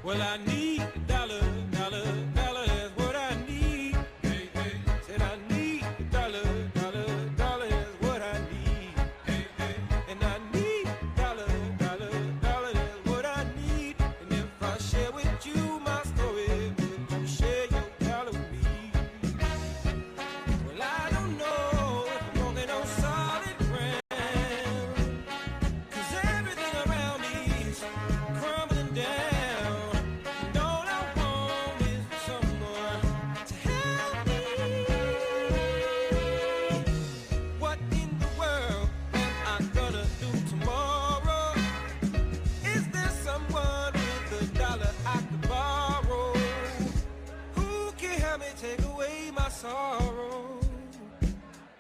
Well, I need a dollar, dollar, dollar, that's what I need. Hey, hey. Said I need a dollar, dollar, dollar, that's what I need. Hey, hey. And I need a dollar, dollar, dollar, that's what I need. And if I share with you my story, would you share your dollar with me? Well, I don't know if I'm walking on solid ground, 'cause everything around me is crumbling down. Take away my sorrow.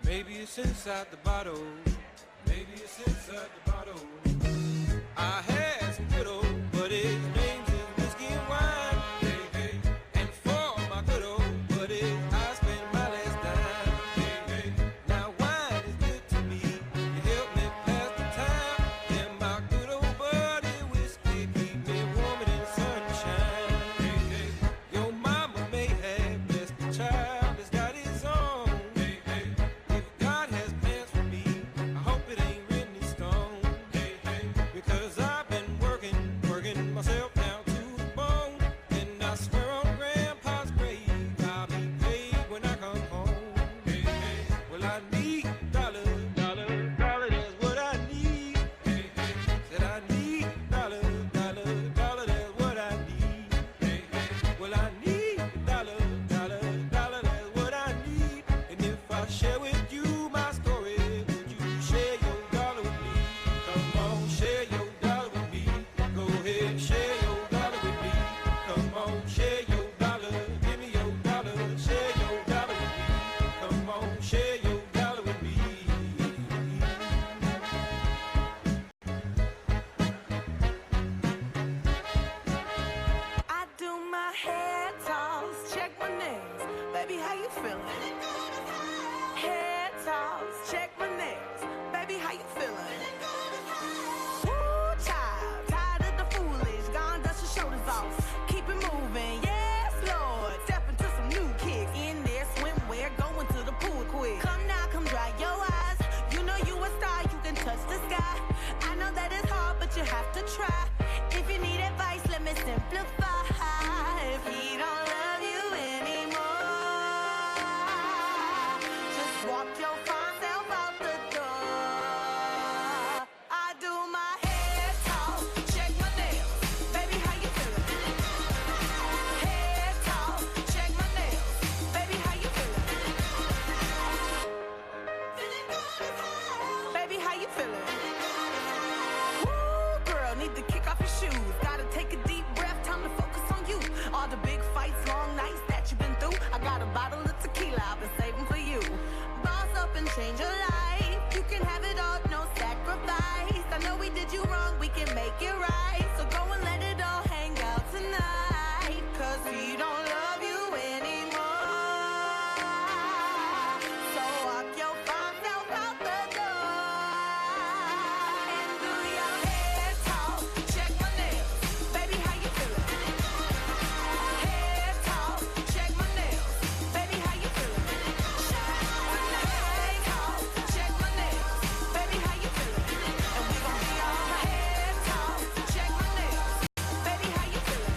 Maybe it's inside the bottle. Maybe it's inside the bottle. I had some good old buddies, names is whiskey and wine. Hey, hey. And for my good old buddies, I spent my last dime. Hey, hey. Now wine is good to me. You help me pass the time. And my good old buddy whiskey keep me warm in the sunshine. Hey, hey. Your mama may have child has got his own. Hey, hey. If God has plans for me, I hope it ain't written in stone. Hey, hey. Because I've been working myself down to the bone. And I swear on Grandpa's grave, I'll be paid when I come home. Hey, hey. Well, I need dollar, dollar, dollar, that's what I need. Hey, hey. Said I need dollar, dollar, dollar, that's what I need. Hey, hey. Well, I need dollar, dollar, dollar, that's what I need. And if I share with you my story, would you share your dollar with me? Come on, share your dollar with me. Go ahead, share your dollar with me. Come on, share your dollar. Give me your dollar. Share your dollar with me. Come on, share your dollar with me. I do my hair toss, check my nails. Baby, how you feeling? Hair toss, check my nails. Baby, how you feeling? Woo, child, tired of the foolish. Gone, dust your shoulders off. Keep it moving, yes, Lord. Step into some new kicks. In there, swimwear, going to the pool quick. Come now, come dry your eyes. You know you a star, you can touch the sky. I know that it's hard, but you have to try. If you need advice, let me simplify. If he don't love you anymore, just walk your fine self out the door. I do my hair toss, check my nails. Baby, how you feeling? Hair toss, check my nails. Baby, how you feeling? Baby, how you feeling? Woo, girl, need to kick off your shoes. Gotta take a deep breath, time to focus on you. All the big fights, long nights that you've been through. I got a bottle of tequila I've been saving for you. Boss up and change your life. You can have it all, no sacrifice. I know we did you wrong, we can make it right. So go and let it all hang out tonight. 'Cause he don't love you anymore. So walk your fine self out the door. And do your hair toss, check my nails. Baby, how you feeling? Hair toss, check my nails. Baby, how you feeling? Hair toss, check my nails. Baby, how you feeling? And we gon' be all hair toss, check my nails. Baby, how you feeling?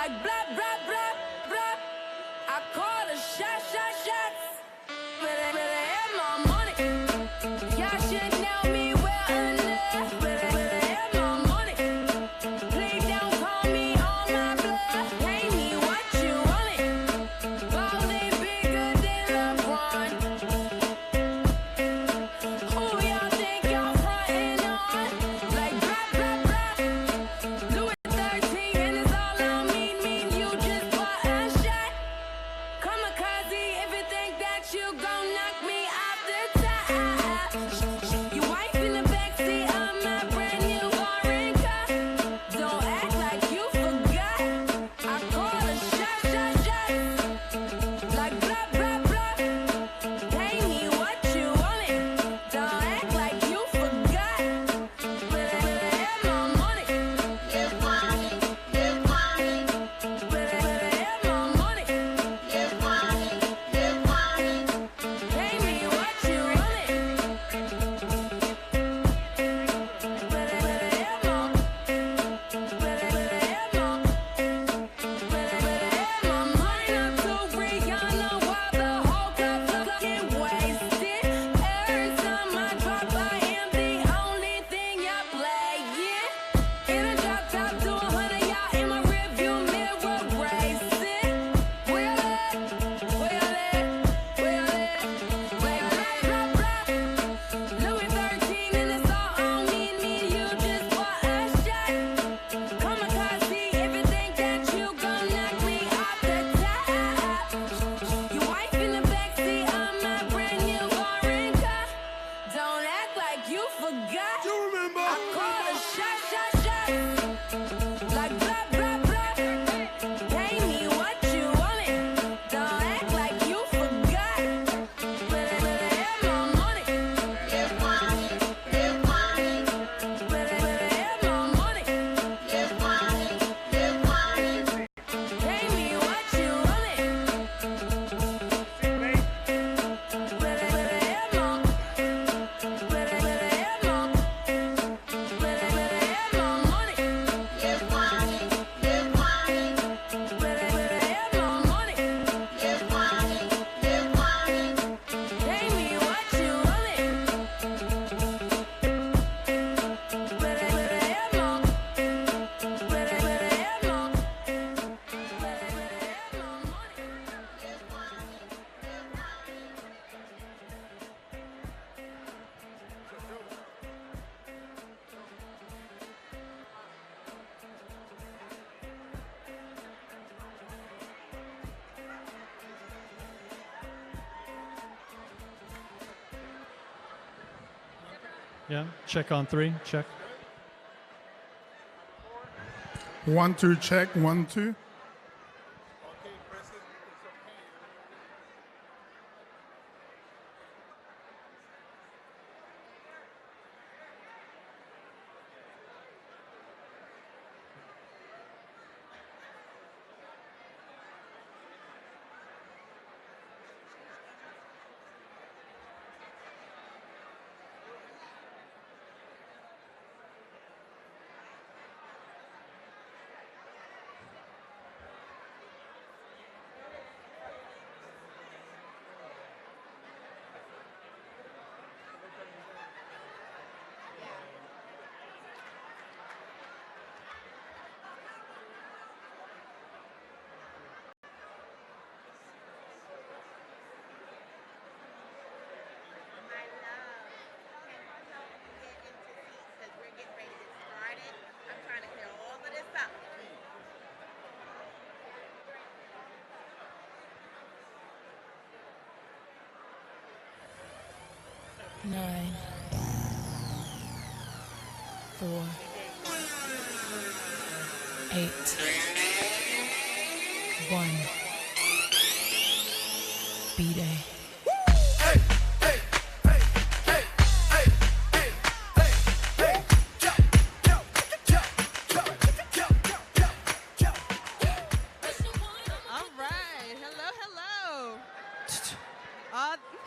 like blah, blah, blah, blah. I call the shots. Better have my money. Y'all should know me well enough. Better have my money. Please don't call me on my bluff. Pay me what you want it. Balling bigger than LeBron. Who y'all think y'all frontin' on? Like blah, blah, blah. Louis 13 and it's all on me. Mean you just bought a shot. Kamikaze if you think that you gon' knock me off the top. You wife in the backseat of my brand new foreign car. Don't act like you forgot. I call a shot. Like blah, blah, blah. Pay me what you want it. Don't act like you forgot. Better have my money. Better have my money. Pay me what you want it. Better have my Louis 13 and it's all on me. Mean you just bought a shot. Kamikaze if you think that you gon' knock me off the top. You wife in the backseat of my brand new foreign car. Don't act like you forgot. You remember? I call a shot. Like blah, blah, blah. Pay me what you want it. Don't act like you forgot. Better have my money. Better have my money. Pay me what you want it. Yeah, check on 3, check. 1, 2, check. 1, 2. Nine, 4, 8, 1. B-Day.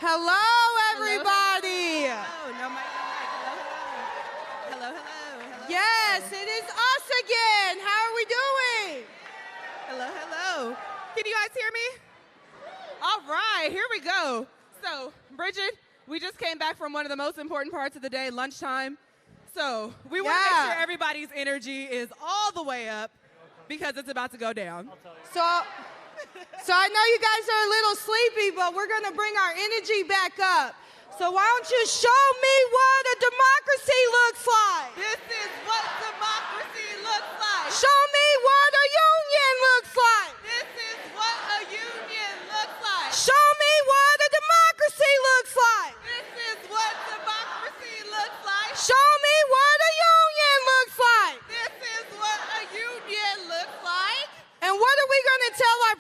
Hello, everybody. Hello. No mic, no mic. Hello. Yes, it is us again. How are we doing? Hello, hello. Can you guys hear me? All right, here we go. So, Bridget, we just came back from one of the most important parts of the day, lunchtime. So, we want to make sure everybody's energy is all the way up because it's about to go down. So I know you guys are a little sleepy, but we're going to bring our energy back up. So why don't you show me what a democracy looks like? This is what democracy looks like. Show me what a union looks like. This is what a union looks like. Show me what a democracy looks like. This is what democracy looks like. Show me what a union looks like. This is what a union looks like. And what are we going to tell our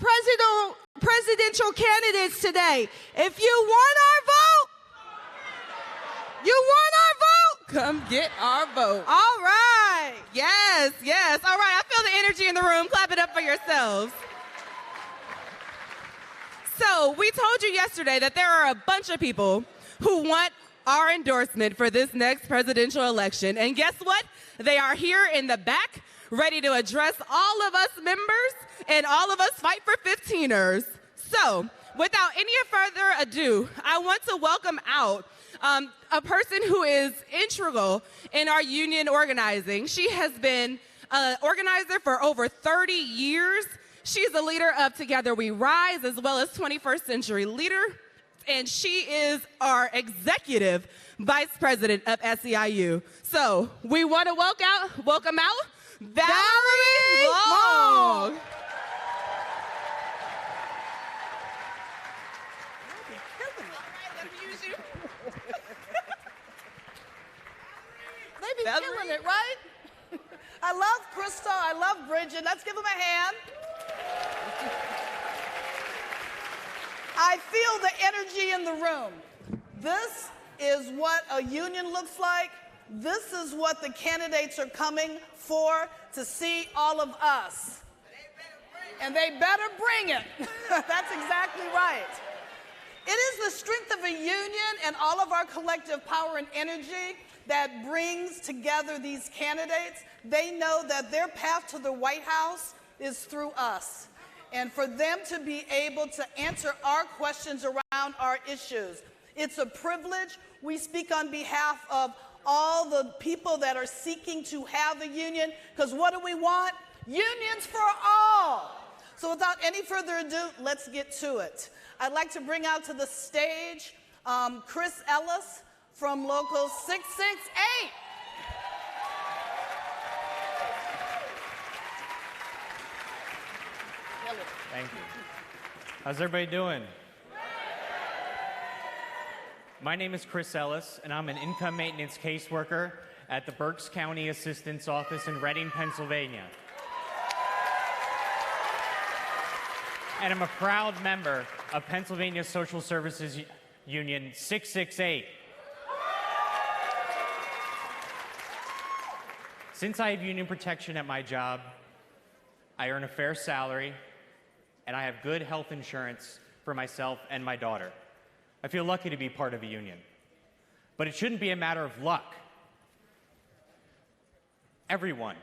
presidential candidates today? If you want our vote, you want our vote? Come get our vote. All right. Yes, yes. All right, I feel the energy in the room. Clap it up for yourselves. So we told you yesterday that there are a bunch of people who want our endorsement for this next presidential election. And guess what? They are here in the back, ready to address all of us members and all of us Fight for 15ers. So without any further ado, I want to welcome out a person who is integral in our union organizing. She has been an organizer for over 30 years. She's a leader of Together We Rise, as well as 21st Century Leader, and she is our executive vice president of SEIU. So we want to welcome out Valerie Long. They be killing it, right? I love Crystal. I love Bridget. Let's give them a hand. I feel the energy in the room. This is what a union looks like. This is what the candidates are coming for, to see all of us. And they better bring it. That's exactly right. It is the strength of a union and all of our collective power and energy that brings together these candidates. They know that their path to the White House is through us. And for them to be able to answer our questions around our issues, it's a privilege. We speak on behalf of all the people that are seeking to have a union, because what do we want? Unions for all. So without any further ado, let's get to it. I'd like to bring out to the stage Chris Ellis from Local 668. Thank you. How's everybody doing? My name is Chris Ellis, and I'm an income maintenance caseworker at the Berks County Assistance Office in Reading, Pennsylvania. And I'm a proud member of Pennsylvania Social Services Union 668. Since I have union protection at my job, I earn a fair salary, and I have good health insurance for myself and my daughter. I feel lucky to be part of a union. But it shouldn't be a matter of luck. Everyone,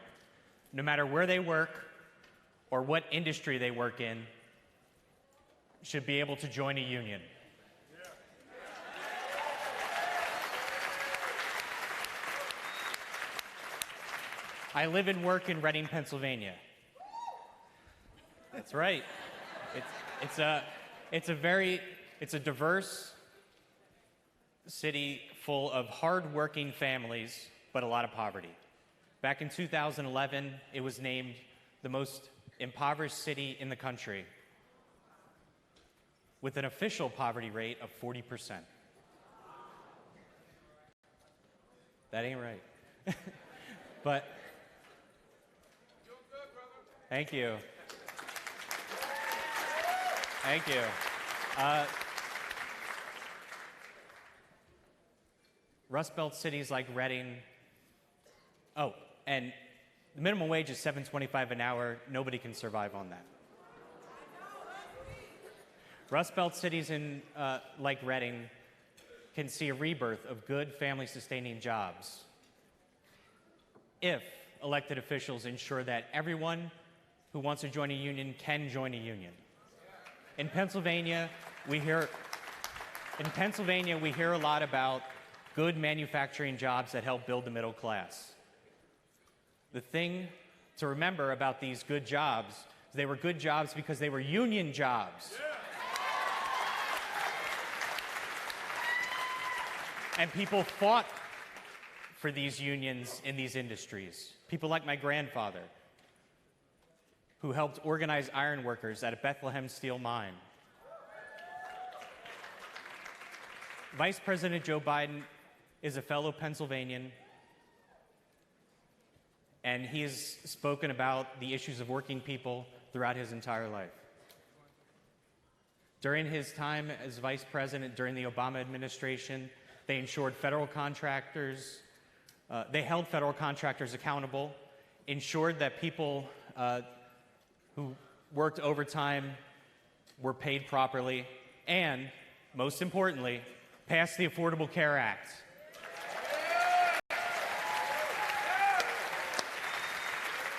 no matter where they work or what industry they work in, should be able to join a union. I live and work in Reading, Pennsylvania. That's right. It's a diverse city full of hard-working families, but a lot of poverty. Back in 2011, it was named the most impoverished city in the country, with an official poverty rate of 40%. That ain't right. But thank you. Thank you. Rust Belt cities like Reading. Oh, and the minimum wage is $7.25 an hour. Nobody can survive on that. Rust Belt cities like Reading can see a rebirth of good family-sustaining jobs if elected officials ensure that everyone who wants to join a union can join a union. In Pennsylvania, we hear a lot about good manufacturing jobs that help build the middle class. The thing to remember about these good jobs is they were good jobs because they were union jobs. And people fought for these unions in these industries. People like my grandfather, who helped organize iron workers at a Bethlehem steel mine. Vice President Joe Biden is a fellow Pennsylvanian, and he has spoken about the issues of working people throughout his entire life. During his time as vice president during the Obama administration, they ensured federal contractors, they held federal contractors accountable, ensured that people who worked overtime were paid properly, and, most importantly, passed the Affordable Care Act.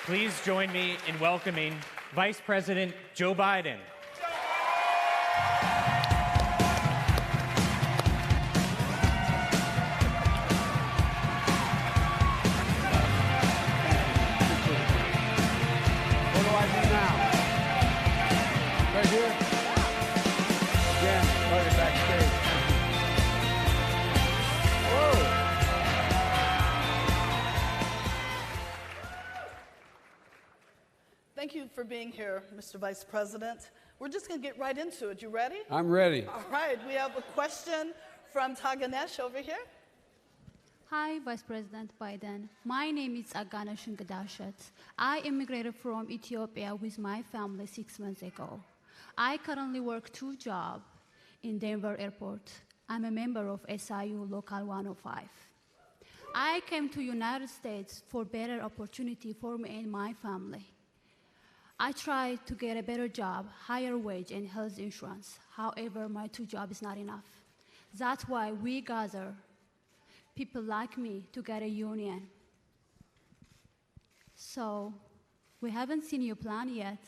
Please join me in welcoming Vice President Joe Biden. What do I do now? Right here? Again, right backstage. Whoa! Thank you for being here, Mr. Vice President. We're just going to get right into it. You ready? I'm ready. All right. We have a question from Taganesh over here. Hi, Vice President Biden. My name is Agana Shungadashat. I immigrated from Ethiopia with my family 6 months ago. I currently work 2 jobs in Denver Airport. I'm a member of SIU Local 105. I came to United States for better opportunity for me and my family. I tried to get a better job, higher wage, and health insurance. However, my 2 jobs is not enough. That's why we gather people like me to get a union. So, we haven't seen your plan yet.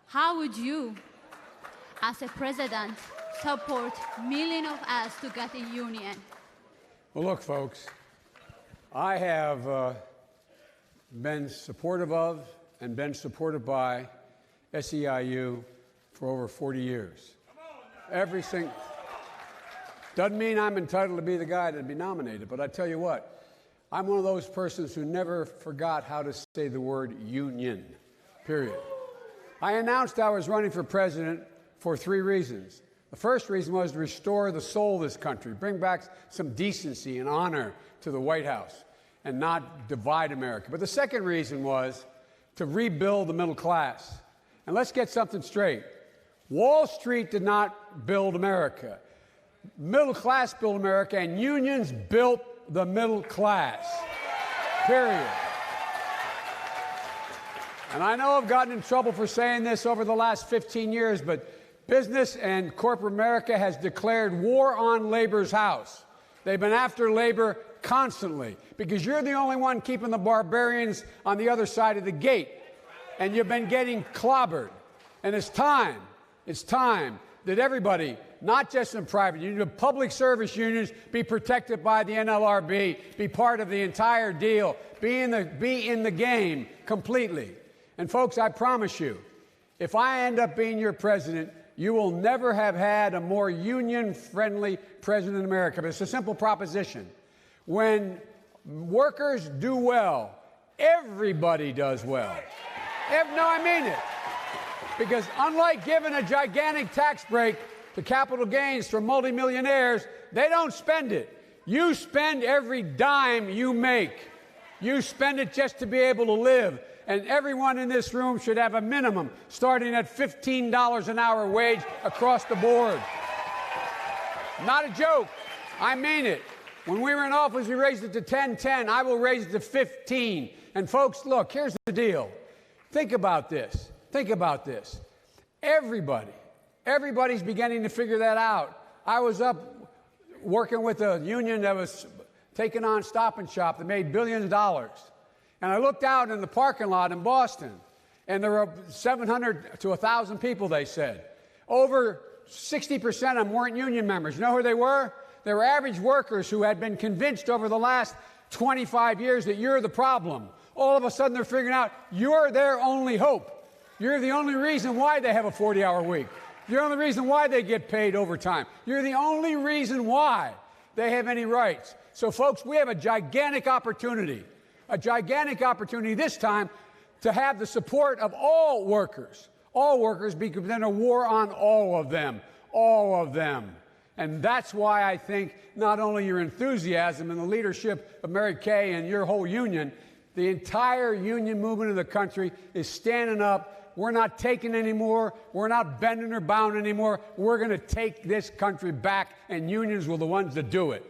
How would you, as a president, support millions of us to get a union? Well, look, folks, I have been supportive of and been supported by SEIU for over 40 years. Every single... Doesn't mean I'm entitled to be the guy to be nominated, but I tell you what, I'm one of those persons who never forgot how to say the word union, period. I announced I was running for president for 3 reasons. The first reason was to restore the soul of this country, bring back some decency and honor to the White House, and not divide America. But the second reason was to rebuild the middle class. And let's get something straight. Wall Street did not build America. Middle class built America, and unions built the middle class. Period. And I know I've gotten in trouble for saying this over the last 15 years, but business and corporate America has declared war on labor's house. They've been after labor constantly because you're the only one keeping the barbarians on the other side of the gate. And you've been getting clobbered. And it's time that everybody, not just in private unions, but public service unions, be protected by the NLRB, be part of the entire deal, be in the game completely. And folks, I promise you, if I end up being your president, you will never have had a more union-friendly president in America. But it's a simple proposition. When workers do well, everybody does well. No, I mean it. Because unlike giving a gigantic tax break to capital gains for multimillionaires, they don't spend it. You spend every dime you make. You spend it just to be able to live. And everyone in this room should have a minimum starting at $15 an hour wage across the board. Not a joke. I mean it. When we were in office, we raised it to $10.10. I will raise it to $15. And folks, look, here's the deal. Think about this. Think about this. Everybody's beginning to figure that out. I was up working with a union that was taking on Stop and Shop that made billions of dollars. And I looked out in the parking lot in Boston, And there were 700 to 1,000 people, they said. Over 60% of them weren't union members. You know who they were? They were average workers who had been convinced over the last 25 years that you're the problem. All of a sudden, they're figuring out you're their only hope. You're the only reason why they have a 40-hour week. You're the only reason why they get paid overtime. You're the only reason why they have any rights. So, folks, we have a gigantic opportunity this time to have the support of all workers, because then a war on all of them. And that's why I think not only your enthusiasm and the leadership of Mary Kay and your whole union, the entire union movement of the country is standing up. We're not taking anymore. We're not bending or bound anymore. We're going to take this country back, and unions were the ones that do it.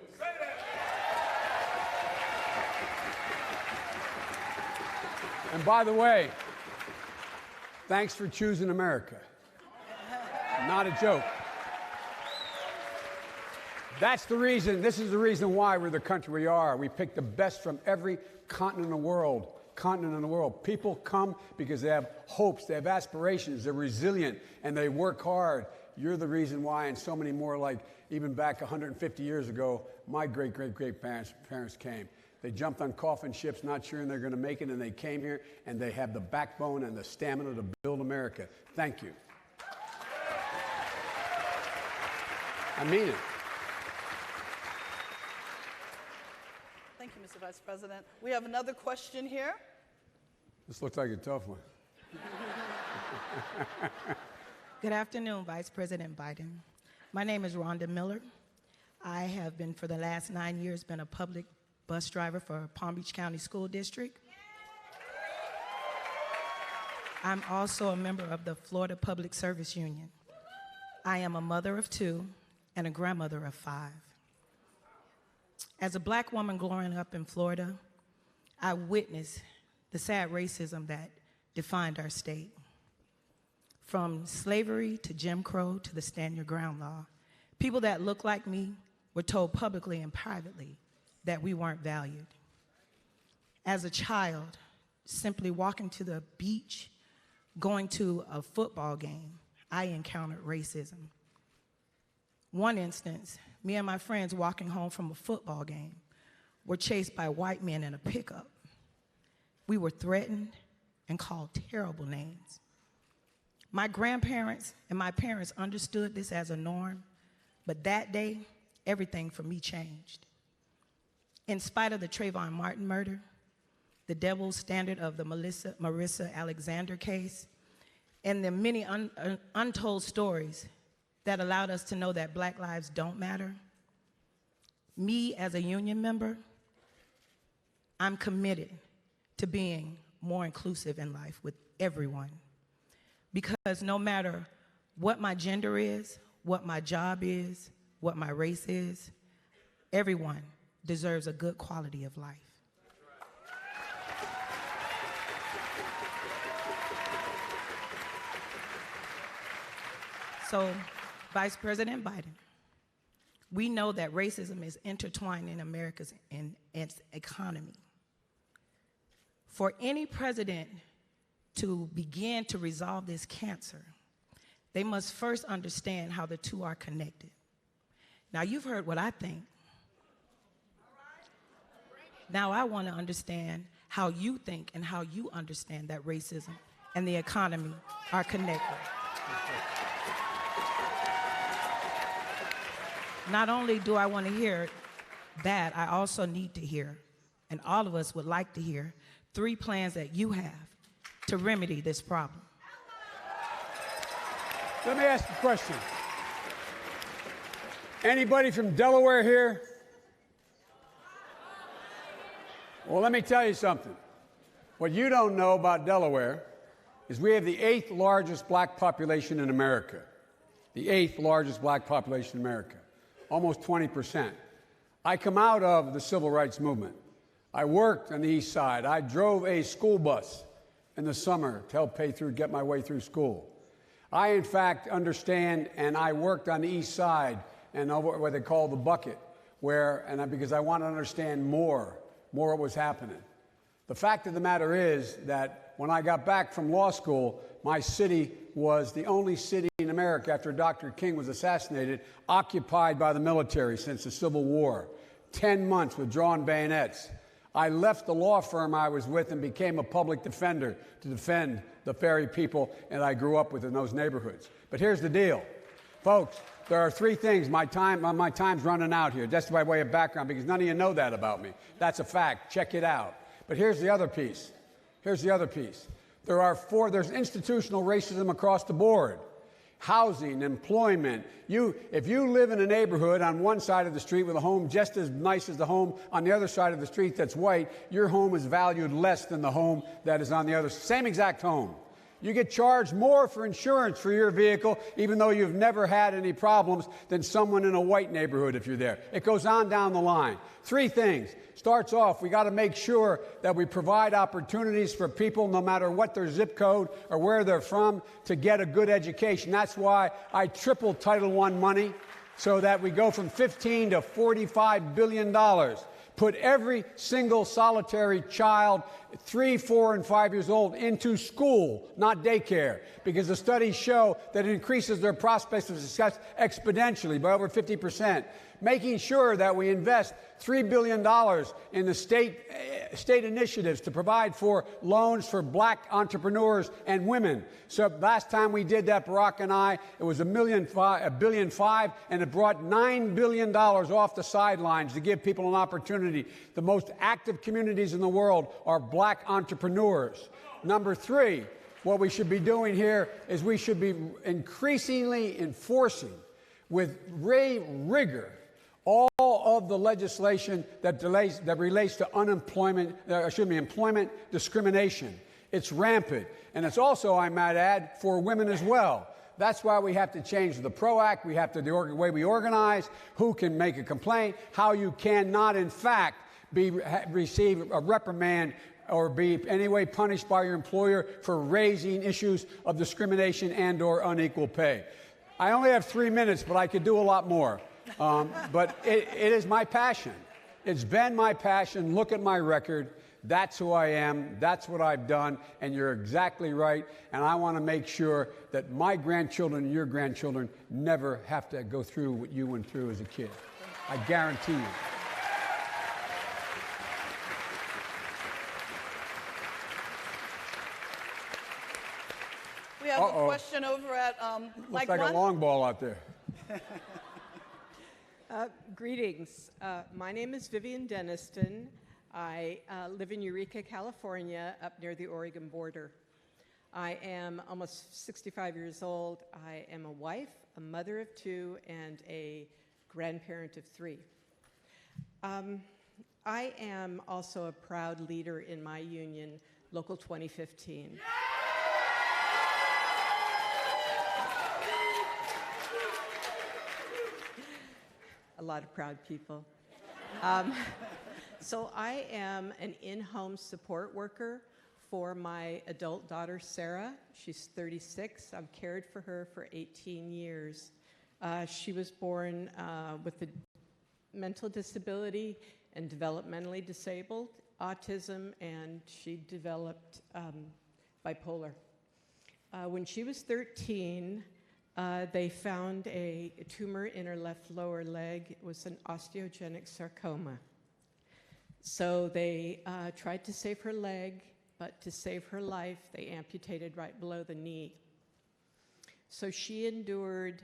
And by the way, thanks for choosing America. Not a joke. That's the reason, this is the reason why we're the country we are. We pick the best from every continent in the world. People come because they have hopes, they have aspirations, they're resilient, and they work hard. You're the reason why, and so many more, like even back 150 years ago, my great-great-great-parents came. They jumped on coffin ships not sure they're going to make it, and they came here, and they have the backbone and the stamina to build America. Thank you. I mean it. Thank you, Mr. Vice President. We have another question here. This looks like a tough one. Good afternoon, Vice President Biden. My name is Rhonda Miller. I have been, for the last 9 years, been a public bus driver for Palm Beach County School District. I'm also a member of the Florida Public Service Union. I am a mother of 2 and a grandmother of 5. As a black woman growing up in Florida, I witnessed the sad racism that defined our state. From slavery to Jim Crow to the Stand Your Ground law, people that looked like me were told publicly and privately that we weren't valued. As a child, simply walking to the beach, going to a football game, I encountered racism. One instance, me and my friends walking home from a football game were chased by white men in a pickup. We were threatened and called terrible names. My grandparents and my parents understood this as a norm, but that day, everything for me changed. In spite of the Trayvon Martin murder, the double standard of the Marissa Alexander case, and the many untold stories that allowed us to know that black lives don't matter, me as a union member, I'm committed to being more inclusive in life with everyone. Because no matter what my gender is, what my job is, what my race is, everyone deserves a good quality of life. So, Vice President Biden, we know that racism is intertwined in America's in its economy. For any president to begin to resolve this cancer, they must first understand how the two are connected. Now, you've heard what I think. Now I want to understand how you think and how you understand that racism and the economy are connected. Not only do I want to hear that, I also need to hear, and all of us would like to hear, 3 plans that you have to remedy this problem. Let me ask a question. Anybody from Delaware here? Well, let me tell you something. What you don't know about Delaware is we have the 8th largest black population in America. The 8th largest black population in America. Almost 20%. I come out of the civil rights movement. I worked on the East Side. I drove a school bus in the summer to help get my way through school. I, in fact, understand, and I worked on the East Side and what they call the bucket, because I want to understand more what was happening. The fact of the matter is that when I got back from law school, my city was the only city in America after Dr. King was assassinated occupied by the military since the Civil War. 10 months with drawn bayonets. I left the law firm I was with and became a public defender to defend the very people that I grew up with in those neighborhoods. But here's the deal. Folks, there are three things. My time's running out here, just by way of background, because none of you know that about me. That's a fact. Check it out. But here's the other piece. Here's the other piece. There's institutional racism across the board. Housing, employment. If you live in a neighborhood on one side of the street with a home just as nice as the home on the other side of the street that's white, your home is valued less than the home that is on the other, same exact home. You get charged more for insurance for your vehicle, even though you've never had any problems, than someone in a white neighborhood if you're there. It goes on down the line. Three things. Starts off, we got to make sure that we provide opportunities for people, no matter what their zip code or where they're from, to get a good education. That's why I tripled Title I money so that we go from $15 to $45 billion. Put every single solitary child, 3, 4, and 5 years old, into school, not daycare, because the studies show that it increases their prospects of success exponentially by over 50%. Making sure that we invest $3 billion in the state initiatives to provide for loans for black entrepreneurs and women. So last time we did that, Barack and I, it was $1.5 billion, and it brought $9 billion off the sidelines to give people an opportunity. The most active communities in the world are black entrepreneurs. Number three, what we should be doing here is we should be increasingly enforcing with rigor all of the legislation that relates to employment discrimination. It's rampant. And it's also, I might add, for women as well. That's why we have to change the PRO Act. We have to the way we organize, who can make a complaint, how you cannot, in fact, receive a reprimand or be in any way punished by your employer for raising issues of discrimination and or unequal pay. I only have 3 minutes, but I could do a lot more. But it is my passion. It's been my passion. Look at my record. That's who I am. That's what I've done. And you're exactly right. And I want to make sure that my grandchildren and your grandchildren never have to go through what you went through as a kid. I guarantee you. We have a question over at Looks like a long ball out there. Greetings. My name is Vivian Deniston. I live in Eureka, California, up near the Oregon border. I am almost 65 years old. I am a wife, a mother of 2, and a grandparent of 3. I am also a proud leader in my union, Local 2015. A lot of proud people. So I am an in-home support worker for my adult daughter, Sarah. She's 36. I've cared for her for 18 years. She was born with a mental disability and developmentally disabled, autism, and she developed bipolar. When she was 13, they found a tumor in her left lower leg. It was an osteogenic sarcoma. So they tried to save her leg, but to save her life, they amputated right below the knee. So she endured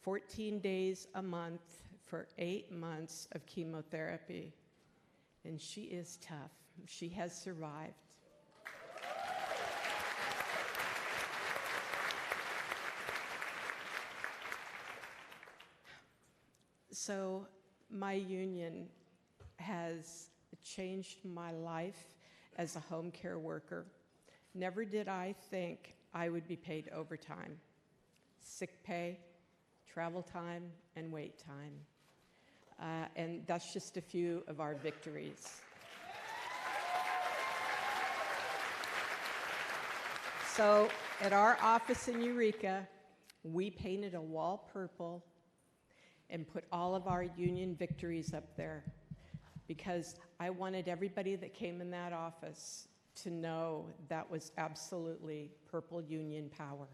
14 days a month for 8 months of chemotherapy. And she is tough. She has survived. So my union has changed my life as a home care worker. Never did I think I would be paid overtime, sick pay, travel time, and wait time. And that's just a few of our victories. So at our office in Eureka, we painted a wall purple and put all of our union victories up there because I wanted everybody that came in that office to know that was absolutely purple union power.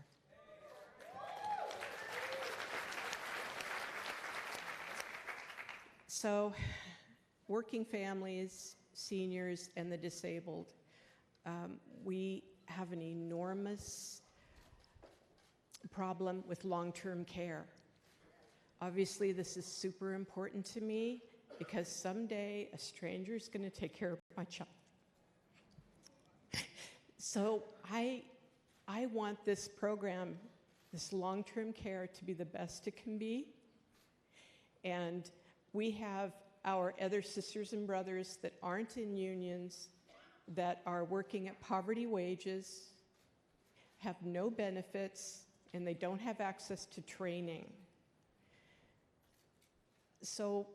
So, working families, seniors, and the disabled, we have an enormous problem with long-term care. Obviously, this is super important to me because someday a stranger is going to take care of my child. So I want this program, this long-term care, to be the best it can be. And we have our other sisters and brothers that aren't in unions, that are working at poverty wages, have no benefits, and they don't have access to training. So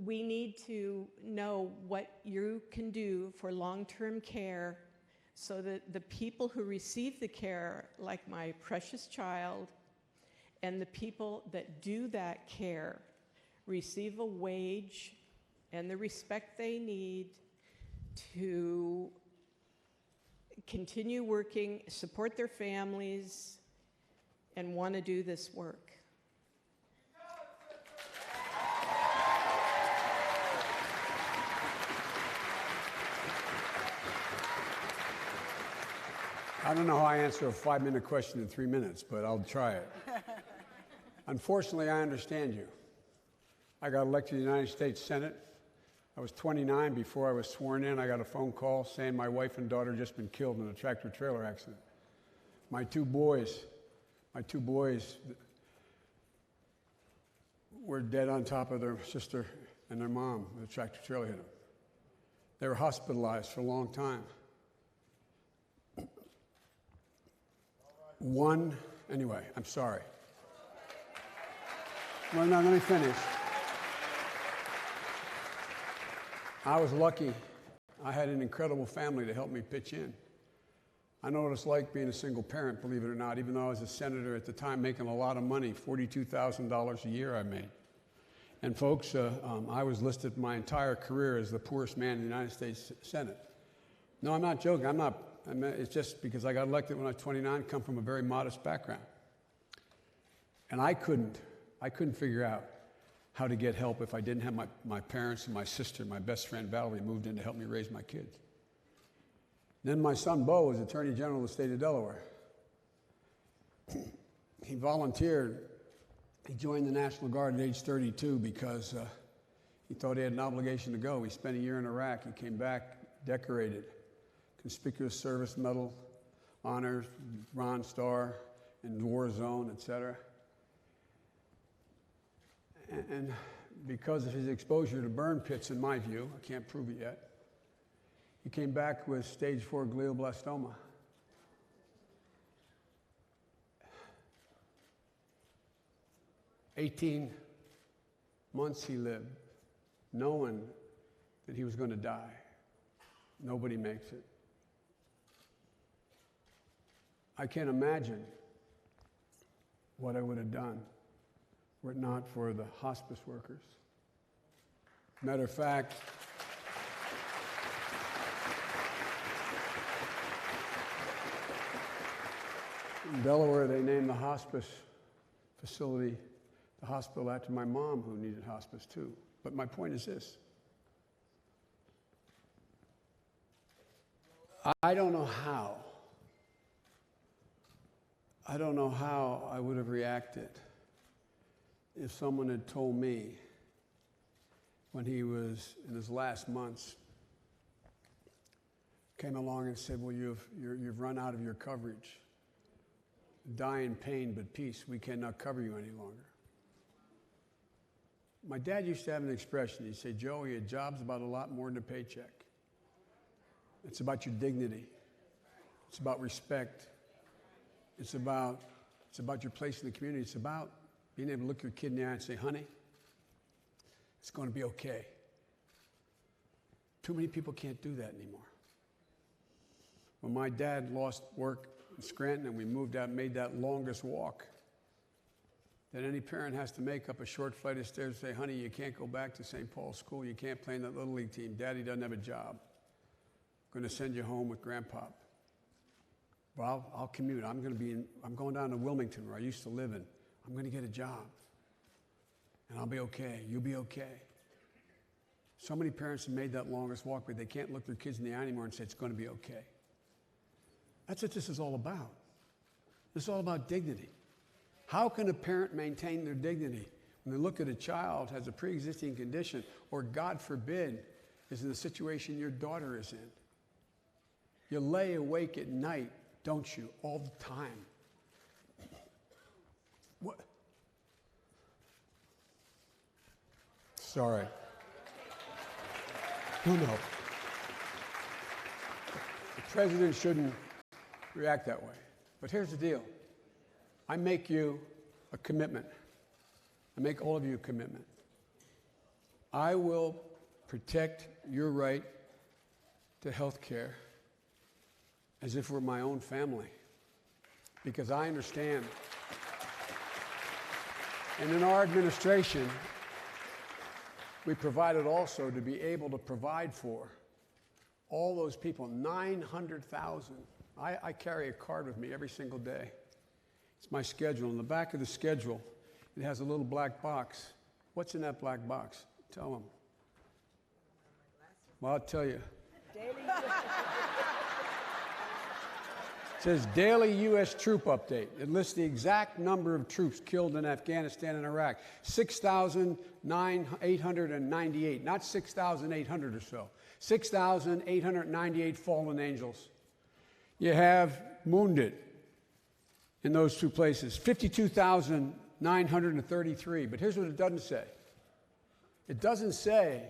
we need to know what you can do for long-term care so that the people who receive the care, like my precious child, and the people that do that care receive a wage and the respect they need to continue working, support their families, and want to do this work. I don't know how I answer a 5-minute question in 3 minutes, but I'll try it. Unfortunately, I understand you. I got elected to the United States Senate. I was 29 before I was sworn in. I got a phone call saying my wife and daughter had just been killed in a tractor-trailer accident. My two boys were dead on top of their sister and their mom. The tractor-trailer hit them. They were hospitalized for a long time. Anyway, I'm sorry. Well, no, let me finish. I was lucky. I had an incredible family to help me pitch in. I know what it's like being a single parent, believe it or not, even though I was a senator at the time making a lot of money, $42,000 a year I made. And folks, I was listed my entire career as the poorest man in the United States Senate. No, I'm not joking. It's just because I got elected when I was 29, come from a very modest background. And I couldn't figure out how to get help if I didn't have my parents and my sister, my best friend Valerie, moved in to help me raise my kids. Then my son Bo was Attorney General of the state of Delaware. He volunteered. He joined the National Guard at age 32 because he thought he had an obligation to go. He spent a year in Iraq. He came back decorated. Conspicuous Service Medal, honors, Bronze Star, in War Zone, etc. And because of his exposure to burn pits, in my view, I can't prove it yet, he came back with stage 4 glioblastoma. "18 months he lived, knowing that he was going to die. Nobody makes it. I can't imagine what I would have done were it not for the hospice workers. Matter of fact, in Delaware, they named the hospice facility the hospital after my mom, who needed hospice too. But my point is this. I don't know how I would have reacted if someone had told me when he was in his last months, came along and said, well, you've run out of your coverage. Die in pain but peace. We cannot cover you any longer. My dad used to have an expression. He'd say, Joey, a job's about a lot more than a paycheck. It's about your dignity. It's about respect. It's about your place in the community. It's about being able to look your kid in the eye and say, honey, it's going to be okay. Too many people can't do that anymore. When my dad lost work in Scranton and we moved out and made that longest walk that any parent has to make up a short flight of stairs and say, honey, you can't go back to St. Paul's School. You can't play in that Little League team. Daddy doesn't have a job. going to send you home with Grandpa. Well, I'll commute. I'm going down to Wilmington, where I used to live in. I'm going to get a job. And I'll be okay. You'll be okay. So many parents have made that longest walk, but they can't look their kids in the eye anymore and say, it's going to be okay. That's what this is all about. This is all about dignity. How can a parent maintain their dignity when they look at a child who has a pre-existing condition, or God forbid, is in the situation your daughter is in? You lay awake at night, don't you, all the time? What? Sorry. No. The president shouldn't react that way. But here's the deal. I make you a commitment. I make all of you a commitment. I will protect your right to health care as if we're my own family, because I understand. And in our administration, we provided also to be able to provide for all those people, 900,000. I carry a card with me every single day. It's my schedule. In the back of the schedule, it has a little black box. What's in that black box? Tell them. Well, I'll tell you. It says Daily U.S. Troop Update. It lists the exact number of troops killed in Afghanistan and Iraq. 6,898, not 6,800 or so. 6,898 fallen angels. You have wounded in those two places, 52,933. But here's what it doesn't say. It doesn't say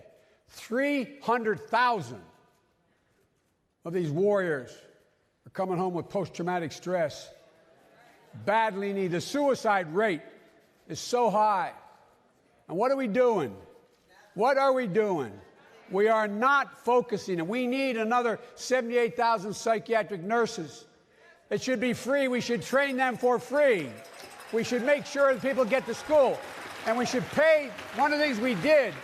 300,000 of these warriors are coming home with post-traumatic stress, badly need. The suicide rate is so high. And what are we doing? What are we doing? We are not focusing, and we need another 78,000 psychiatric nurses. It should be free. We should train them for free. We should make sure that people get to school. And we should pay. One of the things we did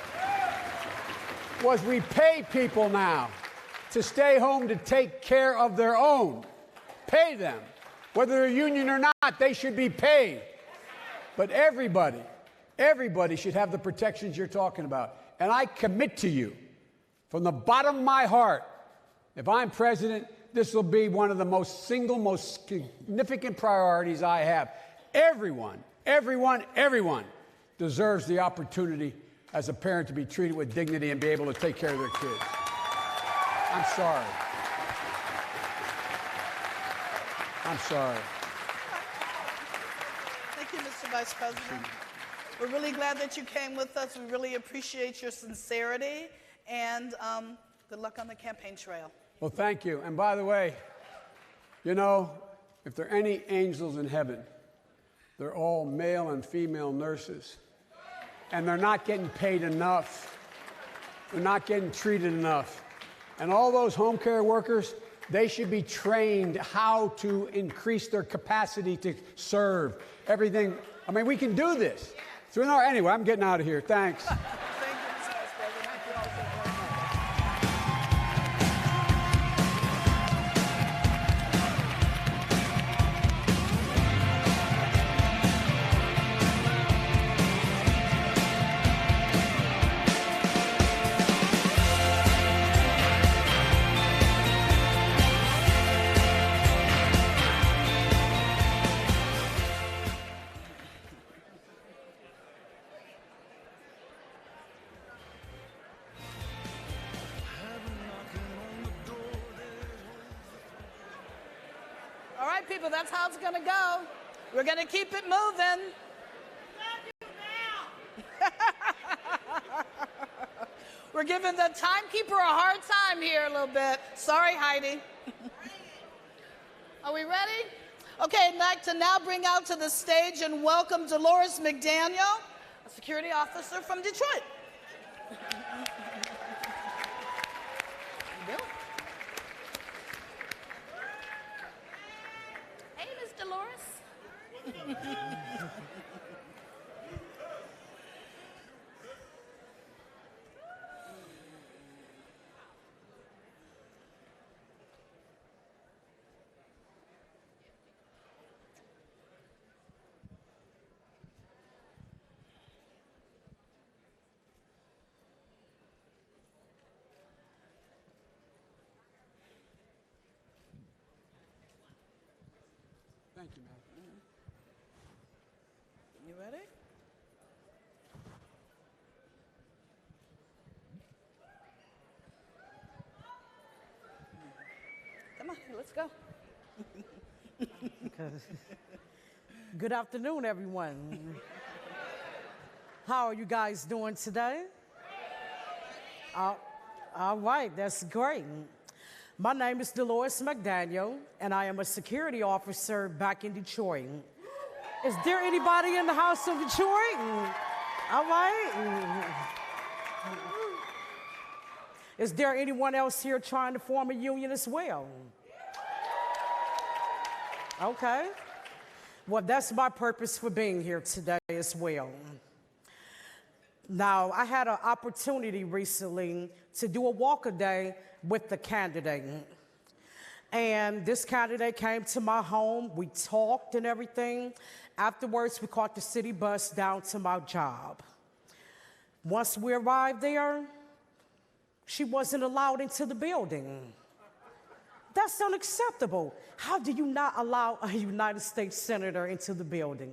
was we pay people now to stay home to take care of their own. Pay them. Whether they're union or not, they should be paid. But everybody should have the protections you're talking about. And I commit to you, from the bottom of my heart, if I'm president, this will be one of the most significant priorities I have. Everyone deserves the opportunity as a parent to be treated with dignity and be able to take care of their kids. I'm sorry. Thank you, Mr. Vice President. We're really glad that you came with us. We really appreciate your sincerity, and good luck on the campaign trail. Well, thank you. And by the way, you know, if there are any angels in heaven, they're all male and female nurses. And they're not getting paid enough. They're not getting treated enough. And all those home care workers, they should be trained how to increase their capacity to serve. Everything. I mean, we can do this. So anyway, I'm getting out of here. Thanks. Thank you, Mr. Vice President. Thank you all so very much. All right, people, that's how it's going to go. We're going to keep it moving. We're giving the timekeeper a hard time here a little bit. Sorry, Heidi. Are we ready? Okay, I'd like to now bring out to the stage and welcome Dolores McDaniel, a security officer from Detroit. Bill? Hey, Miss Dolores. Thank you, man. You ready? Come on, let's go. Good afternoon, everyone. How are you guys doing today? All right, that's great. My name is Dolores McDaniel, and I am a security officer back in Detroit. Is there anybody in the house of Detroit? All right. Is there anyone else here trying to form a union as well? Okay. Well, that's my purpose for being here today as well. Now, I had an opportunity recently to do a walk-a-day with the candidate. And this candidate came to my home. We talked and everything. Afterwards, we caught the city bus down to my job. Once we arrived there, she wasn't allowed into the building. That's unacceptable. How do you not allow a United States Senator into the building?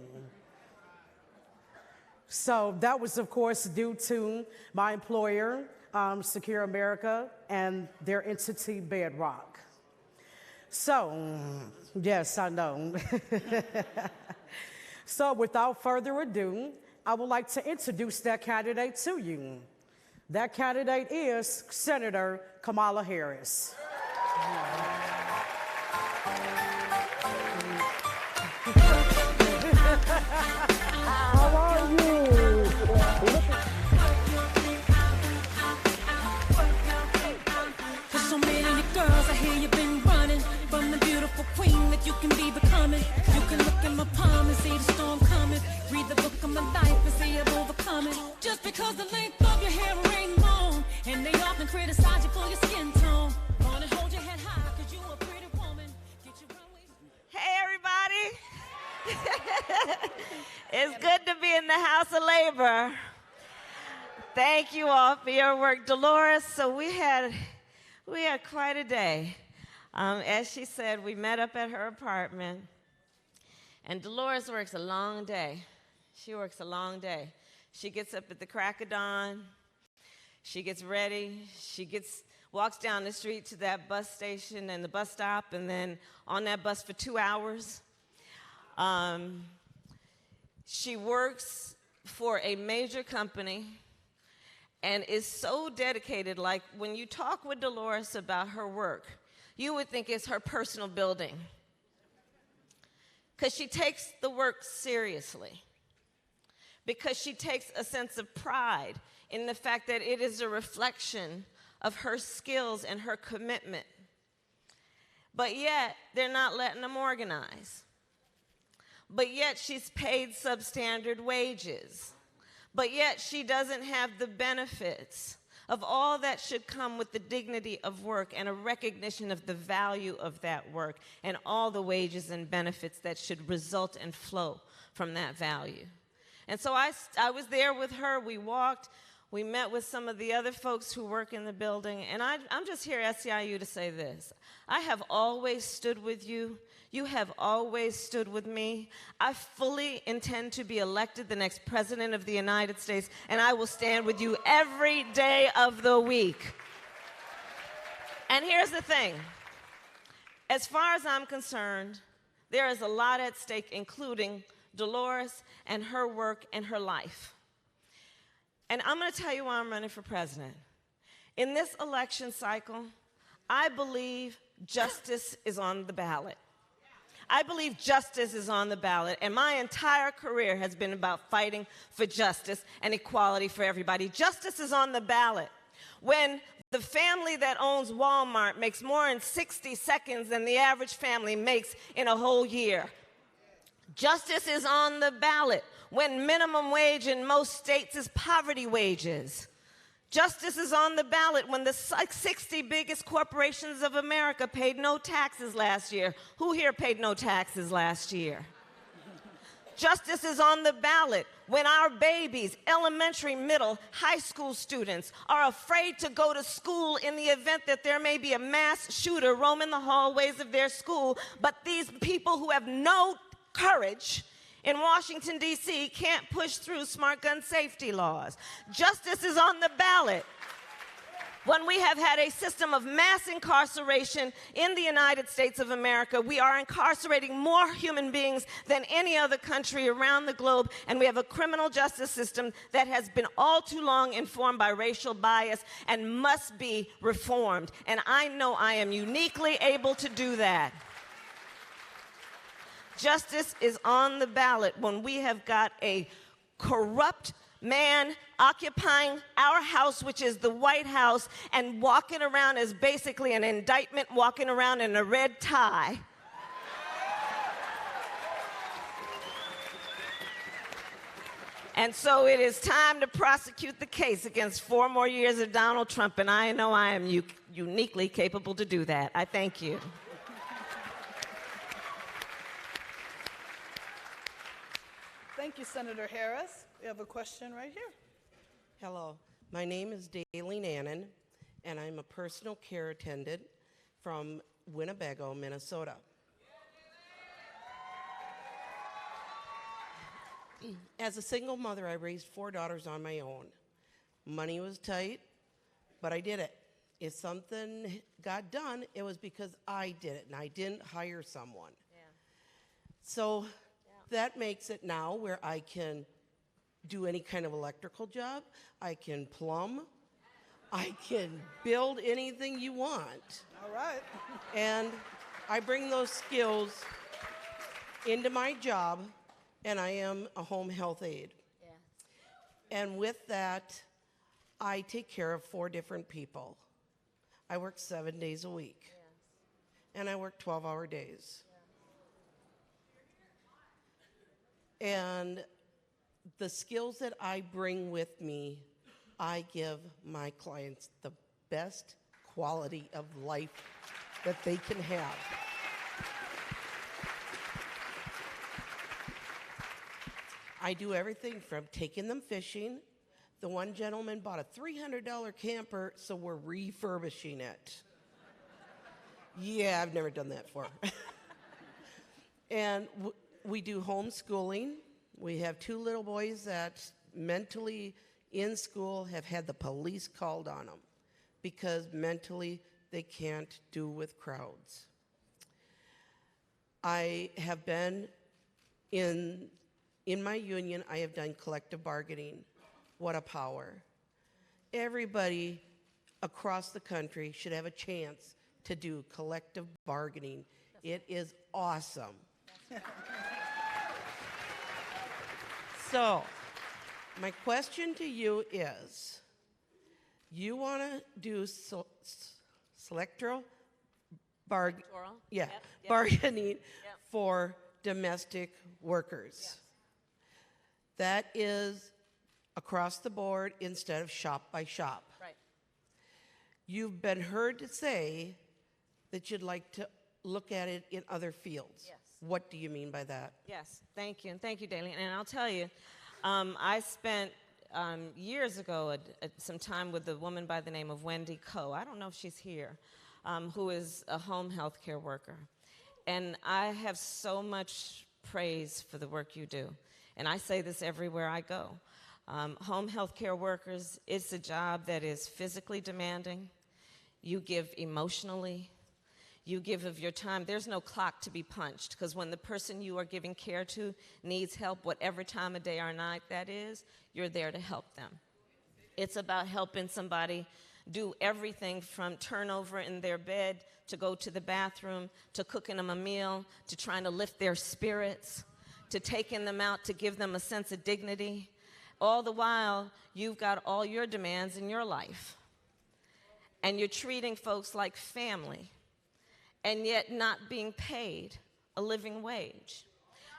So that was, of course, due to my employer, Secure America, and their entity, Bedrock. So, yes, I know. So without further ado, I would like to introduce that candidate to you. That candidate is Senator Kamala Harris. How are you? For so many girls, I hear you've been running from the beautiful queen that you can be becoming. You can look in my palm and see the storm coming. Read the book of my life and see I've overcome it. Just because the length of your hair ain't long, and they often criticize you for your skin tone. Wanna hold your head high, cause you a pretty woman. Get your runway. Hey, everybody. It's good to be in the House of Labor. Thank you all for your work. Dolores, so we had quite a day. As she said, we met up at her apartment, and Dolores works a long day. She works a long day. She gets up at the crack of dawn. She gets ready. Walks down the street to that bus station and the bus stop, and then on that bus for 2 hours. She works for a major company and is so dedicated. Like, when you talk with Dolores about her work, you would think it's her personal building, because she takes the work seriously, because she takes a sense of pride in the fact that it is a reflection of her skills and her commitment. But yet, they're not letting them organize. But yet, she's paid substandard wages. But yet, she doesn't have the benefits of all that should come with the dignity of work and a recognition of the value of that work and all the wages and benefits that should result and flow from that value. And so I was there with her. We walked. We met with some of the other folks who work in the building. And I'm just here at SEIU to say this. I have always stood with you. You have always stood with me. I fully intend to be elected the next president of the United States, and I will stand with you every day of the week. And here's the thing. As far as I'm concerned, there is a lot at stake, including Dolores and her work and her life. And I'm going to tell you why I'm running for president. In this election cycle, I believe justice is on the ballot. I believe justice is on the ballot, and my entire career has been about fighting for justice and equality for everybody. Justice is on the ballot. When the family that owns Walmart makes more in 60 seconds than the average family makes in a whole year. Justice is on the ballot when minimum wage in most states is poverty wages. Justice is on the ballot when the 60 biggest corporations of America paid no taxes last year. Who here paid no taxes last year? Justice is on the ballot when our babies, elementary, middle, high school students, are afraid to go to school in the event that there may be a mass shooter roaming the hallways of their school. But these people who have no courage in Washington, D.C. can't push through smart gun safety laws. Justice is on the ballot when we have had a system of mass incarceration in the United States of America. We are incarcerating more human beings than any other country around the globe, and we have a criminal justice system that has been all too long informed by racial bias and must be reformed. And I know I am uniquely able to do that. Justice is on the ballot when we have got a corrupt man occupying our house, which is the White House, and walking around as basically an indictment, walking around in a red tie. And so it is time to prosecute the case against 4 more years of Donald Trump, and I know I am uniquely capable to do that. I thank you. Thank you, Senator Harris. We have a question right here. Hello, my name is Daleen Annan, and I'm a personal care attendant from Winnebago, Minnesota. As a single mother, I raised 4 daughters on my own. Money was tight, but I did it. If something got done, it was because I did it, and I didn't hire someone. Yeah. So that makes it now where I can do any kind of electrical job. I can plumb. I can build anything you want. All right. And I bring those skills into my job, and I am a home health aide. Yeah. And with that, I take care of 4 different people. I work 7 days a week. Yes. And I work 12-hour days. Yeah. And the skills that I bring with me, I give my clients the best quality of life that they can have. I do everything from taking them fishing. The one gentleman bought a $300 camper, so we're refurbishing it. Yeah, I've never done that before. And we do homeschooling. We have 2 little boys that mentally in school have had the police called on them because mentally they can't do with crowds. I have been in my union, I have done collective bargaining. What a power. Everybody across the country should have a chance to do collective bargaining. It is awesome. So, my question to you is, you want to do bargaining for domestic workers. Yes. That is across the board instead of shop by shop. Right. You've been heard to say that you'd like to look at it in other fields. Yes. What do you mean by that? Yes, thank you, and thank you, Daleen. And I'll tell you, I spent years ago some time with a woman by the name of Wendy Coe. I don't know if she's here, who is a home health care worker. And I have so much praise for the work you do. And I say this everywhere I go. Home health care workers, it's a job that is physically demanding. You give emotionally. You give of your time. There's no clock to be punched, because when the person you are giving care to needs help, whatever time of day or night that is, you're there to help them. It's about helping somebody do everything from turn over in their bed to go to the bathroom, to cooking them a meal, to trying to lift their spirits, to taking them out to give them a sense of dignity. All the while, you've got all your demands in your life. And you're treating folks like family, and yet not being paid a living wage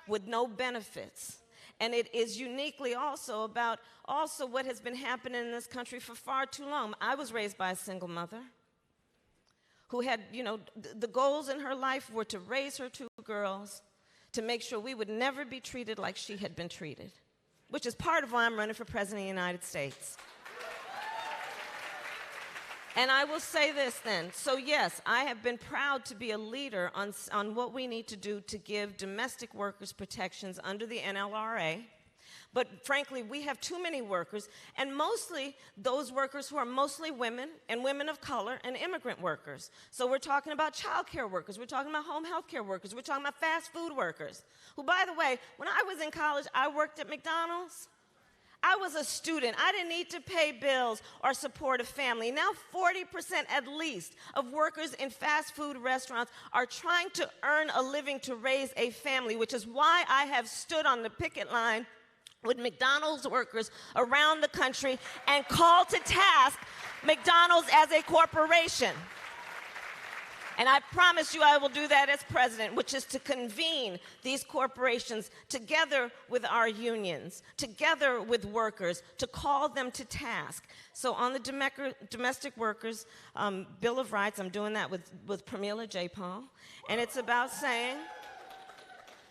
with no benefits. And it is uniquely also about what has been happening in this country for far too long. I was raised by a single mother who had, the goals in her life were to raise her 2 girls, to make sure we would never be treated like she had been treated, which is part of why I'm running for President of the United States. And I will say this then. So yes, I have been proud to be a leader on what we need to do to give domestic workers protections under the NLRA. But frankly, we have too many workers, and mostly those workers who are mostly women and women of color and immigrant workers. So we're talking about child care workers, we're talking about home health care workers, we're talking about fast food workers, who, by the way, when I was in college, I worked at McDonald's. I was a student. I didn't need to pay bills or support a family. Now 40% at least of workers in fast food restaurants are trying to earn a living to raise a family, which is why I have stood on the picket line with McDonald's workers around the country and called to task McDonald's as a corporation. And I promise you I will do that as president, which is to convene these corporations together with our unions, together with workers, to call them to task. So on the domestic workers Bill of Rights, I'm doing that with Pramila Jayapal, and it's about saying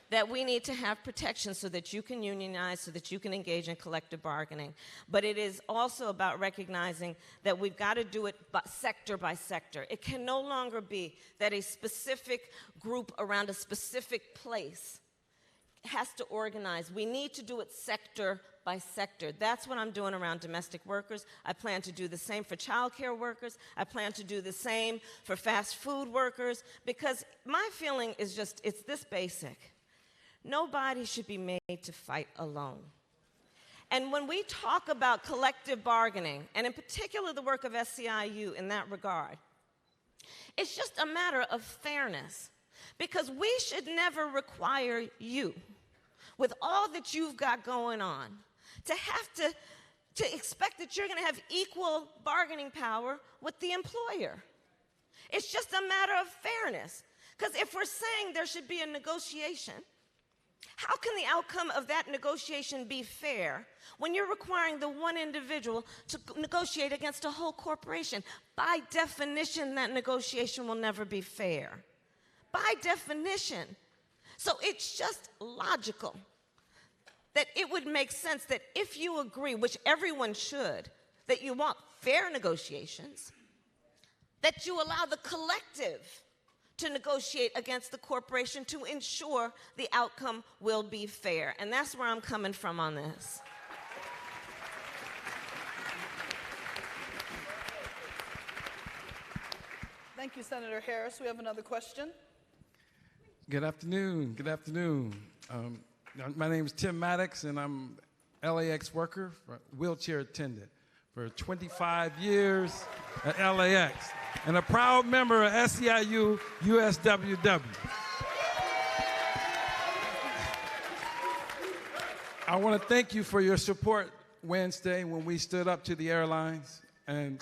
that we need to have protection so that you can unionize, so that you can engage in collective bargaining. But it is also about recognizing that we've got to do it sector by sector. It can no longer be that a specific group around a specific place has to organize. We need to do it sector by sector. That's what I'm doing around domestic workers. I plan to do the same for child care workers. I plan to do the same for fast food workers, because my feeling is just, it's this basic. Nobody should be made to fight alone. And when we talk about collective bargaining, and in particular the work of SEIU in that regard, it's just a matter of fairness, because we should never require you, with all that you've got going on, to have to expect that you're going to have equal bargaining power with the employer. It's just a matter of fairness, because if we're saying there should be a negotiation, how can the outcome of that negotiation be fair when you're requiring the one individual to negotiate against a whole corporation? By definition, that negotiation will never be fair. By definition. So it's just logical that it would make sense that if you agree, which everyone should, that you want fair negotiations, that you allow the collective to negotiate against the corporation to ensure the outcome will be fair. And that's where I'm coming from on this. Thank you, Senator Harris. We have another question. Good afternoon. Good afternoon. My name is Tim Maddox, and I'm LAX worker, wheelchair attendant for 25 years at LAX, and a proud member of SEIU USWW. I want to thank you for your support Wednesday when we stood up to the airlines. And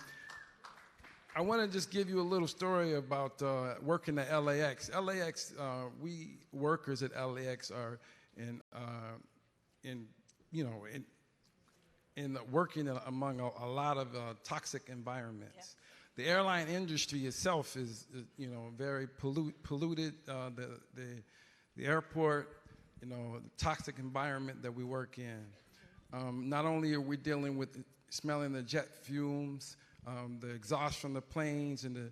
I want to just give you a little story about working at LAX. We workers at LAX are working among a lot of toxic environments. Yeah. The airline industry itself is, very polluted. The airport, the toxic environment that we work in. Not only are we dealing with smelling the jet fumes, the exhaust from the planes, and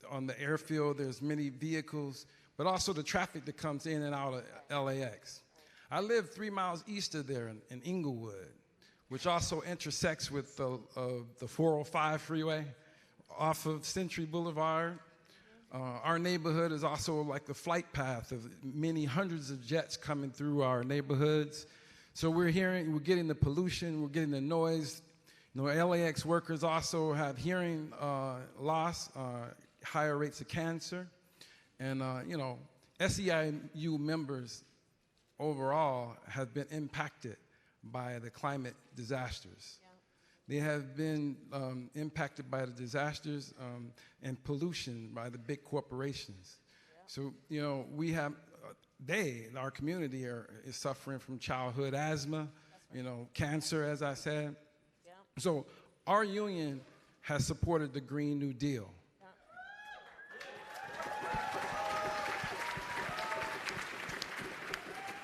on the airfield, there's many vehicles, but also the traffic that comes in and out of LAX. I live 3 miles east of there in Inglewood, which also intersects with the 405 freeway off of Century Boulevard. Our neighborhood is also like the flight path of many hundreds of jets coming through our neighborhoods. So we're getting the pollution, we're getting the noise. LAX workers also have hearing loss, higher rates of cancer. And, SEIU members overall have been impacted by the climate disasters. Yeah. They have been impacted by the disasters and pollution by the big corporations. Yeah. So, we have, our community is suffering from childhood asthma, cancer, as I said. Yeah. So our union has supported the Green New Deal.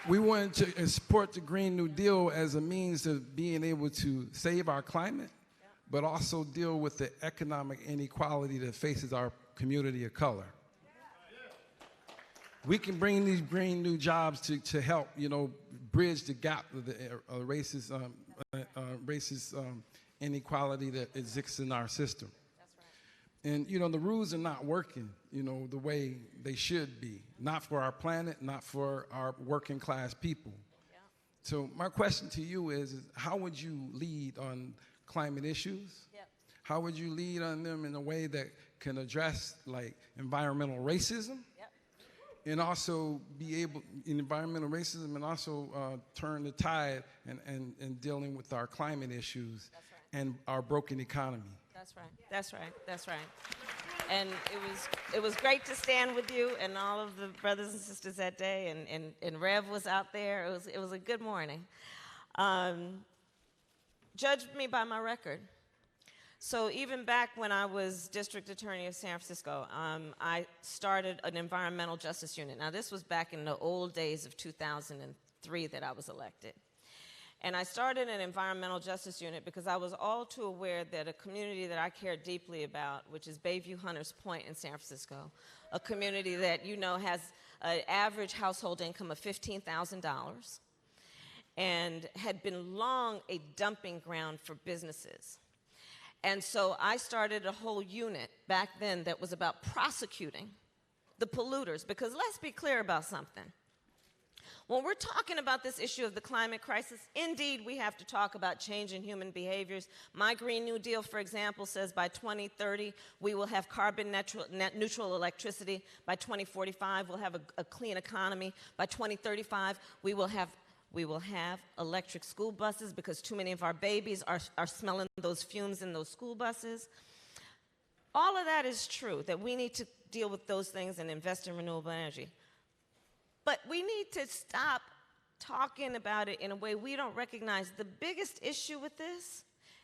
we wanted to support the Green New Deal as a means of being able to save our climate, but also deal with the economic inequality that faces our community of color. We can bring these green new jobs to help, bridge the gap of the racist inequality that exists in our system. And, the rules are not working, the way they should be. Not for our planet, not for our working class people. Yeah. So my question to you is how would you lead on climate issues? Yep. How would you lead on them in a way that can address, like, environmental racism? Yep. And also be able, in environmental racism, and also turn the tide and dealing with our climate issues and our broken economy. That's right. That's right. That's right. And it was great to stand with you and all of the brothers and sisters that day. And Rev was out there. It was a good morning. Judge me by my record. So even back when I was district attorney of San Francisco, I started an environmental justice unit. Now this was back in the old days of 2003 that I was elected. And I started an environmental justice unit because I was all too aware that a community that I care deeply about, which is Bayview Hunters Point in San Francisco, a community that has an average household income of $15,000 and had been long a dumping ground for businesses. And so I started a whole unit back then that was about prosecuting the polluters, because let's be clear about something. When we're talking about this issue of the climate crisis, indeed we have to talk about change in human behaviors. My Green New Deal, for example, says by 2030 we will have carbon net neutral electricity. By 2045 we'll have a clean economy. By 2035 we will have electric school buses because too many of our babies are smelling those fumes in those school buses. All of that is true, that we need to deal with those things and invest in renewable energy. But we need to stop talking about it in a way we don't recognize. The biggest issue with this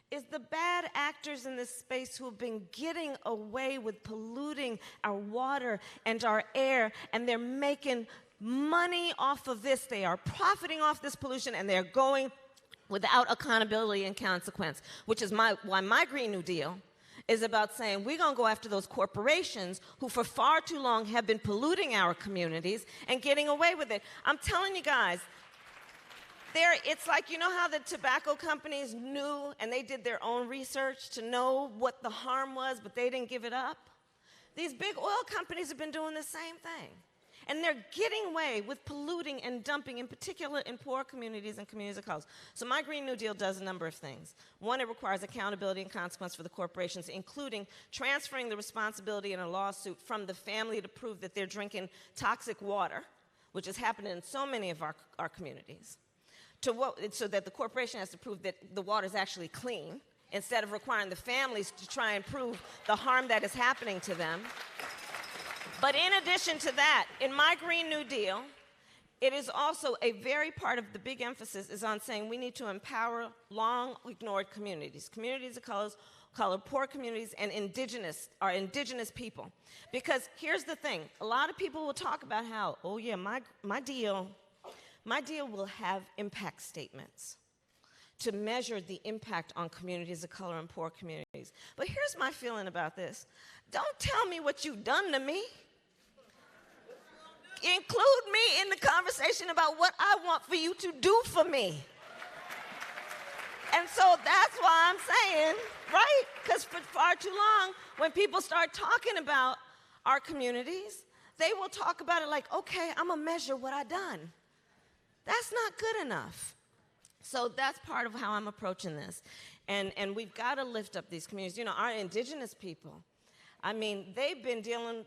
is the bad actors in this space who have been getting away with polluting our water and our air, and they're making money off of this. They are profiting off this pollution, and they're going without accountability and consequence, which is why my Green New Deal is about saying we're going to go after those corporations who for far too long have been polluting our communities and getting away with it. I'm telling you guys, it's like, how the tobacco companies knew and they did their own research to know what the harm was, but they didn't give it up? These big oil companies have been doing the same thing. And they're getting away with polluting and dumping, in particular in poor communities and communities of color. So my Green New Deal does a number of things. One, it requires accountability and consequence for the corporations, including transferring the responsibility in a lawsuit from the family to prove that they're drinking toxic water, which is happening in so many of our communities, so that the corporation has to prove that the water is actually clean, instead of requiring the families to try and prove the harm that is happening to them. But in addition to that, in my Green New Deal, it is also a very part of the big emphasis is on saying we need to empower long-ignored communities, communities of color, poor communities, and indigenous people. Because here's the thing, a lot of people will talk about how, oh yeah, my deal will have impact statements to measure the impact on communities of color and poor communities. But here's my feeling about this. Don't tell me what you've done to me. Include me in the conversation about what I want for you to do for me. And so that's why I'm saying, right? Because for far too long, when people start talking about our communities, they will talk about it like, okay, I'm gonna measure what I done. That's not good enough. So that's part of how I'm approaching this. And we've got to lift up these communities. Our indigenous people, I mean, they've been dealing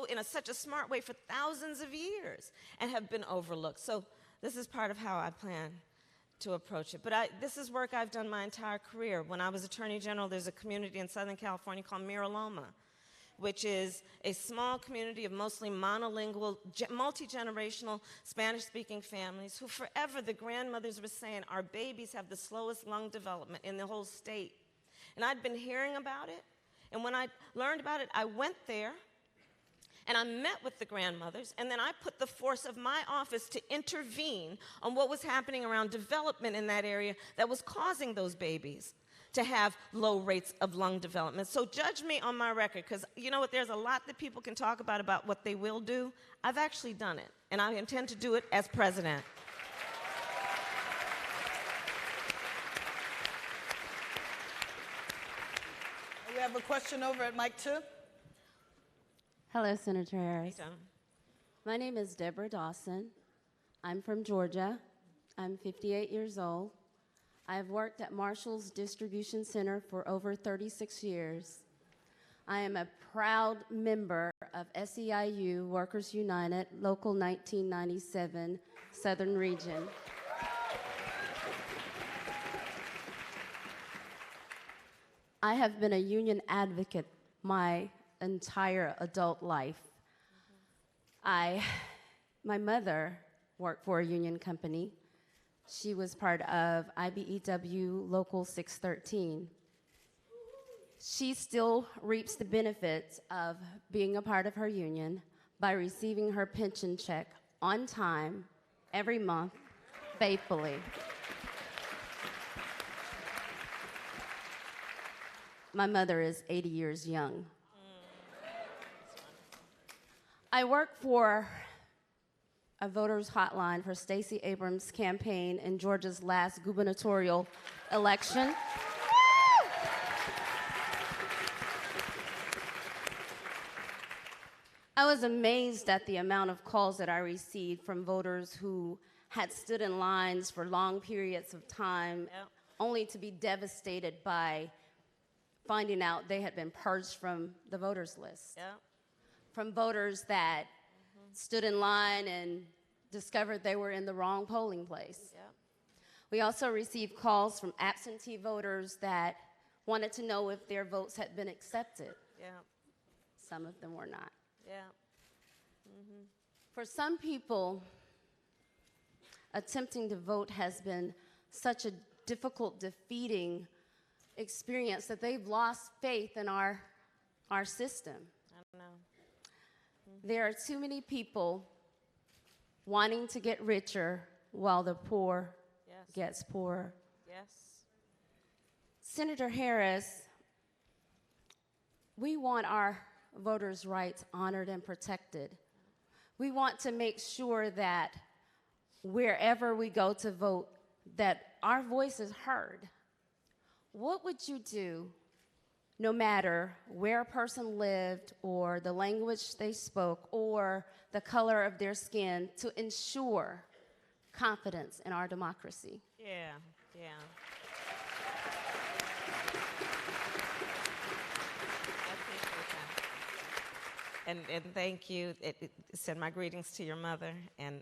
in such a smart way for thousands of years and have been overlooked. So this is part of how I plan to approach it. But this is work I've done my entire career. When I was Attorney General, there's a community in Southern California called Mira Loma, which is a small community of mostly monolingual, multi-generational Spanish-speaking families who forever the grandmothers were saying our babies have the slowest lung development in the whole state. And I'd been hearing about it. And when I learned about it, I went there and I met with the grandmothers, and then I put the force of my office to intervene on what was happening around development in that area that was causing those babies to have low rates of lung development. So judge me on my record, because you know what, there's a lot that people can talk about what they will do. I've actually done it, and I intend to do it as president. We have a question over at mic 2. Hello, Senator Harris. My name is Deborah Dawson. I'm from Georgia. I'm 58 years old. I've worked at Marshall's Distribution Center for over 36 years. I am a proud member of SEIU Workers United, Local 1997, Southern Region. I have been a union advocate my entire adult life. My mother worked for a union company. She was part of IBEW Local 613. She still reaps the benefits of being a part of her union by receiving her pension check on time, every month, faithfully. My mother is 80 years young. I work for a voters hotline for Stacey Abrams' campaign in Georgia's last gubernatorial election. I was amazed at the amount of calls that I received from voters who had stood in lines for long periods of time, only to be devastated by finding out they had been purged from the voters list. From voters that stood in line and discovered they were in the wrong polling place. We also received calls from absentee voters that wanted to know if their votes had been accepted. Some of them were not. For some people, attempting to vote has been such a difficult, defeating experience that they've lost faith in our system. I don't know. There are too many people wanting to get richer while the poor gets poorer. Senator Harris, we want our voters' rights honored and protected. We want to make sure that wherever we go to vote, that our voice is heard. What would you do, no matter where a person lived or the language they spoke or the color of their skin, to ensure confidence in our democracy? And thank you. Send my greetings to your mother. And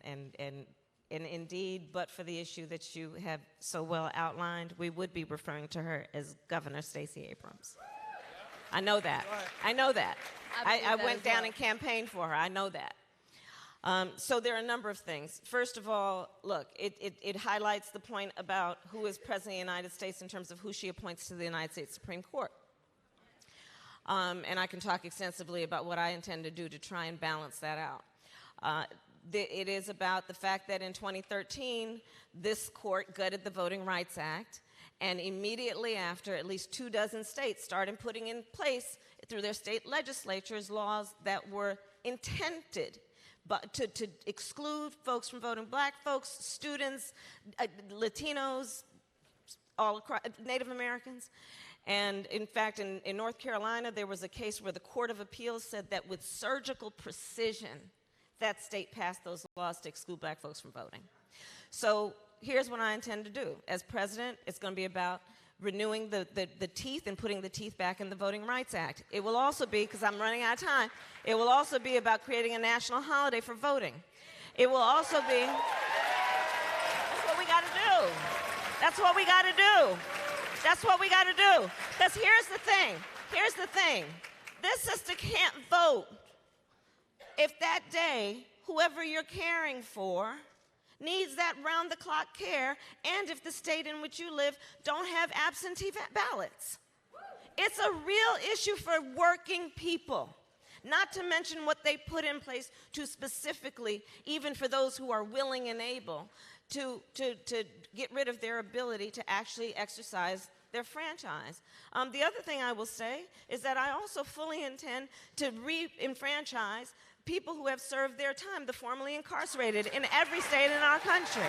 indeed, but for the issue that you have so well outlined, we would be referring to her as Governor Stacey Abrams. I know that. I know that. I went down and campaigned for her. I know that. So there are a number of things. First of all, look, it highlights the point about who is President of the United States in terms of who she appoints to the United States Supreme Court. And I can talk extensively about what I intend to do to try and balance that out. It is about the fact that in 2013, this court gutted the Voting Rights Act, and immediately after, at least 24 states started putting in place, through their state legislatures, laws that were intended to exclude folks from voting, black folks, students, Latinos, all across, Native Americans. And in fact, in North Carolina, there was a case where the Court of Appeals said that with surgical precision, that state passed those laws to exclude black folks from voting. So here's what I intend to do. As president, it's going to be about renewing the teeth and putting the teeth back in the Voting Rights Act. It will also be, because I'm running out of time, it will also be about creating a national holiday for voting. It will also be, that's what we got to do. That's what we got to do. That's what we got to do. Because here's the thing. This sister can't vote if that day, whoever you're caring for needs that round-the-clock care, and if the state in which you live don't have absentee ballots. It's a real issue for working people. not to mention what they put in place to specifically, even for those who are willing and able, to get rid of their ability to actually exercise their franchise. The other thing I will say is that I also fully intend to re-enfranchise people who have served their time, the formerly incarcerated, in every state in our country.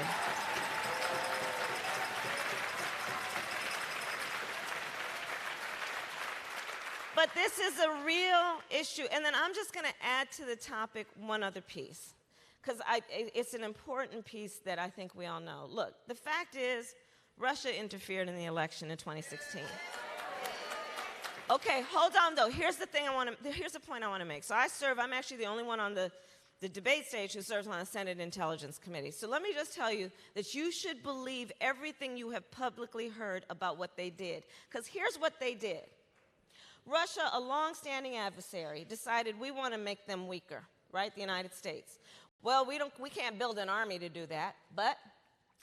But this is a real issue. And then I'm just going to add to the topic one other piece, because it's an important piece that I think we all know. Look, the fact is, Russia interfered in the election in 2016. Okay, hold on though. Here's the point I want to make. So I'm actually the only one on the debate stage who serves on the Senate Intelligence Committee. So let me just tell you that you should believe everything you have publicly heard about what they did. Because here's what they did. Russia, a long-standing adversary, decided we want to make them weaker, right? The United States. Well, we can't build an army to do that, but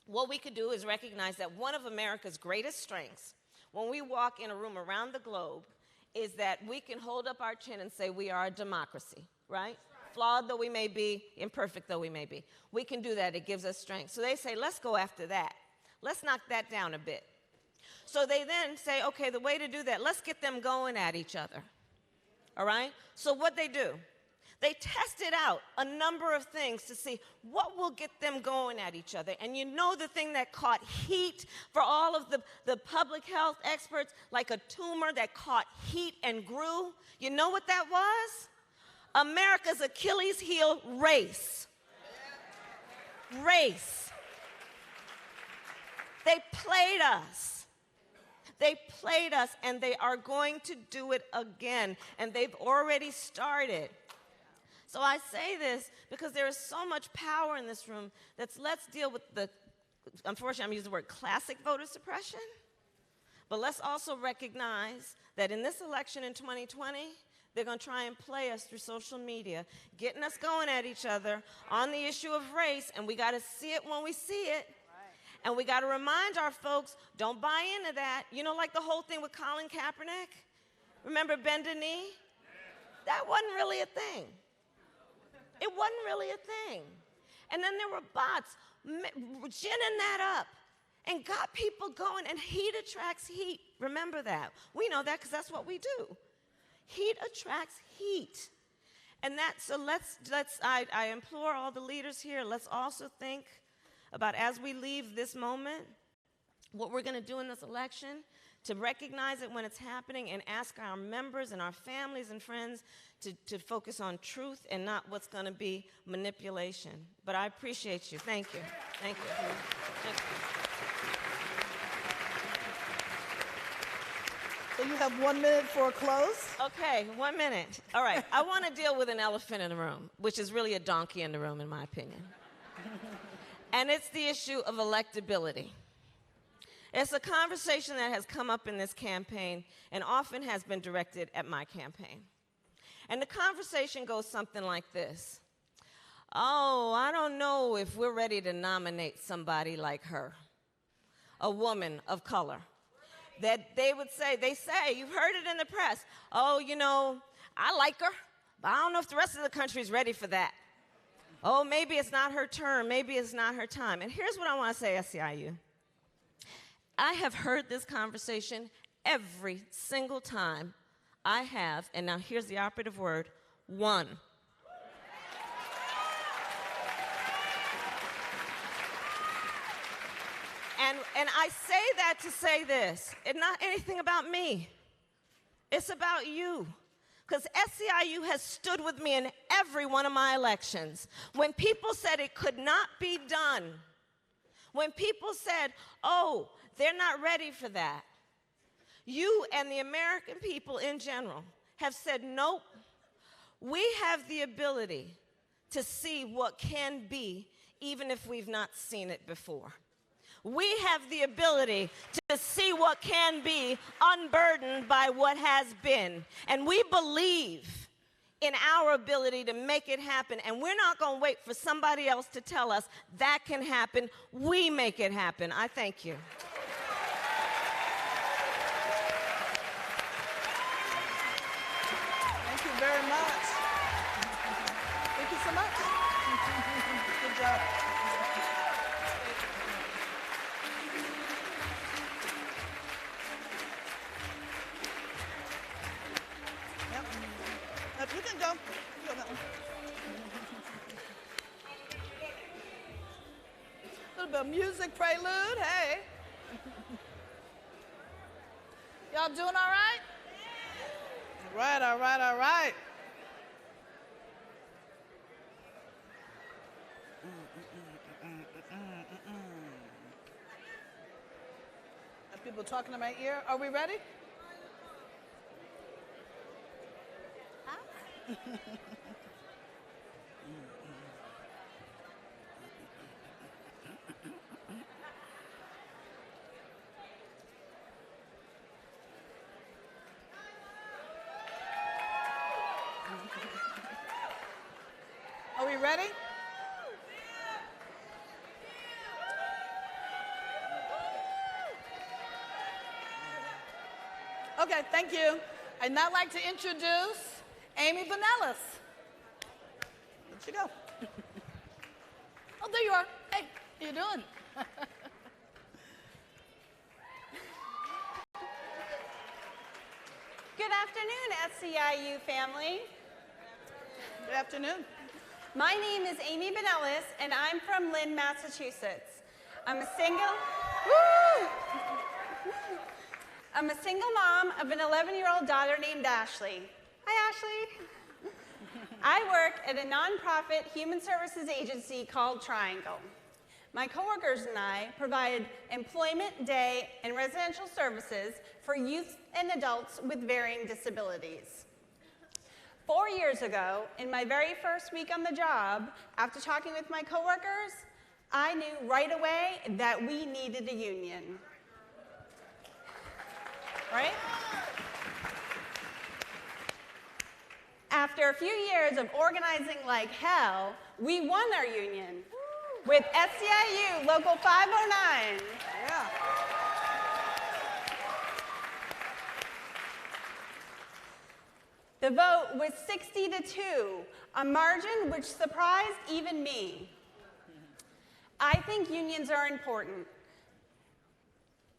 what we could do is recognize that one of America's greatest strengths when we walk in a room around the globe is that we can hold up our chin and say we are a democracy, right? Flawed though we may be, imperfect though we may be. We can do that. It gives us strength. So they say, let's go after that. Let's knock that down a bit. So they then say, okay, the way to do that, let's get them going at each other, all right? So what they do, they tested out a number of things to see what will get them going at each other. And you know the thing that caught heat for all of the public health experts, like a tumor that caught heat and grew? You know what that was? America's Achilles heel, race. Race. They played us. They played us, and they are going to do it again, and they've already started. So I say this because there is so much power in this room let's deal with unfortunately I'm using the word classic voter suppression, but let's also recognize that in this election in 2020, they're going to try and play us through social media, getting us going at each other on the issue of race, and we got to see it when we see it. And we got to remind our folks, don't buy into that. You know, like the whole thing with Colin Kaepernick? Remember bend a knee? That wasn't really a thing. It wasn't really a thing. And then there were bots ginning that up and got people going, and heat attracts heat. Remember that. We know that because that's what we do. Heat attracts heat. And I implore all the leaders here, let's also think about, as we leave this moment, what we're going to do in this election to recognize it when it's happening and ask our members and our families and friends to focus on truth and not what's going to be manipulation. But I appreciate you. Thank you. Thank you. Thank you. So you have 1 minute for a close. Okay, 1 minute. All right. I want to deal with an elephant in the room, which is really a donkey in the room, in my opinion. And it's the issue of electability. It's a conversation that has come up in this campaign and often has been directed at my campaign. And the conversation goes something like this. Oh, I don't know if we're ready to nominate somebody like her, a woman of color. That they say, you've heard it in the press, oh, you know, I like her, but I don't know if the rest of the country is ready for that. Oh, maybe it's not her turn. Maybe it's not her time. And here's what I want to say, SEIU. I have heard this conversation every single time I have, and now here's the operative word, won. And I say that to say this. It's not anything about me. It's about you. Because SEIU has stood with me in every one of my elections. When people said it could not be done, when people said, oh, they're not ready for that, you and the American people in general have said, nope, we have the ability to see what can be, even if we've not seen it before. We have the ability to see what can be unburdened by what has been. And we believe in our ability to make it happen. And we're not going to wait for somebody else to tell us that can happen. We make it happen. I thank you. Thank you very much. much. Good job. Yep. Yep, you can go. You go that one. A little bit of music prelude, hey. Y'all doing all right? All right, all right, all right. Are people talking in my ear? Are we ready? Are we ready? Okay, thank you. I'd now like to introduce Amy Vanellis. Where'd she go? Oh, there you are. Hey, how you doing? Good afternoon, SCIU family. Good afternoon. My name is Amy Vanellis, and I'm from Lynn, Massachusetts. I'm a single mom of an 11-year-old daughter named Ashley. Hi, Ashley. I work at a nonprofit human services agency called Triangle. My coworkers and I provide employment, day, and residential services for youth and adults with varying disabilities. 4 years ago, in my very first week on the job, after talking with my coworkers, I knew right away that we needed a union. Right? After a few years of organizing like hell, we won our union with SCIU Local 509. Yeah. The vote was 60-2, a margin which surprised even me. I think unions are important,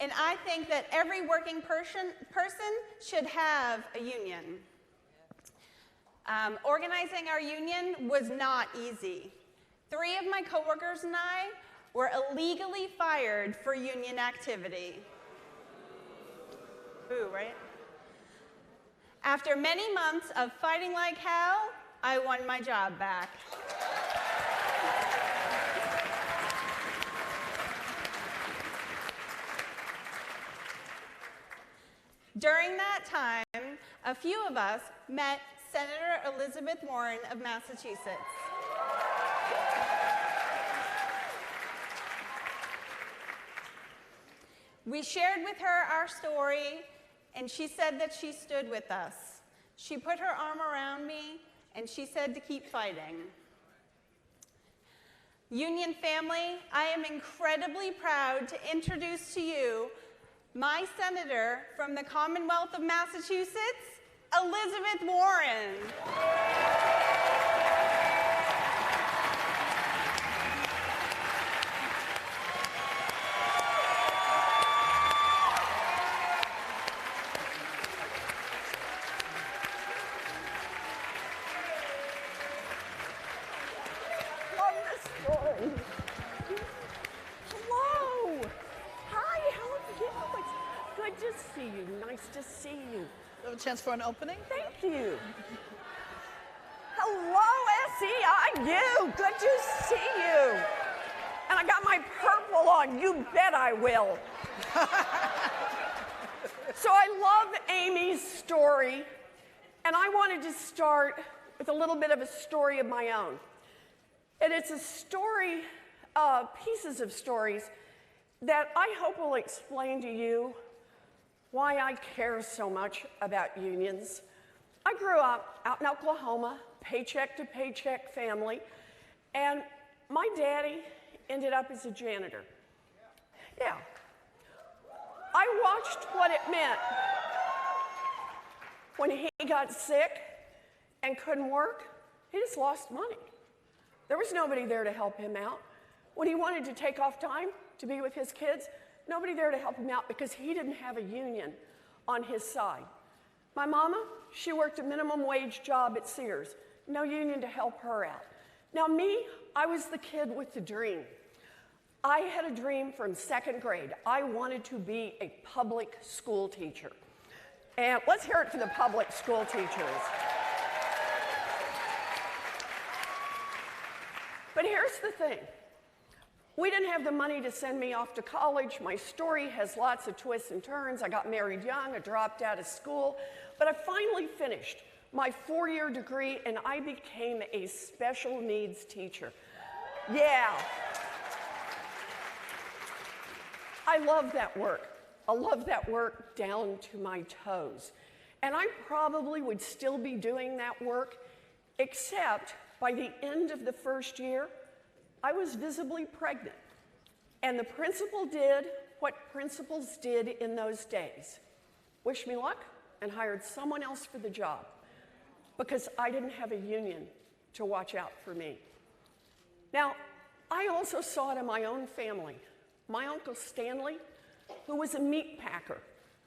and I think that every working person should have a union. Organizing our union was not easy. 3 of my coworkers and I were illegally fired for union activity. Ooh, right? After many months of fighting like hell, I won my job back. During that time, a few of us met Senator Elizabeth Warren of Massachusetts. We shared with her our story, and she said that she stood with us. She put her arm around me, and she said to keep fighting. Union family, I am incredibly proud to introduce to you my senator from the Commonwealth of Massachusetts, Elizabeth Warren. Hello. Hi, how are you? It's good to see you. Nice to see you. You have a chance for an opening? Thank you. Hello, SEIU. Good to see you. And I got my purple on. You bet I will. So I love Amy's story, and I wanted to start with a little bit of a story of my own. And it's a story, pieces of stories that I hope will explain to you why I care so much about unions. I grew up out in Oklahoma, paycheck to paycheck family, and my daddy ended up as a janitor. Yeah. I watched what it meant when he got sick and couldn't work. He just lost money. There was nobody there to help him out. When he wanted to take off time to be with his kids, nobody there to help him out because he didn't have a union on his side. My mama, she worked a minimum wage job at Sears. No union to help her out. Now me, I was the kid with the dream. I had a dream from 2nd grade. I wanted to be a public school teacher. And let's hear it for the public school teachers. But here's the thing. We didn't have the money to send me off to college. My story has lots of twists and turns. I got married young, I dropped out of school, but I finally finished my 4-year degree and I became a special needs teacher. Yeah. I love that work. I love that work down to my toes. And I probably would still be doing that work, except by the end of the 1st year, I was visibly pregnant. And the principal did what principals did in those days. Wish me luck and hired someone else for the job because I didn't have a union to watch out for me. Now, I also saw it in my own family. My Uncle Stanley, who was a meat packer,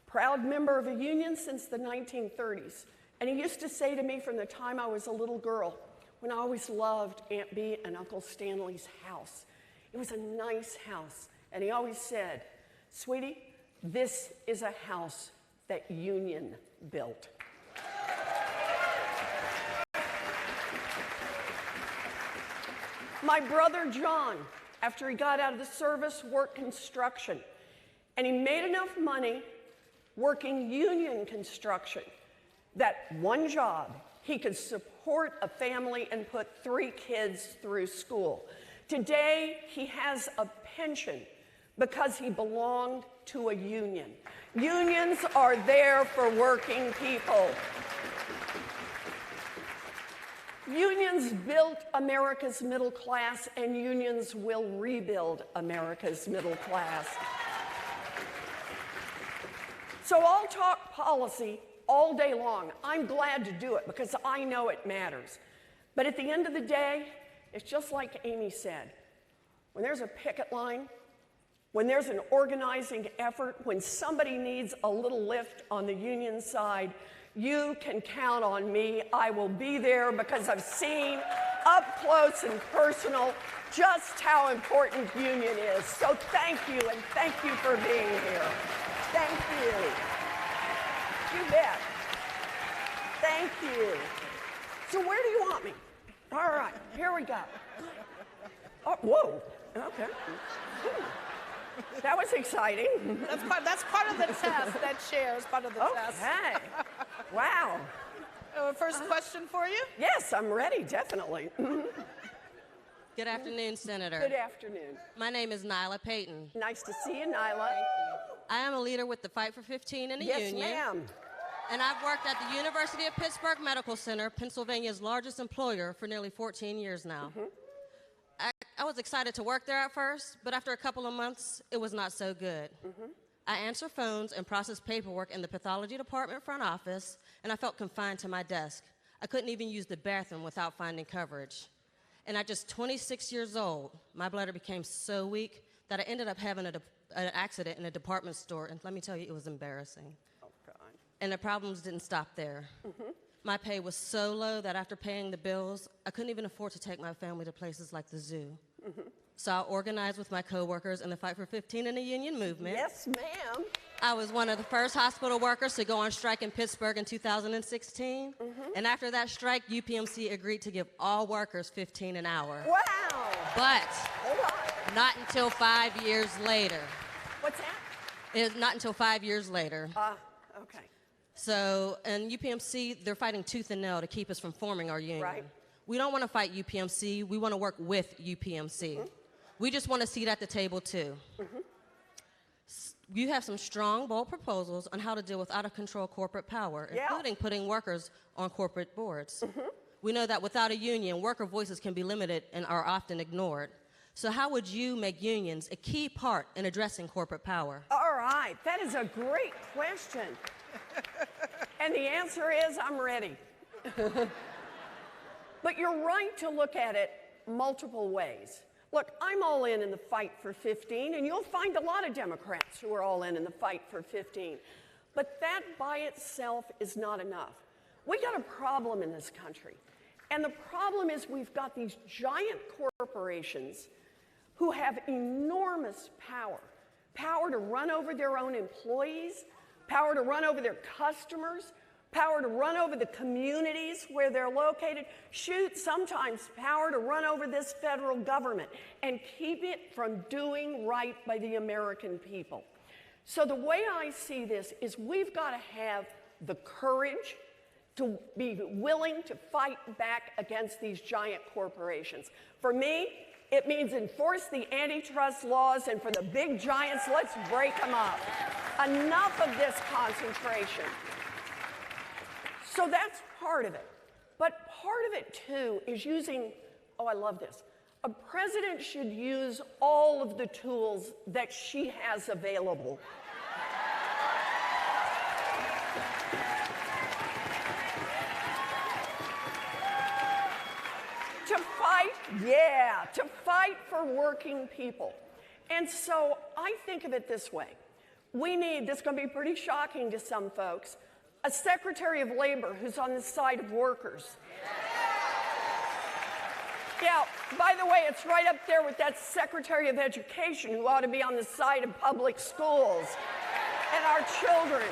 proud member of a union since the 1930s. And he used to say to me from the time I was a little girl, when I always loved Aunt Bee and Uncle Stanley's house. It was a nice house. And he always said, sweetie, this is a house that union built. My brother John, after he got out of the service, worked construction. And he made enough money working union construction that one job, he could support a family and put 3 kids through school. Today, he has a pension because he belonged to a union. Unions are there for working people. Unions built America's middle class, and unions will rebuild America's middle class. So I'll talk policy all day long. I'm glad to do it because I know it matters. But at the end of the day, it's just like Amy said. When there's a picket line, when there's an organizing effort, when somebody needs a little lift on the union side, you can count on me. I will be there because I've seen up close and personal just how important union is. So thank you, and thank you for being here. Thank you. You bet. Thank you. So where do you want me? All right, here we go. Oh, whoa, okay. That was exciting. That's part of the test. That chair is part of the test. Okay. Wow. First question for you? Yes, I'm ready, definitely. Good afternoon, Senator. Good afternoon. My name is Nyla Payton. Nice to see you, Nyla. I am a leader with the Fight for 15 in the union. Yes, ma'am. And I've worked at the University of Pittsburgh Medical Center, Pennsylvania's largest employer, for nearly 14 years now. I was excited to work there at first, but after a couple of months, it was not so good. I answer phones and process paperwork in the pathology department front office, and I felt confined to my desk. I couldn't even use the bathroom without finding coverage. And at just 26 years old, my bladder became so weak that I ended up having an accident in a department store, and let me tell you, it was embarrassing. Oh, God. And the problems didn't stop there. My pay was so low that after paying the bills, I couldn't even afford to take my family to places like the zoo. So I organized with my coworkers in the Fight for 15 in the union movement. Yes, ma'am. I was one of the first hospital workers to go on strike in Pittsburgh in 2016. And after that strike, UPMC agreed to give all workers $15 an hour. Wow. But hold on. Not until 5 years later. What's that? It's not until 5 years later. Okay. So, and UPMC, they're fighting tooth and nail to keep us from forming our union. Right. We don't want to fight UPMC. We want to work with UPMC. We just want a seat at the table, too. You have some strong, bold proposals on how to deal with out-of-control corporate power, including putting workers on corporate boards. We know that without a union, worker voices can be limited and are often ignored. So how would you make unions a key part in addressing corporate power? All right, that is a great question. And the answer is, I'm ready. But you're right to look at it multiple ways. Look, I'm all in the fight for 15, and you'll find a lot of Democrats who are all in the fight for 15. But that by itself is not enough. We got a problem in this country. And the problem is we've got these giant corporations who have enormous power. Power to run over their own employees, power to run over their customers, power to run over the communities where they're located. Shoot, sometimes power to run over this federal government and keep it from doing right by the American people. So the way I see this is we've got to have the courage to be willing to fight back against these giant corporations. For me, it means enforce the antitrust laws, and for the big giants, let's break them up. Enough of this concentration. So that's part of it. But part of it, too, is using, oh, I love this. A president should use all of the tools that she has available. To fight for working people. And so I think of it this way. We need, this is going to be pretty shocking to some folks, a Secretary of Labor who's on the side of workers. Yeah, by the way, it's right up there with that Secretary of Education who ought to be on the side of public schools and our children.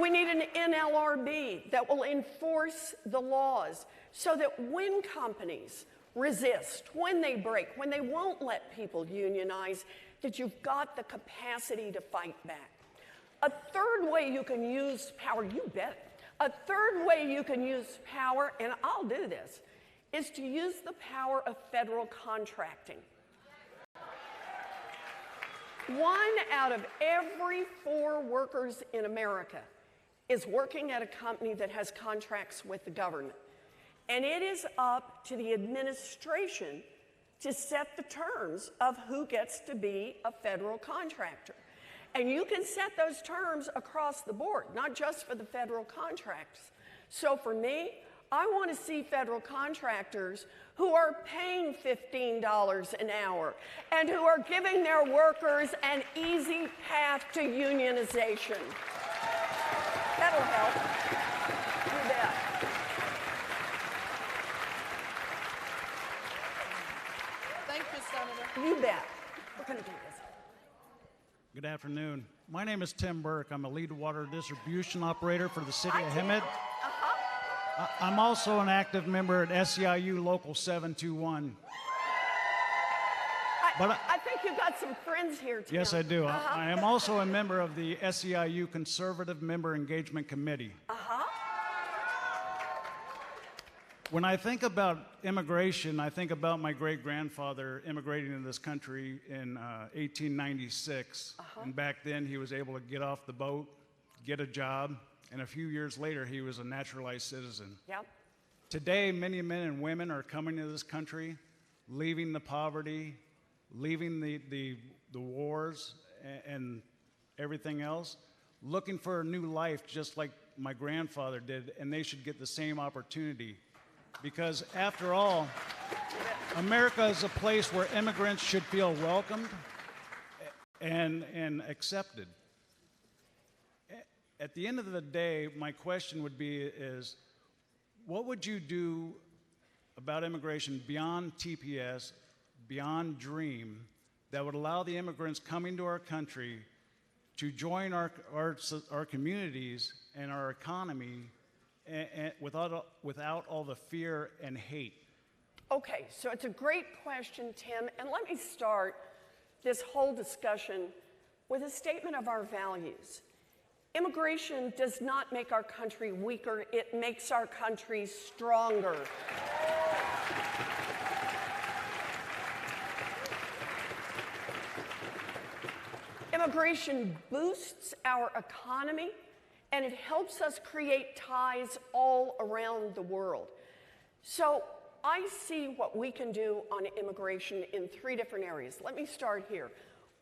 We need an NLRB that will enforce the laws so that when companies resist, when they break, when they won't let people unionize, that you've got the capacity to fight back. A third way you can use power, you bet. A third way you can use power, and I'll do this, is to use the power of federal contracting. 1 out of every 4 workers in America is working at a company that has contracts with the government. And it is up to the administration to set the terms of who gets to be a federal contractor. And you can set those terms across the board, not just for the federal contracts. So for me, I want to see federal contractors who are paying $15 an hour and who are giving their workers an easy path to unionization. That'll help. You bet. Thank you, Senator. You bet. We're going to do this. Good afternoon. My name is Tim Burke. I'm a lead water distribution operator for the city of Hemet. I'm also an active member at SEIU Local 721. I think you've got some friends here, Tim. Yes, I do. I am also a member of the SEIU Conservative Member Engagement Committee. When I think about immigration, I think about my great-grandfather immigrating into this country in 1896. And back then, he was able to get off the boat, get a job, and a few years later, he was a naturalized citizen. Yep. Today, many men and women are coming to this country, leaving the poverty, leaving the wars and everything else, looking for a new life just like my grandfather did, and they should get the same opportunity. Because after all, America is a place where immigrants should feel welcomed and accepted. At the end of the day, my question would be is, what would you do about immigration beyond TPS, beyond DREAM, that would allow the immigrants coming to our country to join our communities and our economy and without all the fear and hate? Okay, so it's a great question, Tim, and let me start this whole discussion with a statement of our values. Immigration does not make our country weaker, it makes our country stronger. Immigration boosts our economy, and it helps us create ties all around the world. So I see what we can do on immigration in 3 different areas. Let me start here.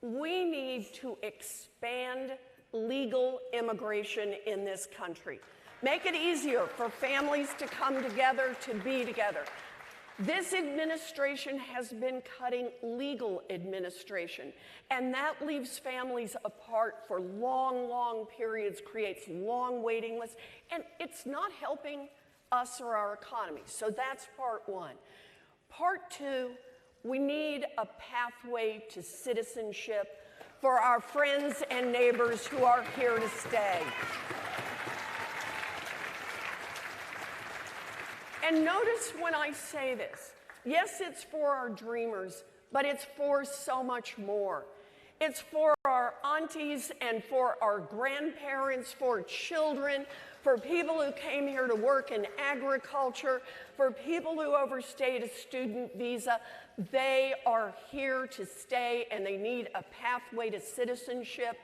We need to expand legal immigration in this country. Make it easier for families to come together, to be together. This administration has been cutting legal administration, and that leaves families apart for long, long periods, creates long waiting lists, and it's not helping us or our economy. So that's part one. Part two, we need a pathway to citizenship for our friends and neighbors who are here to stay. And notice when I say this, yes, it's for our dreamers, but it's for so much more. It's for our aunties and for our grandparents, for children, for people who came here to work in agriculture, for people who overstayed a student visa. They are here to stay, and they need a pathway to citizenship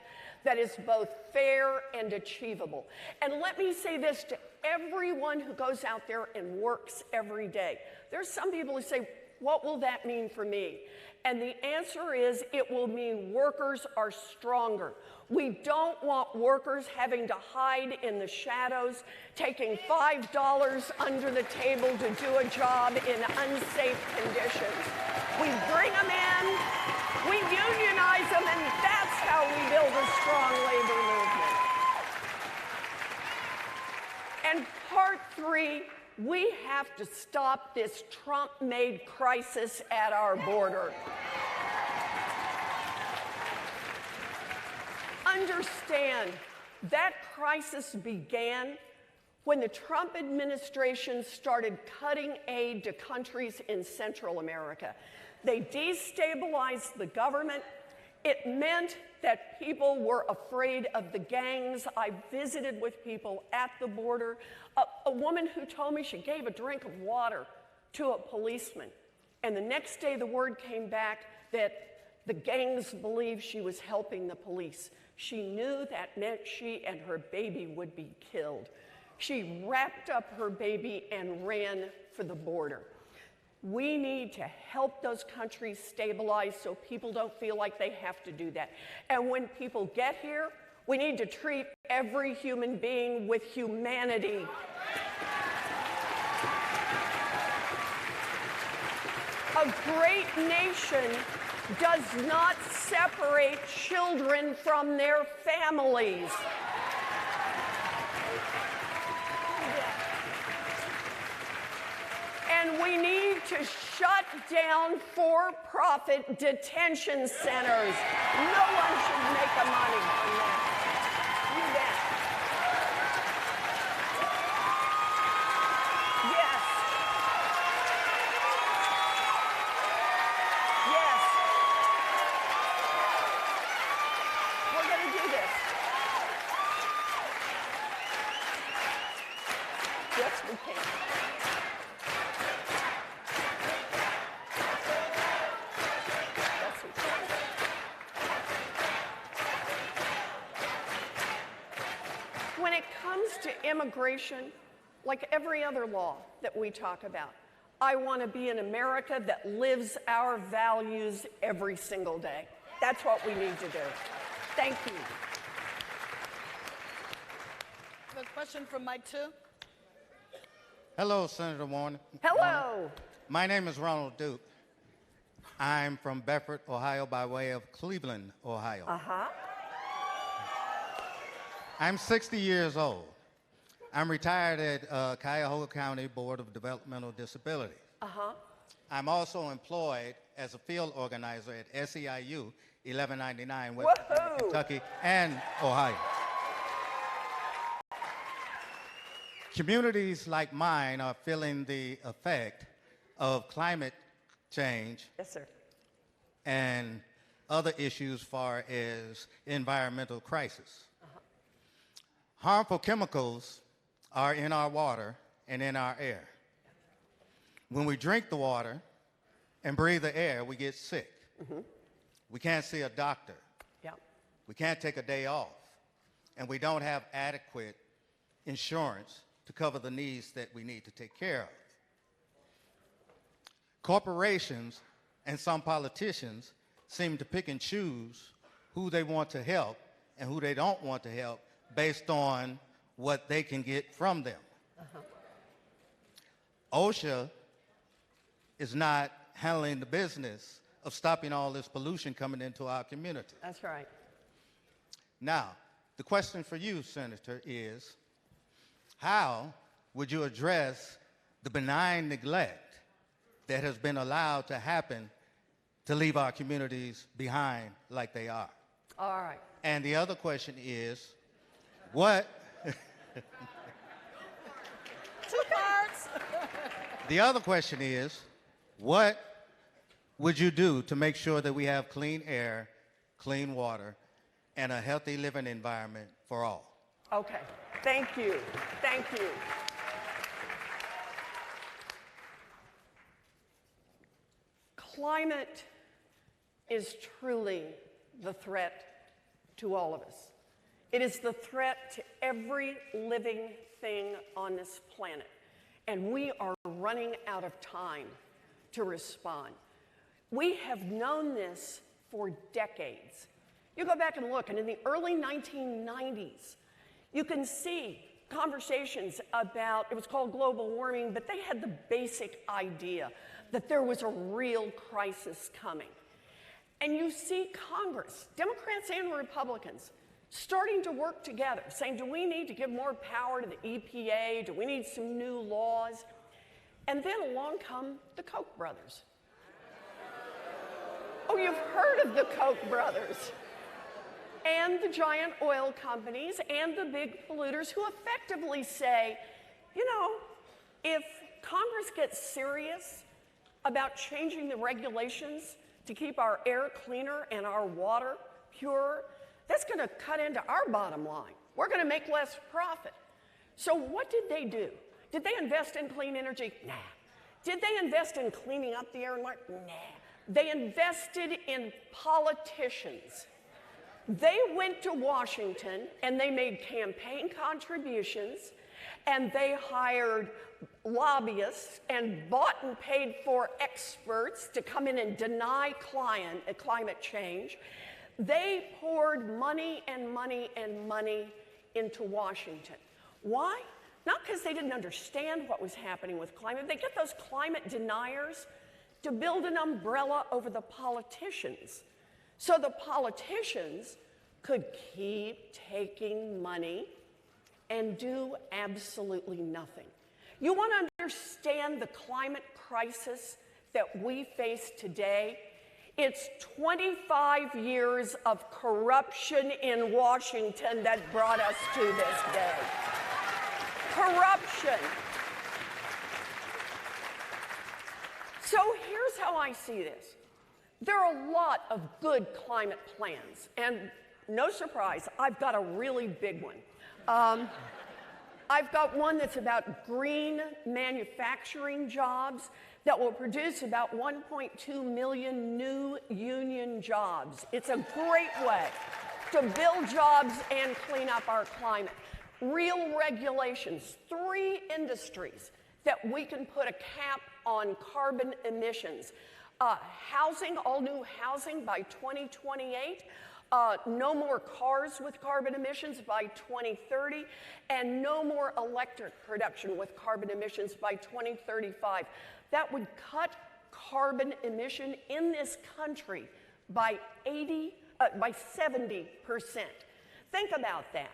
that is both fair and achievable. And let me say this to everyone who goes out there and works every day. There's some people who say, what will that mean for me? And the answer is, it will mean workers are stronger. We don't want workers having to hide in the shadows, taking $5 under the table to do a job in unsafe conditions. We bring them in, we unionize them, and that's how we build a strong labor movement. And part three, we have to stop this Trump-made crisis at our border. Understand, that crisis began when the Trump administration started cutting aid to countries in Central America. They destabilized the government. It meant that people were afraid of the gangs. I visited with people at the border. A woman who told me she gave a drink of water to a policeman, and the next day the word came back that the gangs believed she was helping the police. She knew that meant she and her baby would be killed. She wrapped up her baby and ran for the border. We need to help those countries stabilize so people don't feel like they have to do that. And when people get here, we need to treat every human being with humanity. A great nation does not separate children from their families. And we need to shut down for-profit detention centers. No one should make a money from that. You bet. Yes. Yes. We're going to do this. Yes, we can. When it comes to immigration, like every other law that we talk about, I want to be an America that lives our values every single day. That's what we need to do. Thank you. A question from Mike 2. Hello, Senator Warren. Hello. My name is Ronald Duke. I'm from Bedford, Ohio, by way of Cleveland, Ohio. Uh-huh. I'm 60 years old. I'm retired at Cuyahoga County Board of Developmental Disabilities. Uh-huh. I'm also employed as a field organizer at SEIU 1199 West Whoa. Kentucky and Ohio. Communities like mine are feeling the effect of climate change. Yes, sir. And other issues far as environmental crisis. Harmful chemicals are in our water and in our air. When we drink the water and breathe the air, we get sick. Mm-hmm. We can't see a doctor. Yeah. We can't take a day off. And we don't have adequate insurance to cover the needs that we need to take care of. Corporations and some politicians seem to pick and choose who they want to help and who they don't want to help based on what they can get from them. OSHA is not handling the business of stopping all this pollution coming into our community. That's right. Now, the question for you, Senator, is how would you address the benign neglect that has been allowed to happen to leave our communities behind like they are? All right. And the other question is, what... Two parts. The other question is, what would you do to make sure that we have clean air, clean water, and a healthy living environment for all? Okay. Thank you. Thank you. Climate is truly the threat to all of us. It is the threat to every living thing on this planet. And we are running out of time to respond. We have known this for decades. You go back and look, and in the early 1990s, you can see conversations about, it was called global warming, but they had the basic idea that there was a real crisis coming. And you see Congress, Democrats and Republicans, starting to work together, saying, do we need to give more power to the EPA? Do we need some new laws? And then along come the Koch brothers. Oh, you've heard of the Koch brothers. And the giant oil companies and the big polluters who effectively say, you know, if Congress gets serious about changing the regulations to keep our air cleaner and our water pure, that's going to cut into our bottom line. We're going to make less profit. So what did they do? Did they invest in clean energy? Nah. Did they invest in cleaning up the air and water? Nah. They invested in politicians. They went to Washington and they made campaign contributions and they hired lobbyists and bought and paid for experts to come in and deny climate change. They poured money and money and money into Washington. Why? Not because they didn't understand what was happening with climate. They get those climate deniers to build an umbrella over the politicians. So the politicians could keep taking money and do absolutely nothing. You want to understand the climate crisis that we face today? It's 25 years of corruption in Washington that brought us to this day. Corruption. So here's how I see this. There are a lot of good climate plans, and no surprise, I've got a really big one. I've got one that's about green manufacturing jobs that will produce about 1.2 million new union jobs. It's a great way to build jobs and clean up our climate. Real regulations, 3 industries that we can put a cap on carbon emissions. Housing, all new housing by 2028. No more cars with carbon emissions by 2030, and no more electric production with carbon emissions by 2035. That would cut carbon emission in this country by 70%. Think about that.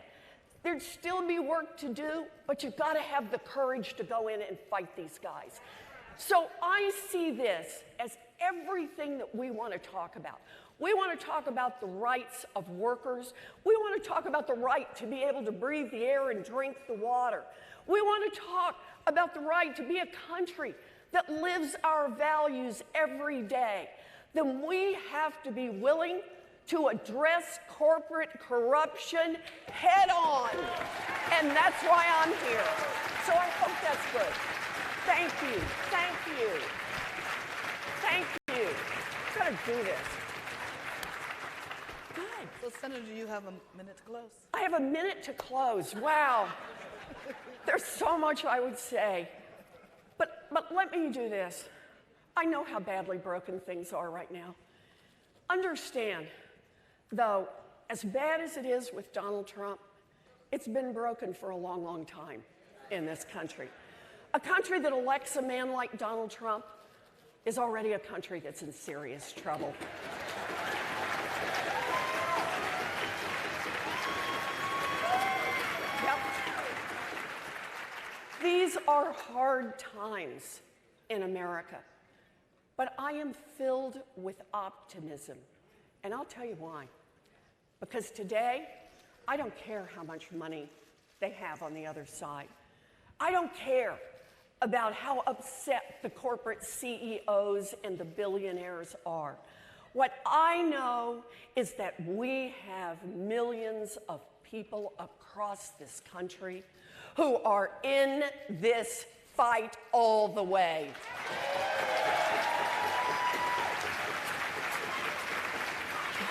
There'd still be work to do, but you've got to have the courage to go in and fight these guys. So I see this as everything that we want to talk about. We want to talk about the rights of workers. We want to talk about the right to be able to breathe the air and drink the water. We want to talk about the right to be a country that lives our values every day. Then we have to be willing to address corporate corruption head on. And that's why I'm here. So I hope that's good. Thank you. Thank you. Thank you. I'm going to do this. Good. So, Senator, do you have a minute to close? I have a minute to close. Wow. There's so much I would say. But let me do this. I know how badly broken things are right now. Understand, though, as bad as it is with Donald Trump, It's been broken for a long, long time in this country. A country that elects a man like Donald Trump is already a country that's in serious trouble. Yep. These are hard times in America, but I am filled with optimism, and I'll tell you why. Because today, I don't care how much money they have on the other side. I don't care about how upset the corporate CEOs and the billionaires are. What I know is that we have millions of people across this country who are in this fight all the way.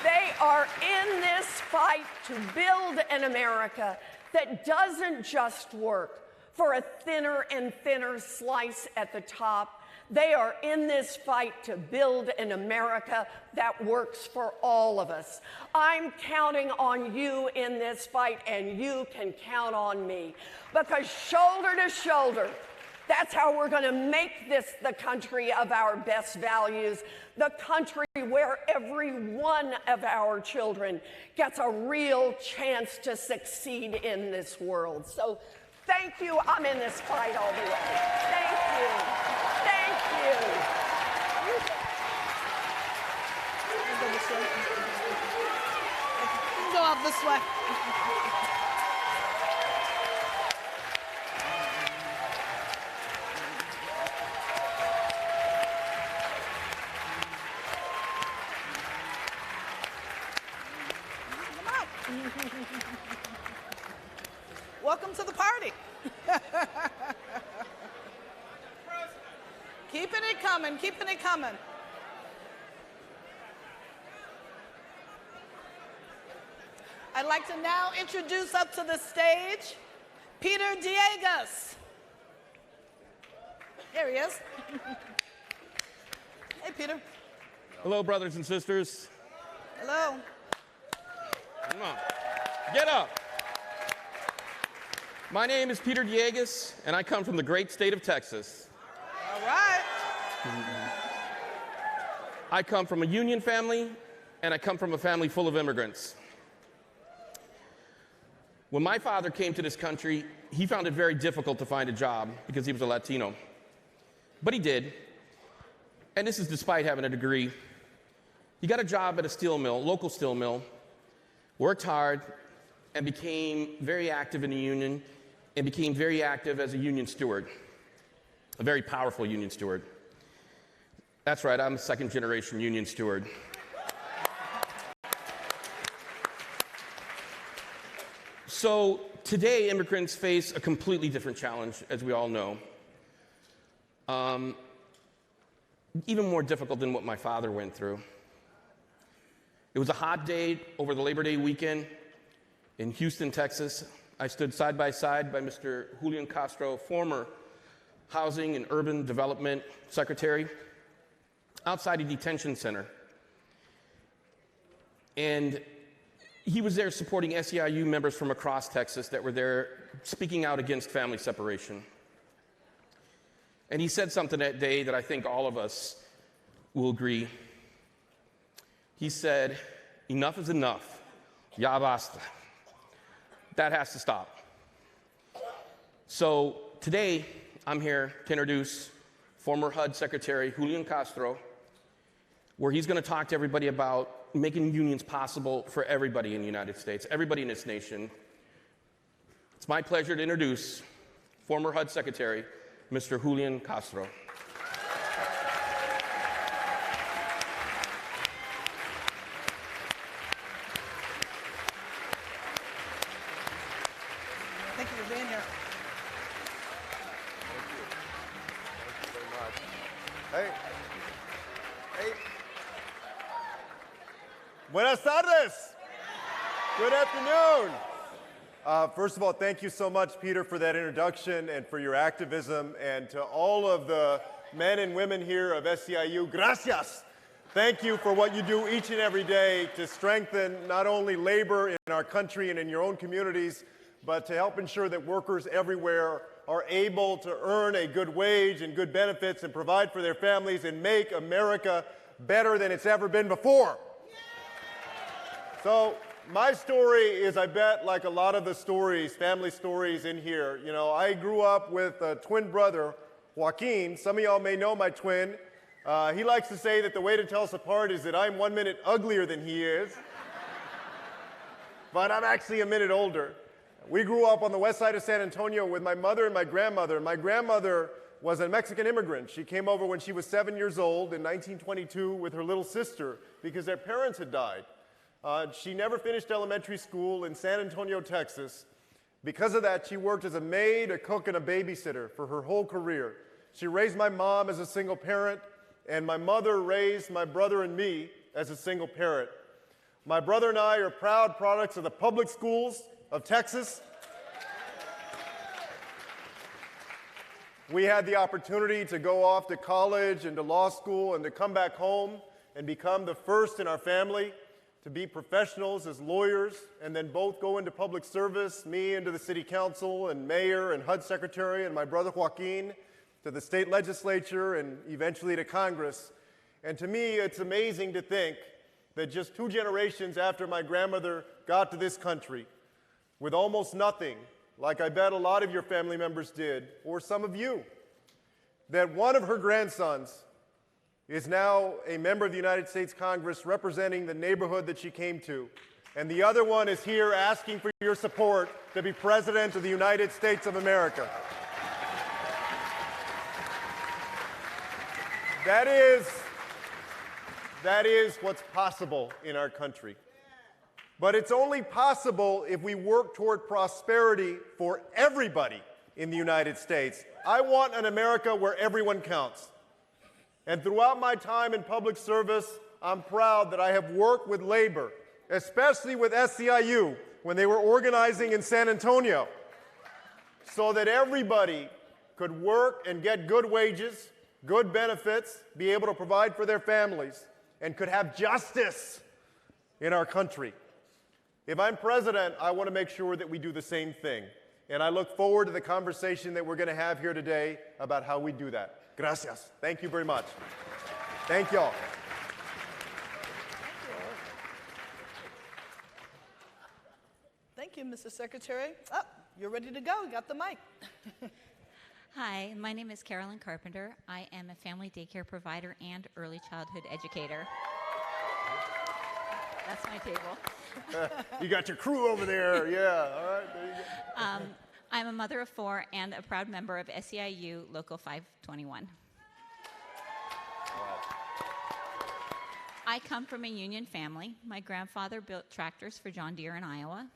They are in this fight to build an America that doesn't just work for a thinner and thinner slice at the top. They are in this fight to build an America that works for all of us. I'm counting on you in this fight, and you can count on me. Because shoulder to shoulder, that's how we're going to make this the country of our best values, the country where every one of our children gets a real chance to succeed in this world. So thank you. I'm in this fight all the way. Thank you. Thank you. You can go out this way. Welcome to the party. Keeping it coming, keeping it coming. I'd like to now introduce up to the stage Peter Diegues. Here he is. Hey, Peter. Hello, brothers and sisters. Hello. Come on. Get up. My name is Peter Diegues, and I come from the great state of Texas. All right. I come from a union family, and I come from a family full of immigrants. When my father came to this country, he found it very difficult to find a job because he was a Latino. But he did, and this is despite having a degree. He got a job at a steel mill, local steel mill, worked hard, and became very active in the union, and became very active as a union steward, a very powerful union steward. That's right, I'm a second-generation union steward. So today, immigrants face a completely different challenge, as we all know. Even more difficult than what my father went through. It was a hot day over the Labor Day weekend in Houston, Texas. I stood side by Mr. Julian Castro, former Housing and Urban Development Secretary, outside a detention center. And he was there supporting SEIU members from across Texas that were there speaking out against family separation. And he said something that day that I think all of us will agree. He said, "Enough is enough. Ya basta." That has to stop. So today, I'm here to introduce former HUD Secretary Julian Castro, where he's going to talk to everybody about making unions possible for everybody in the United States, everybody in this nation. It's my pleasure to introduce former HUD Secretary, Mr. Julian Castro. Thank you for being here. Thank you very much. Hey. Buenas tardes. Good afternoon. First of all, thank you so much, Peter, for that introduction and for your activism. And to all of the men and women here of SEIU, gracias. Thank you for what you do each and every day to strengthen not only labor in our country and in your own communities, but to help ensure that workers everywhere are able to earn a good wage and good benefits and provide for their families and make America better than it's ever been before. So my story is, I bet, like a lot of the stories, family stories in here. You know, I grew up with a twin brother, Joaquin. Some of y'all may know my twin. He likes to say that the way to tell us apart is that I'm 1 minute uglier than he is. But I'm actually a minute older. We grew up on the west side of San Antonio with my mother and my grandmother. My grandmother was a Mexican immigrant. She came over when she was 7 years old in 1922 with her little sister because their parents had died. She never finished elementary school in San Antonio, Texas. Because of that, she worked as a maid, a cook, and a babysitter for her whole career. She raised my mom as a single parent, and my mother raised my brother and me as a single parent. My brother and I are proud products of the public schools of Texas. We had the opportunity to go off to college and to law school and to come back home and become the first in our family to be professionals as lawyers, and then both go into public service, me into the city council and mayor and HUD secretary, and my brother Joaquin to the state legislature and eventually to Congress. And to me, it's amazing to think that just 2 generations after my grandmother got to this country, with almost nothing, like I bet a lot of your family members did, or some of you, that one of her grandsons is now a member of the United States Congress representing the neighborhood that she came to. And the other one is here asking for your support to be President of the United States of America. That is what's possible in our country. But it's only possible if we work toward prosperity for everybody in the United States. I want an America where everyone counts. And throughout my time in public service, I'm proud that I have worked with labor, especially with SEIU when they were organizing in San Antonio, so that everybody could work and get good wages, good benefits, be able to provide for their families, and could have justice in our country. If I'm president, I want to make sure that we do the same thing. And I look forward to the conversation that we're going to have here today about how we do that. Gracias. Thank you very much. Thank you all. Thank you, Mr. Secretary. Oh, you're ready to go. Got the mic. Hi, my name is Carolyn Carpenter. I am a family daycare provider and early childhood educator. That's my table. You got your crew over there. Yeah, all right, there you go. I'm a mother of 4 and a proud member of SEIU Local 521. I come from a union family. My grandfather built tractors for John Deere in Iowa,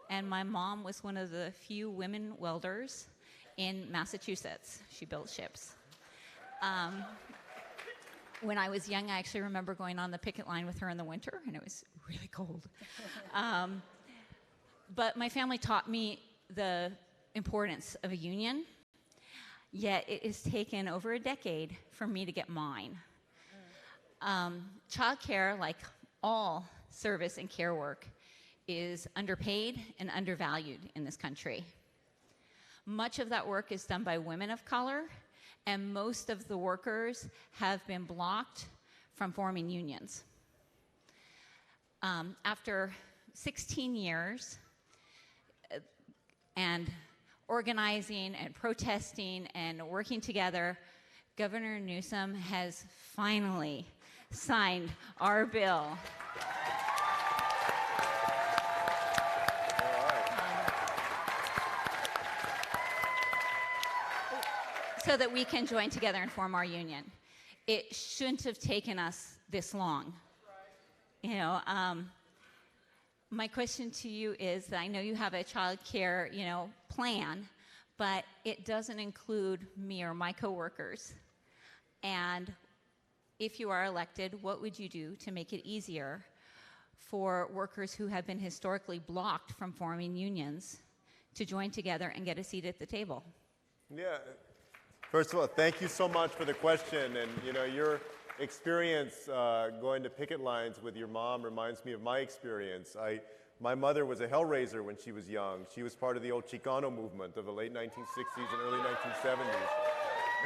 and my mom was one of the few women welders in Massachusetts. She built ships. When I was young, I actually remember going on the picket line with her in the winter, and it was really cold. But my family taught me the importance of a union, yet it has taken over a decade for me to get mine. Childcare, like all service and care work, is underpaid and undervalued in this country. Much of that work is done by women of color, and most of the workers have been blocked from forming unions. After 16 years and organizing and protesting and working together, Governor Newsom has finally signed our bill. So that we can join together and form our union. It shouldn't have taken us this long. You know, my question to you is that I know you have a child care, plan, but it doesn't include me or my coworkers. And if you are elected, what would you do to make it easier for workers who have been historically blocked from forming unions to join together and get a seat at the table? Yeah. First of all, thank you so much for the question. And your experience going to picket lines with your mom reminds me of my experience. I My mother was a hellraiser when she was young. She was part of the old Chicano movement of the late 1960s and early 1970s.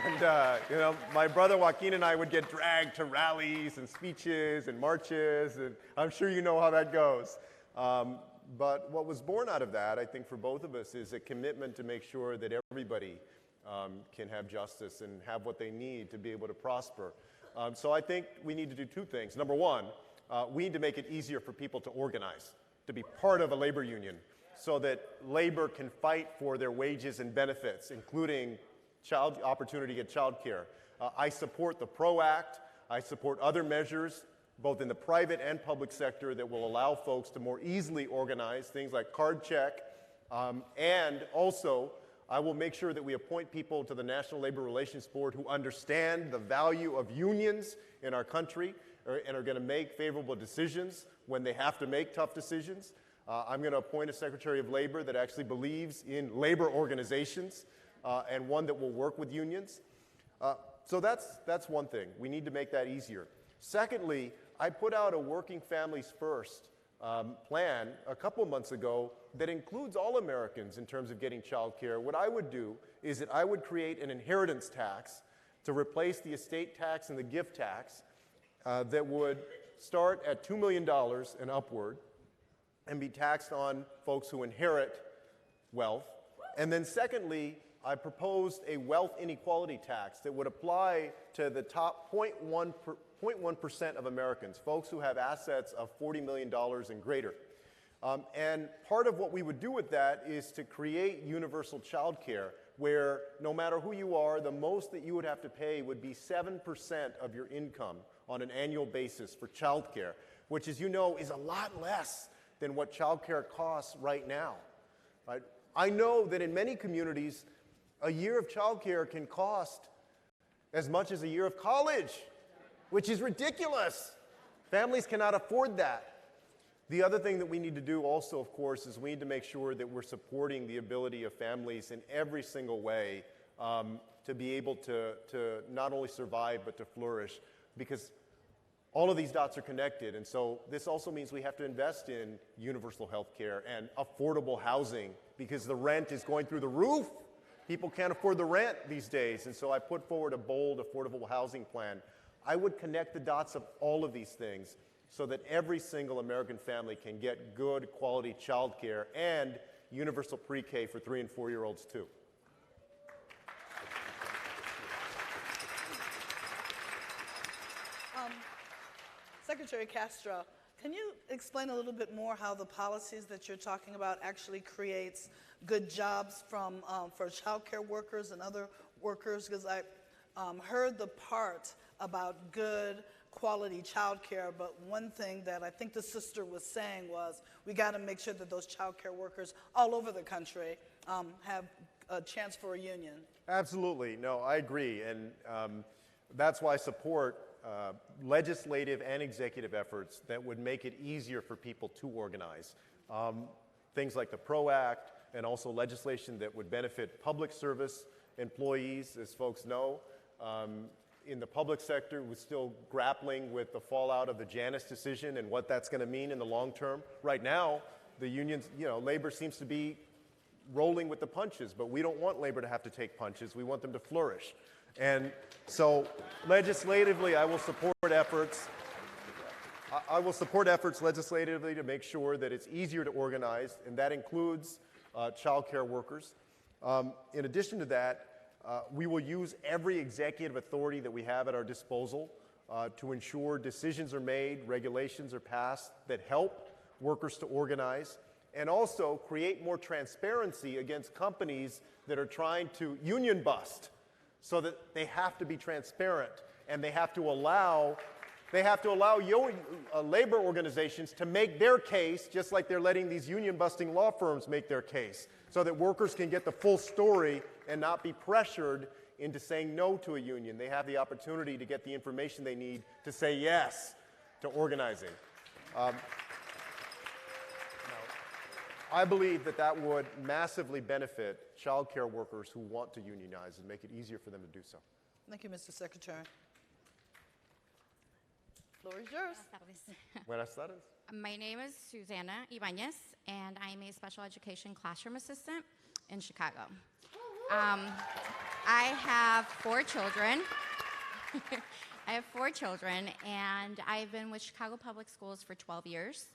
And, you know, my brother Joaquin and I would get dragged to rallies and speeches and marches, and I'm sure you know how that goes. But what was born out of that, I think for both of us, is a commitment to make sure that everybody can have justice and have what they need to be able to prosper. So I think we need to do two things. Number one, we need to make it easier for people to organize, to be part of a labor union, so that labor can fight for their wages and benefits, including opportunity to get child care. I support the PRO Act. I support other measures, both in the private and public sector, that will allow folks to more easily organize, things like card check. And also, I will make sure that we appoint people to the National Labor Relations Board who understand the value of unions in our country and are going to make favorable decisions when they have to make tough decisions. I'm going to appoint a Secretary of Labor that actually believes in labor organizations and one that will work with unions. So that's one thing. We need to make that easier. Secondly, I put out a Working Families First plan a couple of months ago that includes all Americans in terms of getting child care. What I would do is that I would create an inheritance tax to replace the estate tax and the gift tax that would start at $2 million and upward and be taxed on folks who inherit wealth. And then secondly, I proposed a wealth inequality tax that would apply to the top 0.1% of Americans, folks who have assets of $40 million and greater. And part of what we would do with that is to create universal child care, where no matter who you are, the most that you would have to pay would be 7% of your income on an annual basis for child care, which, as you know, is a lot less than what child care costs right now. Right? I know that in many communities, a year of child care can cost as much as a year of college, which is ridiculous. Families cannot afford that. The other thing that we need to do also, of course, is we need to make sure that we're supporting the ability of families in every single way to be able to not only survive but to flourish, because all of these dots are connected. And so this also means we have to invest in universal health care and affordable housing, because the rent is going through the roof. People can't afford the rent these days. And so I put forward a bold, affordable housing plan. I would connect the dots of all of these things so that every single American family can get good quality child care and universal pre-K for 3- and 4-year-olds too. Secretary Castro, can you explain a little bit more how the policies that you're talking about actually creates good jobs for child care workers and other workers? Because I heard the part about good quality child care, but one thing that I think the sister was saying was we got to make sure that those child care workers all over the country have a chance for a union. Absolutely. No, I agree. And that's why I support legislative and executive efforts that would make it easier for people to organize. Things like the PRO Act, and also legislation that would benefit public service employees, as folks know. In the public sector, we're still grappling with the fallout of the Janus decision and what that's going to mean in the long term. Right now, the unions, labor seems to be rolling with the punches, but we don't want labor to have to take punches. We want them to flourish. And so legislatively, I will support efforts. I will support efforts legislatively to make sure that it's easier to organize, and that includes child care workers. In addition to that, we will use every executive authority that we have at our disposal to ensure decisions are made, regulations are passed that help workers to organize, and also create more transparency against companies that are trying to union bust, so that they have to be transparent and they have to allow labor organizations to make their case, just like they're letting these union busting law firms make their case, so that workers can get the full story and not be pressured into saying no to a union. They have the opportunity to get the information they need to say yes to organizing. I believe that that would massively benefit child care workers who want to unionize and make it easier for them to do so. Thank you, Mr. Secretary. Floor is yours. Buenas tardes. My name is Susanna Ibanez, and I'm a special education classroom assistant in Chicago. I have 4 children. And I've been with Chicago Public Schools for 12 years,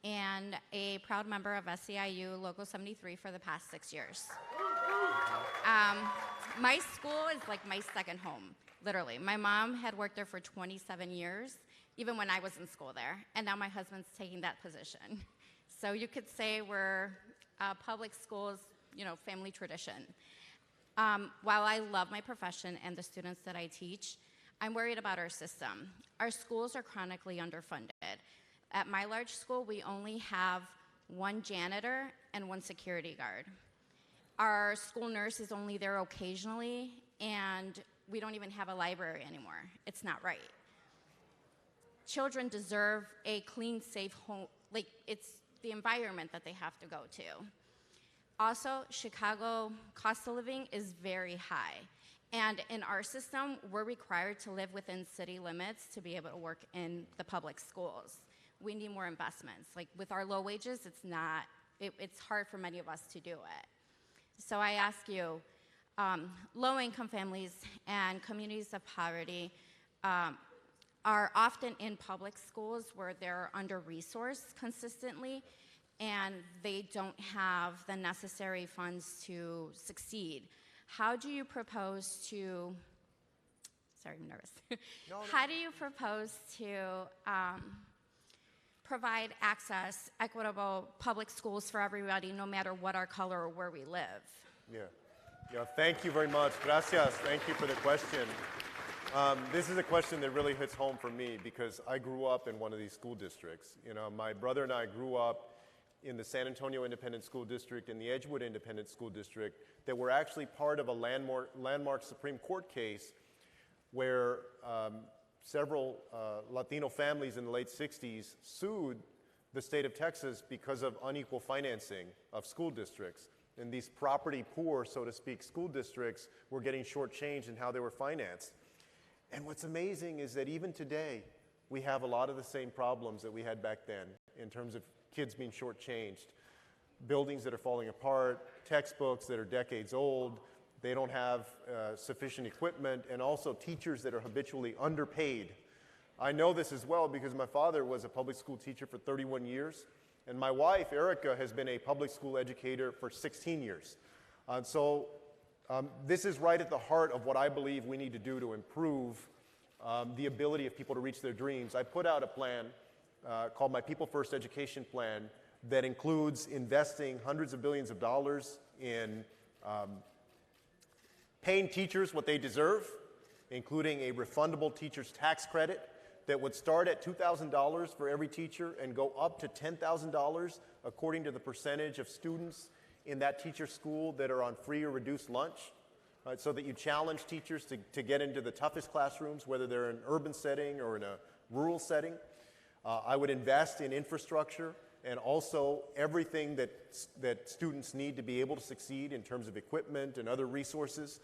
and a proud member of SEIU Local 73 for the past 6 years. My school is like my second home, literally. My mom had worked there for 27 years, even when I was in school there, and now my husband's taking that position. So you could say we're public schools, family tradition. While I love my profession and the students that I teach, I'm worried about our system. Our schools are chronically underfunded. At my large school, we only have 1 janitor and 1 security guard. Our school nurse is only there occasionally, and we don't even have a library anymore. It's not right. Children deserve a clean, safe home. It's the environment that they have to go to. Also, Chicago cost of living is very high. And in our system, we're required to live within city limits to be able to work in the public schools. We need more investments. With our low wages, it's hard for many of us to do it. So I ask you, low-income families and communities of poverty are often in public schools where they're under-resourced consistently, and they don't have the necessary funds to succeed. How do you propose to, sorry, I'm nervous. How do you propose to provide access, equitable public schools for everybody, no matter what our color or where we live? Yeah, thank you very much. Gracias. Thank you for the question. This is a question that really hits home for me because I grew up in one of these school districts. My brother and I grew up in the San Antonio Independent School District and the Edgewood Independent School District that were actually part of a landmark Supreme Court case where several Latino families in the late 60s sued the state of Texas because of unequal financing of school districts. And these property poor, so to speak, school districts were getting shortchanged in how they were financed. And what's amazing is that even today, we have a lot of the same problems that we had back then in terms of kids being shortchanged. Buildings that are falling apart, textbooks that are decades old, they don't have sufficient equipment, and also teachers that are habitually underpaid. I know this as well because my father was a public school teacher for 31 years, and my wife, Erica, has been a public school educator for 16 years. So this is right at the heart of what I believe we need to do to improve the ability of people to reach their dreams. I put out a plan called my People First Education Plan that includes investing hundreds of billions of dollars in paying teachers what they deserve, including a refundable teacher's tax credit that would start at $2,000 for every teacher and go up to $10,000 according to the percentage of students in that teacher's school that are on free or reduced lunch, right, so that you challenge teachers to get into the toughest classrooms, whether they're in an urban setting or in a rural setting. I would invest in infrastructure and also everything that students need to be able to succeed in terms of equipment and other resources.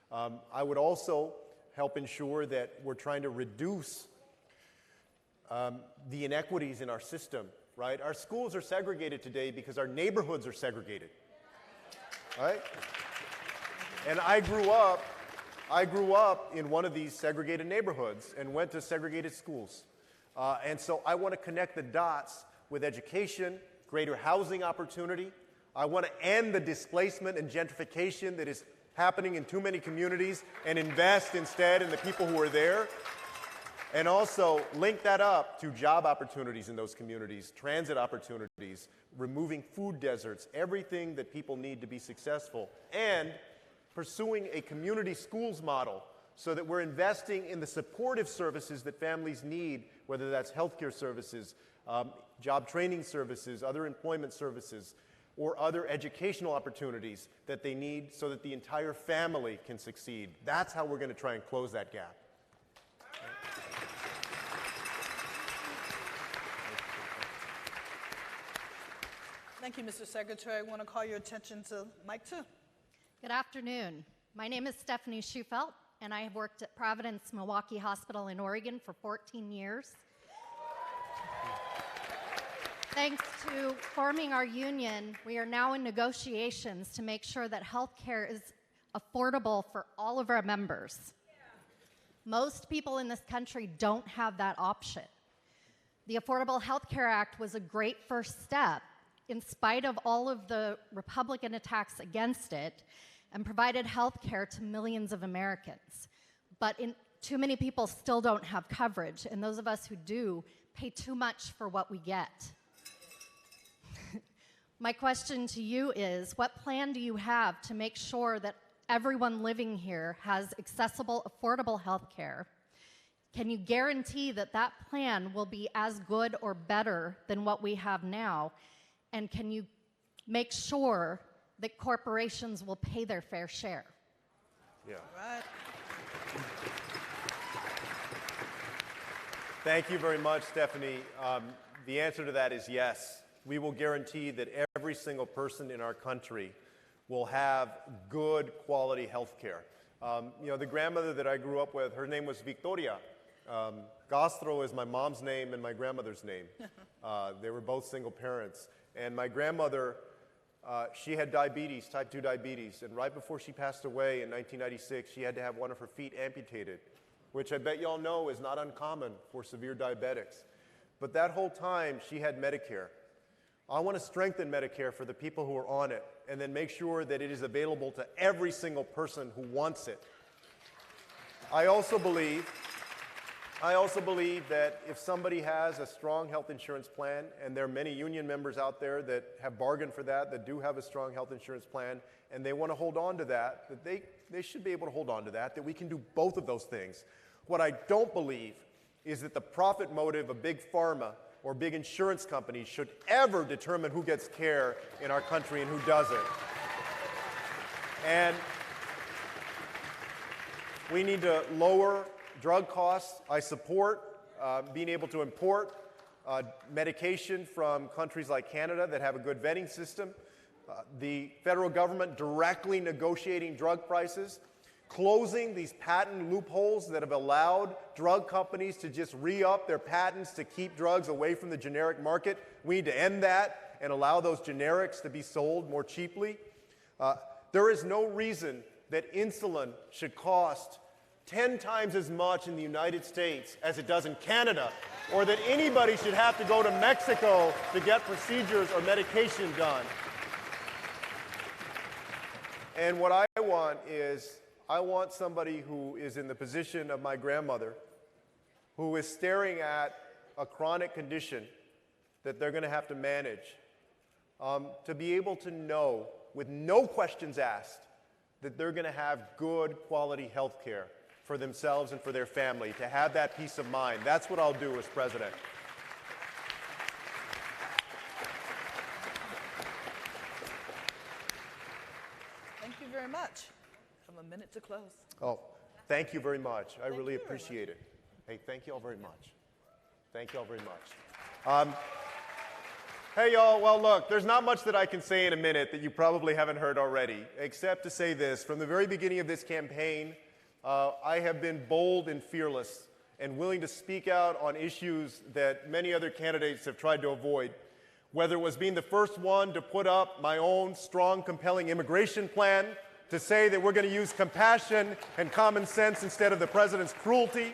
I would also help ensure that we're trying to reduce the inequities in our system, right? Our schools are segregated today because our neighborhoods are segregated, right? And I grew up in one of these segregated neighborhoods and went to segregated schools. And so I want to connect the dots with education, greater housing opportunity. I want to end the displacement and gentrification that is happening in too many communities and invest instead in the people who are there. And also link that up to job opportunities in those communities, transit opportunities, removing food deserts, everything that people need to be successful, and pursuing a community schools model so that we're investing in the supportive services that families need, whether that's healthcare services, job training services, other employment services, or other educational opportunities that they need so that the entire family can succeed. That's how we're going to try and close that gap. Thank you, Mr. Secretary. I want to call your attention to Mike 2. Good afternoon. My name is Stephanie Shufelt, and I have worked at Providence Milwaukee Hospital in Oregon for 14 years. Thanks to forming our union, we are now in negotiations to make sure that health care is affordable for all of our members. Most people in this country don't have that option. The Affordable Health Care Act was a great first step, in spite of all of the Republican attacks against it, and provided health care to millions of Americans. But too many people still don't have coverage, and those of us who do pay too much for what we get. My question to you is, what plan do you have to make sure that everyone living here has accessible, affordable health care? Can you guarantee that that plan will be as good or better than what we have now? And can you make sure that corporations will pay their fair share? Yeah. Right. Thank you very much, Stephanie. The answer to that is yes. We will guarantee that every single person in our country will have good quality health care. The grandmother that I grew up with, her name was Victoria. Castro is my mom's name and my grandmother's name. They were both single parents. And my grandmother, she had diabetes, type 2 diabetes. And right before she passed away in 1996, she had to have one of her feet amputated, which I bet y'all know is not uncommon for severe diabetics. But that whole time, she had Medicare. I want to strengthen Medicare for the people who are on it, and then make sure that it is available to every single person who wants it. I also believe that if somebody has a strong health insurance plan, and there are many union members out there that have bargained for that do have a strong health insurance plan, and they want to hold on to that they should be able to hold on to that we can do both of those things. What I don't believe is that the profit motive of big pharma or big insurance companies should ever determine who gets care in our country and who doesn't. And we need to lower drug costs. I support being able to import medication from countries like Canada that have a good vetting system. The federal government directly negotiating drug prices, closing these patent loopholes that have allowed drug companies to just re-up their patents to keep drugs away from the generic market. We need to end that and allow those generics to be sold more cheaply. There is no reason that insulin should cost 10 times as much in the United States as it does in Canada, or that anybody should have to go to Mexico to get procedures or medication done. And what I want is, I want somebody who is in the position of my grandmother, who is staring at a chronic condition that they're going to have to manage, to be able to know, with no questions asked, that they're going to have good quality health care for themselves and for their family, to have that peace of mind. That's what I'll do as president. Thank you very much. I have a minute to close. Oh, thank you very much. I really appreciate it. Hey, thank you all very much. Thank you all very much. Hey, y'all. Well, look, there's not much that I can say in a minute that you probably haven't heard already, except to say this. From the very beginning of this campaign, I have been bold and fearless and willing to speak out on issues that many other candidates have tried to avoid, whether it was being the first one to put up my own strong, compelling immigration plan, to say that we're going to use compassion and common sense instead of the president's cruelty,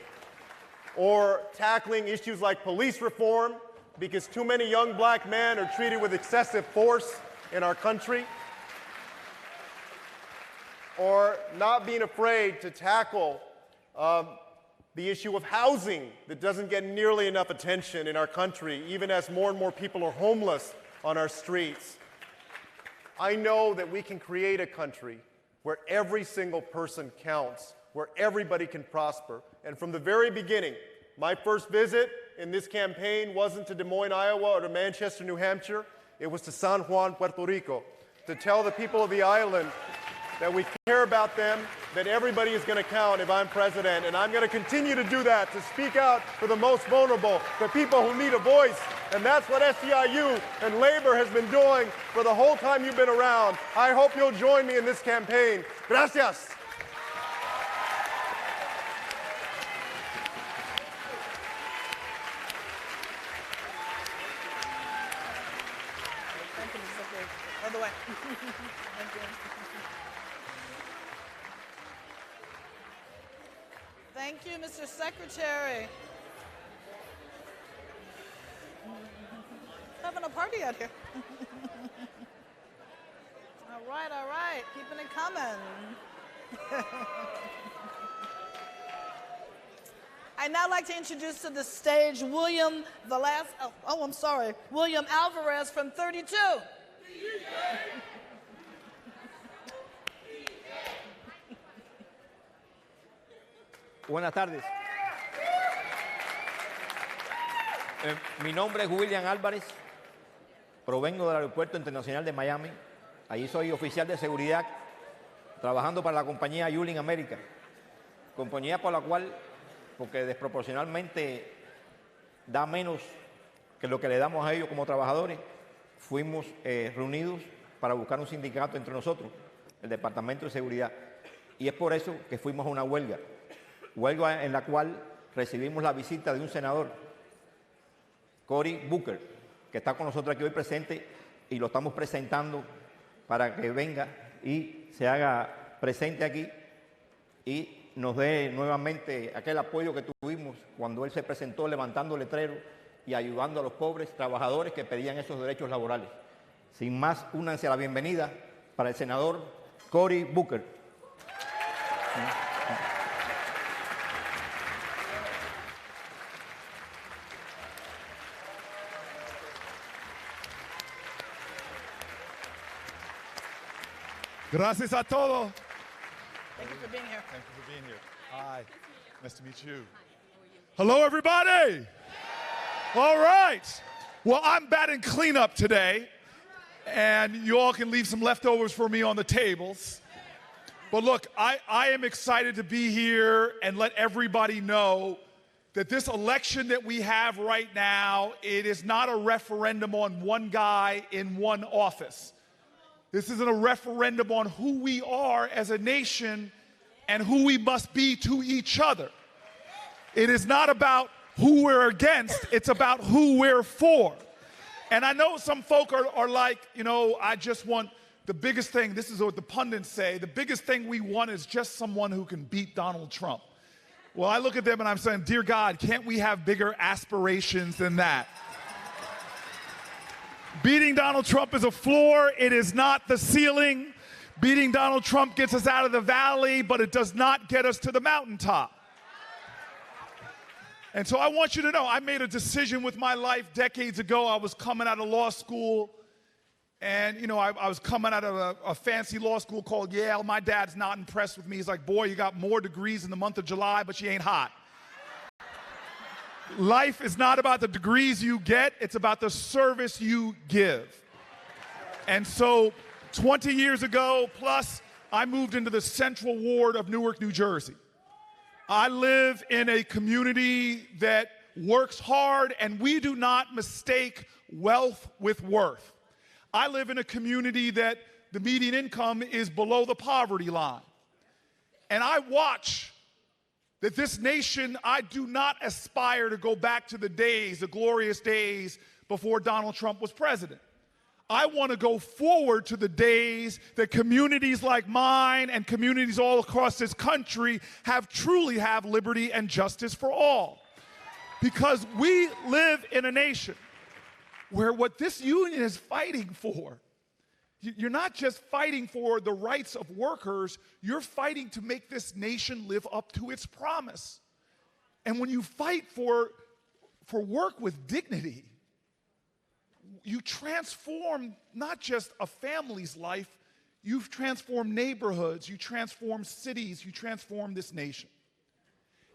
or tackling issues like police reform, because too many young black men are treated with excessive force in our country, or not being afraid to tackle the issue of housing that doesn't get nearly enough attention in our country, even as more and more people are homeless on our streets. I know that we can create a country where every single person counts, where everybody can prosper. And from the very beginning, my first visit in this campaign wasn't to Des Moines, Iowa, or to Manchester, New Hampshire. It was to San Juan, Puerto Rico, to tell the people of the island that we care about them, that everybody is going to count if I'm president. And I'm going to continue to do that, to speak out for the most vulnerable, the people who need a voice. And that's what SEIU and labor has been doing for the whole time you've been around. I hope you'll join me in this campaign. Gracias. Thank you, Mr. Secretary. Having a party out here. All right, keeping it coming. I'd now like to introduce to the stage William Alvarez from 32. Buenas tardes. Mi nombre es Julian Álvarez. Provengo del Aeropuerto Internacional de Miami. Allí soy oficial de seguridad trabajando para la compañía Julian America. Compañía por la cual, porque desproporcionalmente da menos que lo que le damos a ellos como trabajadores, fuimos reunidos para buscar un sindicato entre nosotros, el Departamento de Seguridad. Y es por eso que fuimos a una huelga en la cual recibimos la visita de un senador, Cory Booker, que está con nosotros aquí hoy presente y lo estamos presentando para que venga y se haga presente aquí y nos dé nuevamente aquel apoyo que tuvimos cuando él se presentó levantando letreros y ayudando a los pobres trabajadores que pedían esos derechos laborales. Sin más, únanse a la bienvenida para el senador Cory Booker. Gracias a todos. Thank you for being here. Thank you for being here. Hi. Nice to meet you. Hello, everybody. All right. Well, I'm batting cleanup today, and you all can leave some leftovers for me on the tables. But look, I am excited to be here and let everybody know that this election that we have right now, it is not a referendum on one guy in one office. This isn't a referendum on who we are as a nation and who we must be to each other. It is not about who we're against, it's about who we're for. And I know some folk are like, you know, I just want the biggest thing, this is what the pundits say, the biggest thing we want is just someone who can beat Donald Trump. Well, I look at them and I'm saying, dear God, can't we have bigger aspirations than that? Beating Donald Trump is a floor, it is not the ceiling. Beating Donald Trump gets us out of the valley, but it does not get us to the mountaintop. And so I want you to know, I made a decision with my life decades ago. I was coming out of law school, and you know, I was coming out of a fancy law school called Yale. My dad's not impressed with me. He's like, boy, you got more degrees in the month of July, but you ain't hot. Life is not about the degrees you get, it's about the service you give. And so 20 years ago, plus, I moved into the Central Ward of Newark, New Jersey. I live in a community that works hard, and we do not mistake wealth with worth. I live in a community that the median income is below the poverty line. And I watch that this nation, I do not aspire to go back to the days, the glorious days before Donald Trump was president. I want to go forward to the days that communities like mine and communities all across this country truly have liberty and justice for all. Because we live in a nation where what this union is fighting for, you're not just fighting for the rights of workers, you're fighting to make this nation live up to its promise. And when you fight for work with dignity, you transform not just a family's life, you've transformed neighborhoods, you transform cities, you transform this nation.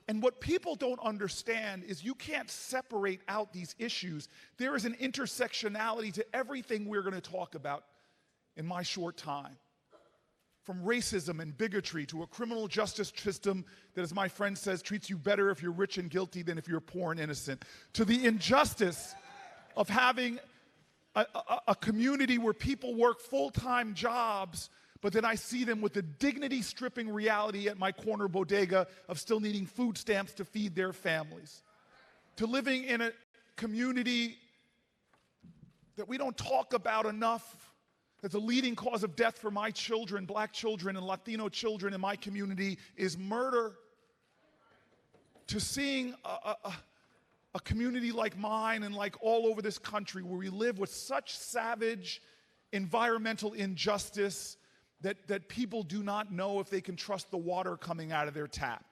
And what people don't understand is you can't separate out these issues. There is an intersectionality to everything we're going to talk about in my short time. From racism and bigotry to a criminal justice system that, as my friend says, treats you better if you're rich and guilty than if you're poor and innocent, to the injustice of having a community where people work full-time jobs, but then I see them with the dignity-stripping reality at my corner bodega of still needing food stamps to feed their families. To living in a community that we don't talk about enough, that the leading cause of death for my children, black children and Latino children in my community is murder, to seeing a community like mine and like all over this country where we live with such savage environmental injustice that people do not know if they can trust the water coming out of their tap.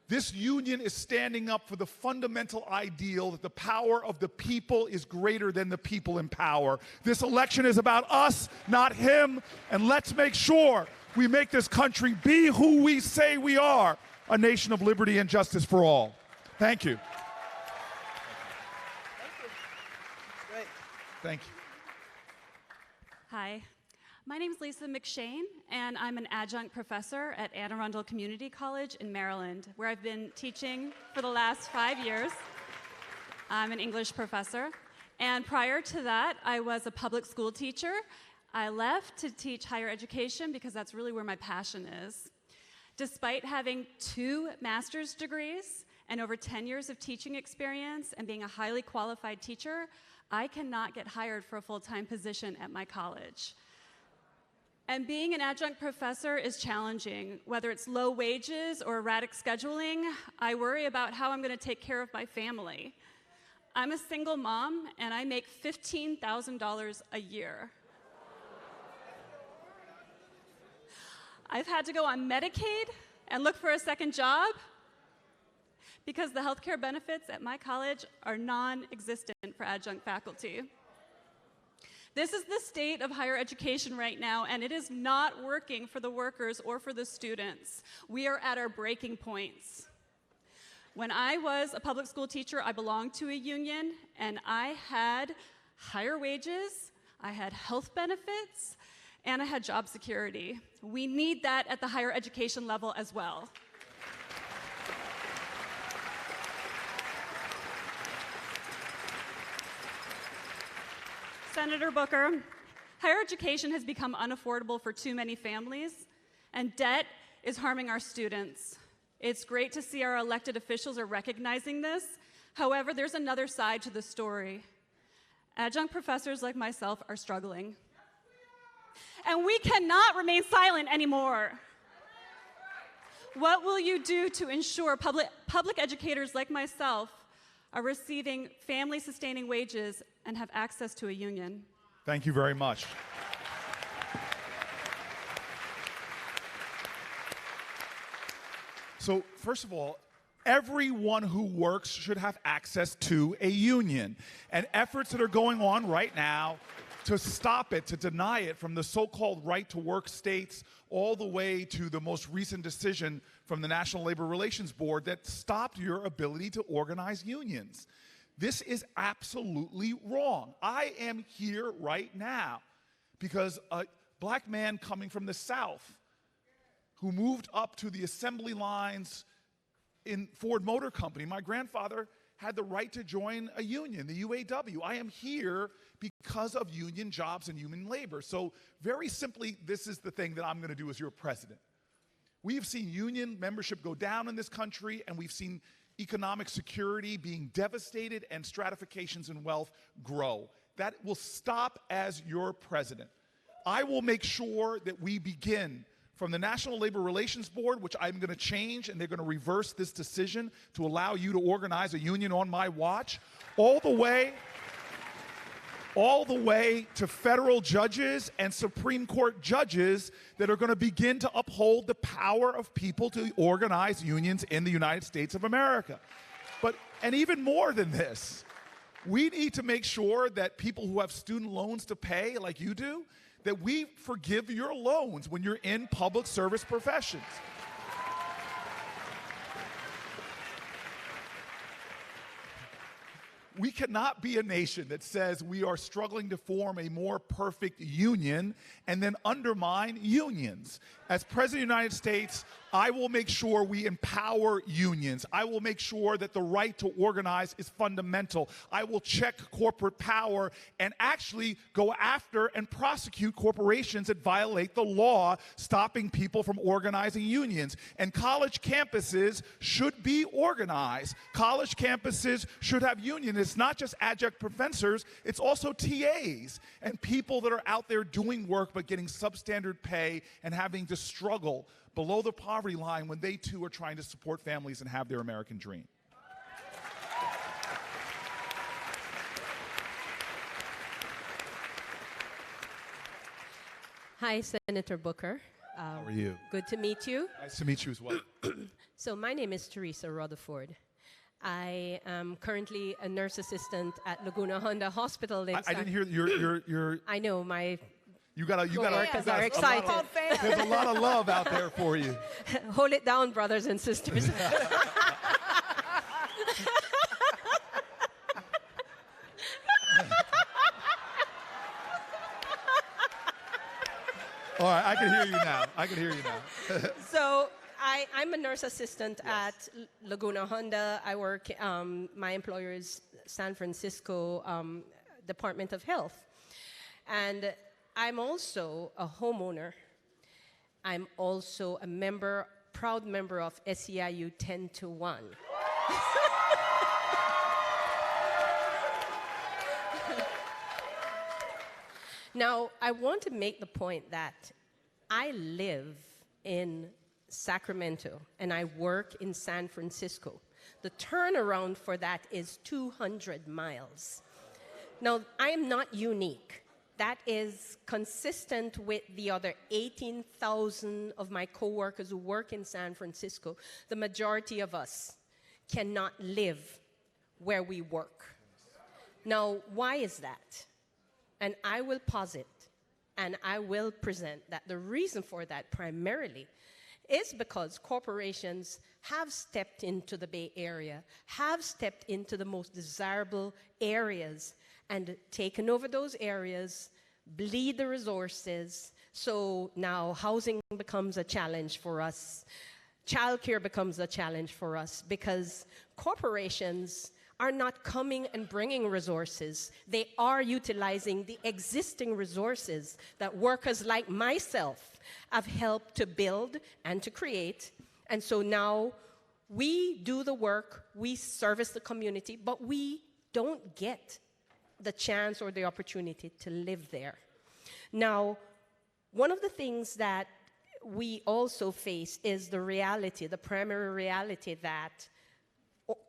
This union is standing up for the fundamental ideal that the power of the people is greater than the people in power. This election is about us, not him, and let's make sure we make this country be who we say we are, a nation of liberty and justice for all. Thank you. Great. Thank you. Hi, my name is Lisa McShane, and I'm an adjunct professor at Anne Arundel Community College in Maryland, where I've been teaching for the last 5 years. I'm an English professor, and prior to that, I was a public school teacher. I left to teach higher education because that's really where my passion is. Despite having 2 master's degrees and over 10 years of teaching experience and being a highly qualified teacher, I cannot get hired for a full-time position at my college. And being an adjunct professor is challenging. Whether it's low wages or erratic scheduling, I worry about how I'm going to take care of my family. I'm a single mom, and I make $15,000 a year. I've had to go on Medicaid and look for a second job because the healthcare benefits at my college are non-existent for adjunct faculty. This is the state of higher education right now, and it is not working for the workers or for the students. We are at our breaking points. When I was a public school teacher, I belonged to a union, and I had higher wages, I had health benefits, and I had job security. We need that at the higher education level as well. Senator Booker, higher education has become unaffordable for too many families, and debt is harming our students. It's great to see our elected officials are recognizing this. However, there's another side to the story. Adjunct professors like myself are struggling. And we cannot remain silent anymore. What will you do to ensure public educators like myself are receiving family-sustaining wages and have access to a union? Thank you very much. So, first of all, everyone who works should have access to a union. And efforts that are going on right now to stop it, to deny it, from the so-called right-to-work states all the way to the most recent decision from the National Labor Relations Board that stopped your ability to organize unions. This is absolutely wrong. I am here right now because a black man coming from the South who moved up to the assembly lines in Ford Motor Company, my grandfather had the right to join a union, the UAW. I am here because of union jobs and union labor. So very simply, this is the thing that I'm going to do as your president. We've seen union membership go down in this country, and we've seen economic security being devastated and stratifications in wealth grow. That will stop as your president. I will make sure that we begin from the National Labor Relations Board, which I'm going to change, and they're going to reverse this decision to allow you to organize a union on my watch, all the way to federal judges and Supreme Court judges that are going to begin to uphold the power of people to organize unions in the United States of America. And even more than this, we need to make sure that people who have student loans to pay, like you do, that we forgive your loans when you're in public service professions. We cannot be a nation that says we are struggling to form a more perfect union and then undermine unions. As President of the United States, I will make sure we empower unions. I will make sure that the right to organize is fundamental. I will check corporate power and actually go after and prosecute corporations that violate the law, stopping people from organizing unions. And college campuses should be organized. College campuses should have unions. It's not just adjunct professors, it's also TAs and people that are out there doing work but getting substandard pay and having to struggle below the poverty line when they too are trying to support families and have their American dream. Hi, Senator Booker. How are you? Good to meet you. Nice to meet you as well. So my name is Teresa Rutherford. I am currently a nurse assistant at Laguna Honda Hospital. I didn't hear your. I know my. You got coworkers are excited. There's a lot of love out there for you. Hold it down, brothers and sisters. All right, I can hear you now. I can hear you now. So I'm a nurse assistant at Laguna Honda. I work, my employer is San Francisco Department of Health. And I'm also a homeowner. I'm also a member, proud member of SEIU 10-1. Now, I want to make the point that I live in Sacramento and I work in San Francisco. The turnaround for that is 200 miles. Now, I am not unique. That is consistent with the other 18,000 of my coworkers who work in San Francisco. The majority of us cannot live where we work. Now, why is that? And I will posit and I will present that the reason for that primarily is because corporations have stepped into the Bay Area, have stepped into the most desirable areas and taken over those areas, bleed the resources. So now housing becomes a challenge for us. Childcare becomes a challenge for us because corporations are not coming and bringing resources. They are utilizing the existing resources that workers like myself have helped to build and to create. And so now we do the work, we service the community, but we don't get the chance or the opportunity to live there. Now, one of the things that we also face is the reality, the primary reality that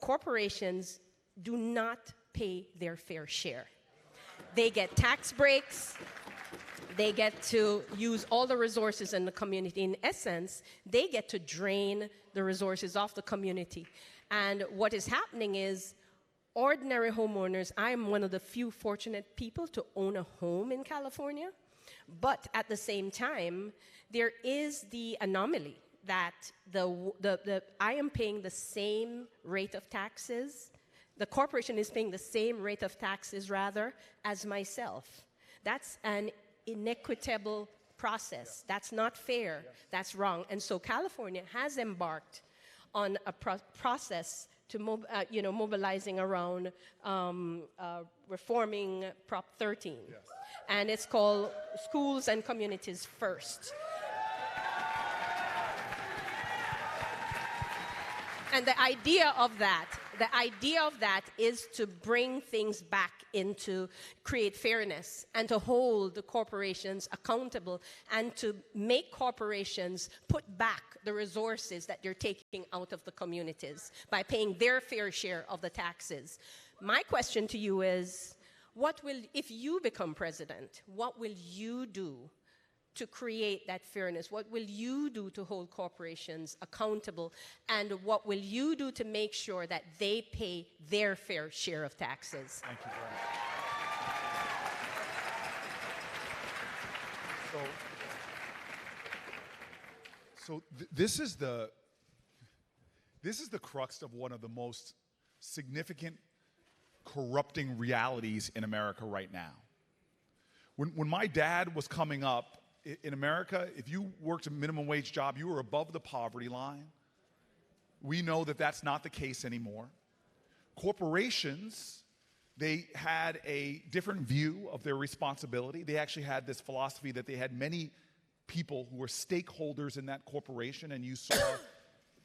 corporations do not pay their fair share. They get tax breaks, they get to use all the resources in the community. In essence, they get to drain the resources off the community. And what is happening is ordinary homeowners, I'm one of the few fortunate people to own a home in California, but at the same time, there is the anomaly that I am paying the same rate of taxes, the corporation is paying the same rate of taxes, rather, as myself. That's an inequitable process. That's not fair. That's wrong. And so California has embarked on a process to mobilizing around reforming Prop 13. Yes. And it's called Schools and Communities First. And the idea of that is to bring things back into, create fairness, and to hold the corporations accountable, and to make corporations put back the resources that they're taking out of the communities by paying their fair share of the taxes. My question to you is, if you become president, what will you do to create that fairness? What will you do to hold corporations accountable? And what will you do to make sure that they pay their fair share of taxes? Thank you very much. This is the crux of one of the most significant corrupting realities in America right now. When my dad was coming up in America, if you worked a minimum wage job, you were above the poverty line. We know that that's not the case anymore. Corporations, they had a different view of their responsibility. They actually had this philosophy that they had many people who were stakeholders in that corporation, and you saw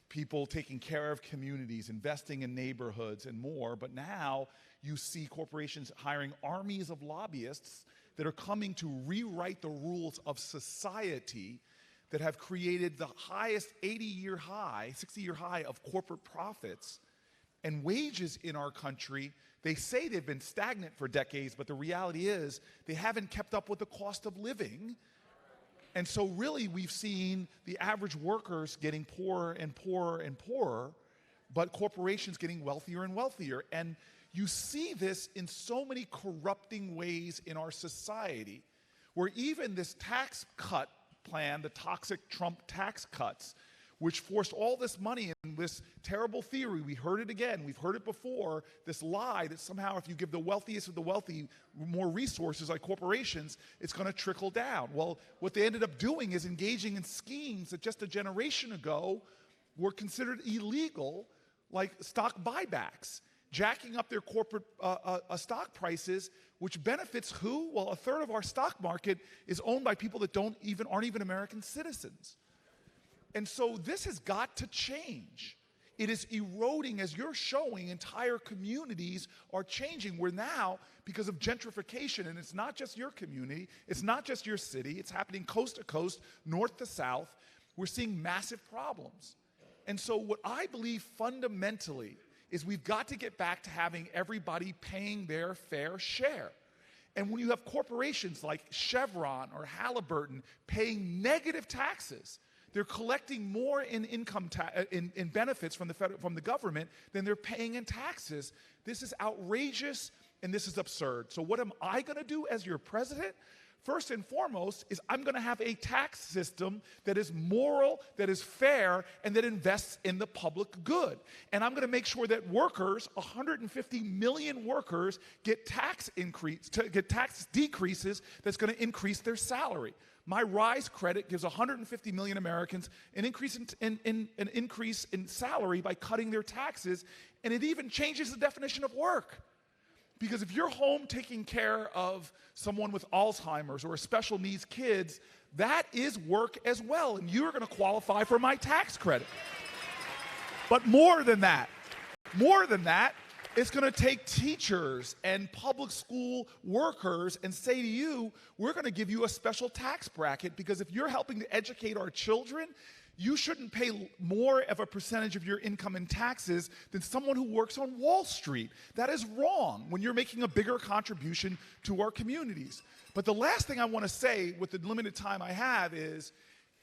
people taking care of communities, investing in neighborhoods and more. But now you see corporations hiring armies of lobbyists that are coming to rewrite the rules of society that have created the highest 80-year high, 60-year high of corporate profits. And wages in our country, they say they've been stagnant for decades, but the reality is they haven't kept up with the cost of living. And so really we've seen the average workers getting poorer and poorer and poorer, but corporations getting wealthier and wealthier. And you see this in so many corrupting ways in our society, where even this tax cut plan, the toxic Trump tax cuts, which forced all this money in this terrible theory. We heard it again, we've heard it before, this lie that somehow if you give the wealthiest of the wealthy more resources like corporations, it's gonna trickle down. Well, what they ended up doing is engaging in schemes that just a generation ago were considered illegal, like stock buybacks, jacking up their corporate stock prices, which benefits who? Well, a third of our stock market is owned by people that aren't even American citizens. And so this has got to change. It is eroding, as you're showing, entire communities are changing. We're now, because of gentrification, and it's not just your community, it's not just your city, it's happening coast to coast, north to south, we're seeing massive problems. And so what I believe fundamentally is we've got to get back to having everybody paying their fair share. And when you have corporations like Chevron or Halliburton paying negative taxes, they're collecting more in income in benefits from the government than they're paying in taxes. This is outrageous and this is absurd. So what am I going to do as your president? First and foremost is I'm going to have a tax system that is moral, that is fair, and that invests in the public good. And I'm going to make sure that workers, 150 million workers, get tax decreases that's going to increase their salary. My RISE credit gives 150 million Americans an increase in salary by cutting their taxes, and it even changes the definition of work. Because if you're home taking care of someone with Alzheimer's or special needs kids, that is work as well, and you're going to qualify for my tax credit. But more than that, it's going to take teachers and public school workers and say to you, we're going to give you a special tax bracket, because if you're helping to educate our children, you shouldn't pay more of a percentage of your income in taxes than someone who works on Wall Street. That is wrong when you're making a bigger contribution to our communities. But the last thing I want to say with the limited time I have is,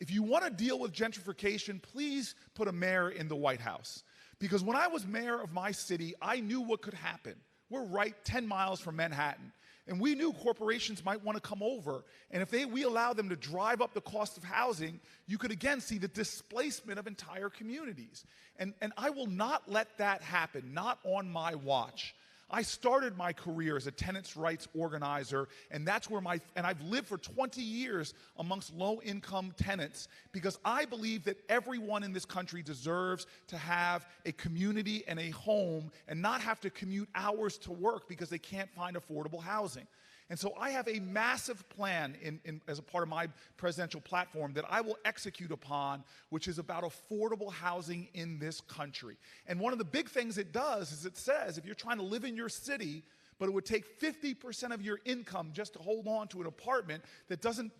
if you want to deal with gentrification, please put a mayor in the White House. Because when I was mayor of my city, I knew what could happen. We're right 10 miles from Manhattan. And we knew corporations might want to come over. And if we allow them to drive up the cost of housing, you could again see the displacement of entire communities. And I will not let that happen, not on my watch. I started my career as a tenants' rights organizer, and that's where I've lived for 20 years amongst low-income tenants, because I believe that everyone in this country deserves to have a community and a home and not have to commute hours to work because they can't find affordable housing. And so I have a massive plan as a part of my presidential platform that I will execute upon, which is about affordable housing in this country. And one of the big things it does is it says, if you're trying to live in your city, but it would take 50% of your income just to hold on to an apartment that doesn't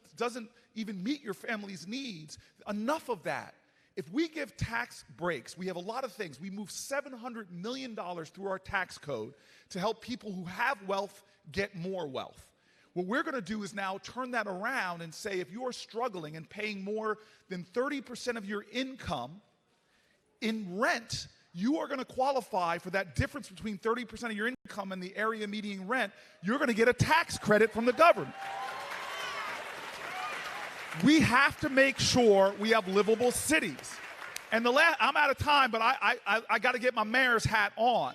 even meet your family's needs, enough of that. If we give tax breaks, we have a lot of things. We move $700 million through our tax code to help people who have wealth get more wealth. What we're going to do is now turn that around and say, if you're struggling and paying more than 30% of your income in rent, you are going to qualify for that difference between 30% of your income and the area median rent. You're going to get a tax credit from the government. We have to make sure we have livable cities. And I'm out of time, but I got to get my mayor's hat on.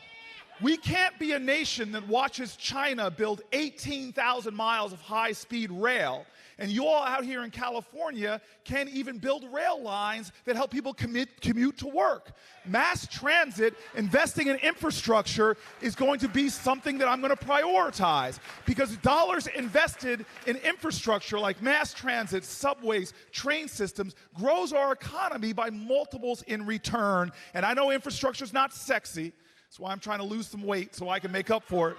We can't be a nation that watches China build 18,000 miles of high-speed rail, and you all out here in California can't even build rail lines that help people commute to work. Mass transit, investing in infrastructure, is going to be something that I'm going to prioritize, because dollars invested in infrastructure like mass transit, subways, train systems, grows our economy by multiples in return. And I know infrastructure is not sexy. That's why I'm trying to lose some weight so I can make up for it.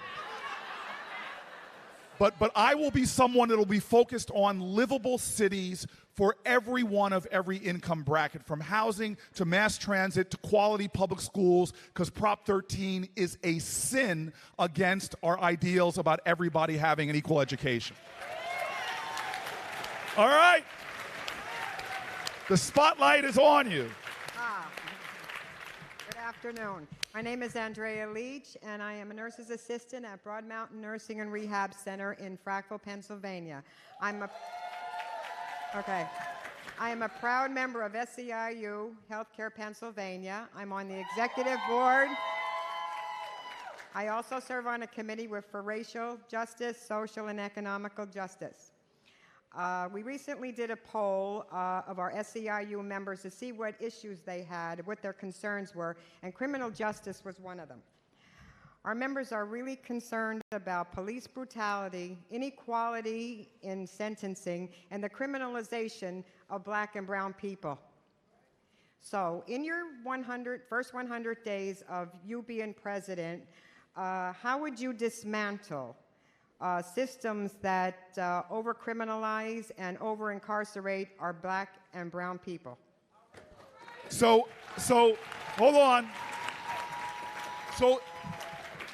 But I will be someone that will be focused on livable cities for everyone of every income bracket, from housing to mass transit to quality public schools, because Prop 13 is a sin against our ideals about everybody having an equal education. All right. The spotlight is on you. Good afternoon. My name is Andrea Leach, and I am a nurse's assistant at Broad Mountain Nursing and Rehab Center in Frackville, Pennsylvania. I am a proud member of SEIU Healthcare Pennsylvania. I'm on the executive board. I also serve on a committee for racial justice, social, and economical justice. We recently did a poll of our SEIU members to see what issues they had, what their concerns were, and criminal justice was one of them. Our members are really concerned about police brutality, inequality in sentencing, and the criminalization of black and brown people. So in your first 100 days of you being president, how would you dismantle systems that over-criminalize and over-incarcerate our black and brown people? So hold on. So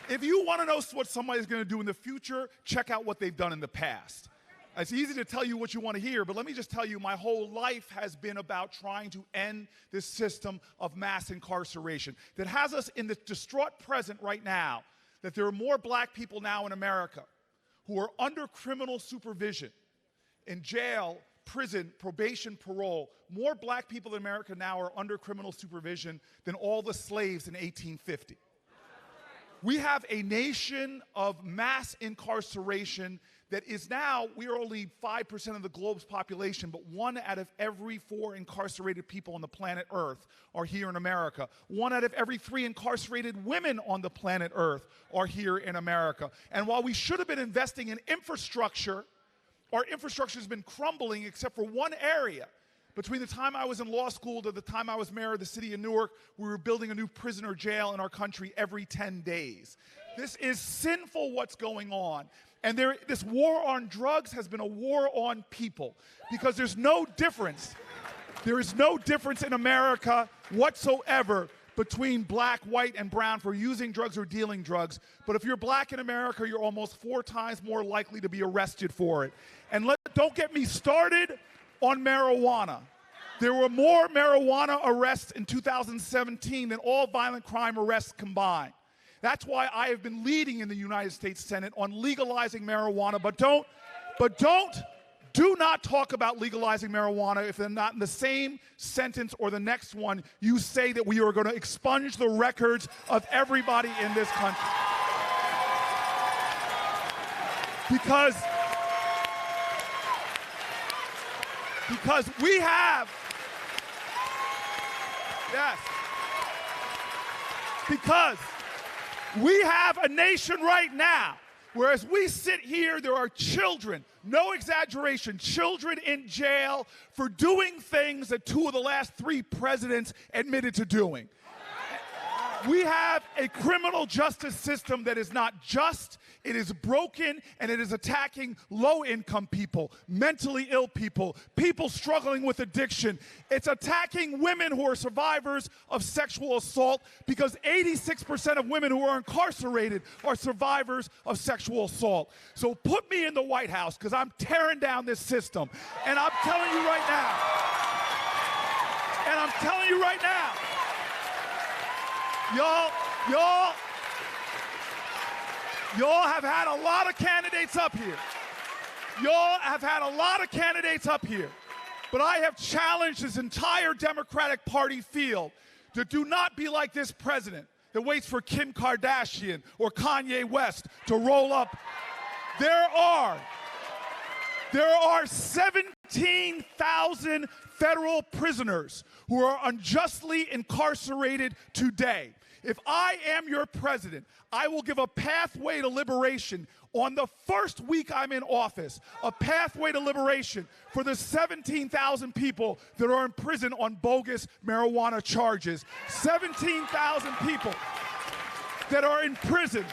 if you want to know what somebody's going to do in the future, check out what they've done in the past. It's easy to tell you what you want to hear, but let me just tell you, my whole life has been about trying to end this system of mass incarceration that has us in the distraught present right now, that there are more black people now in America who are under criminal supervision, in jail, prison, probation, parole. More black people in America now are under criminal supervision than all the slaves in 1850. We have a nation of mass incarceration that is now, we are only 5% of the globe's population, but 1 out of every 4 incarcerated people on the planet Earth are here in America. 1 out of every 3 incarcerated women on the planet Earth are here in America. And while we should have been investing in infrastructure, our infrastructure has been crumbling except for one area. Between the time I was in law school to the time I was mayor of the city of Newark, we were building a new prison or jail in our country every 10 days. This is sinful what's going on. And this war on drugs has been a war on people, because there's no difference. There is no difference in America whatsoever between black, white, and brown for using drugs or dealing drugs. But if you're black in America, you're almost 4 times more likely to be arrested for it. And don't get me started on marijuana. There were more marijuana arrests in 2017 than all violent crime arrests combined. That's why I have been leading in the United States Senate on legalizing marijuana, do not talk about legalizing marijuana if they're not in the same sentence or the next one you say that we are going to expunge the records of everybody in this country. Because we have, yes, because we have a nation right now where, as we sit here, there are children, no exaggeration, children in jail for doing things that 2 of the last 3 presidents admitted to doing. We have a criminal justice system that is not just, it is broken, and it is attacking low-income people, mentally ill people, people struggling with addiction. It's attacking women who are survivors of sexual assault, because 86% of women who are incarcerated are survivors of sexual assault. So put me in the White House, because I'm tearing down this system. And I'm telling you right now, y'all have had a lot of candidates up here. But I have challenged this entire Democratic Party field to do not be like this president, that waits for Kim Kardashian or Kanye West to roll up. There are 17,000 federal prisoners who are unjustly incarcerated today. If I am your president, I will give a pathway to liberation on the first week I'm in office, a pathway to liberation for the 17,000 people that are in prison on bogus marijuana charges. 17,000 people that are in prison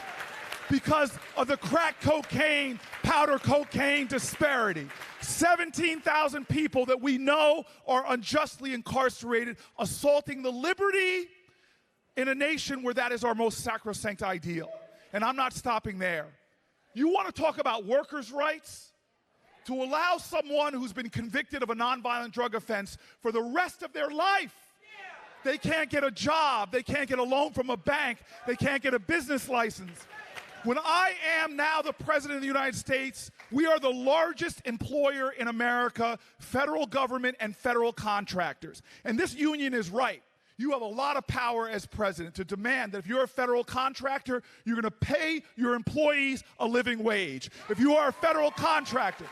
because of the crack cocaine, powder cocaine disparity. 17,000 people that we know are unjustly incarcerated, assaulting the liberty in a nation where that is our most sacrosanct ideal. And I'm not stopping there. You want to talk about workers' rights? To allow someone who's been convicted of a nonviolent drug offense for the rest of their life. They can't get a job, they can't get a loan from a bank, they can't get a business license. When I am now the President of the United States, we are the largest employer in America, federal government and federal contractors. And this union is right. You have a lot of power as president to demand that if you're a federal contractor, you're going to pay your employees a living wage. If you are a federal contractor,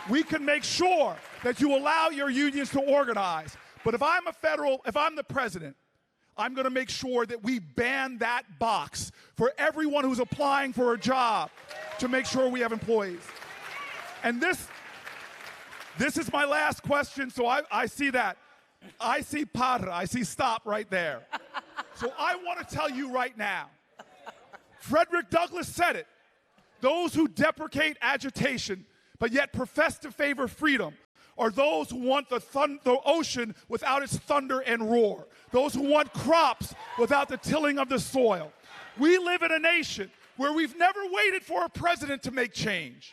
we can make sure that you allow your unions to organize. But if I'm the president, I'm going to make sure that we ban that box for everyone who's applying for a job to make sure we have employees. And this is my last question, so I see that. I see para, I see stop right there. So I want to tell you right now, Frederick Douglass said it, those who deprecate agitation but yet profess to favor freedom are those who want the ocean without its thunder and roar, those who want crops without the tilling of the soil. We live in a nation where we've never waited for a president to make change.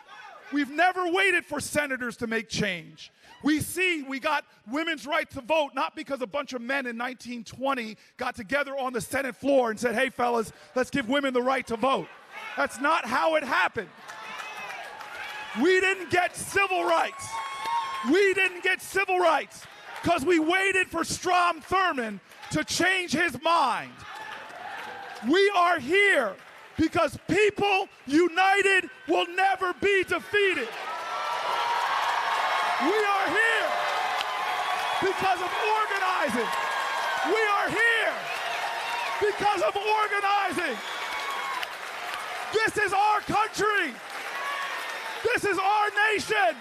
We've never waited for senators to make change. We got women's right to vote not because a bunch of men in 1920 got together on the Senate floor and said, hey fellas, let's give women the right to vote. That's not how it happened. We didn't get civil rights. We didn't get civil rights because we waited for Strom Thurmond to change his mind. We are here because people united will never be defeated. We are here because of organizing. We are here because of organizing. This is our country. This is our nation.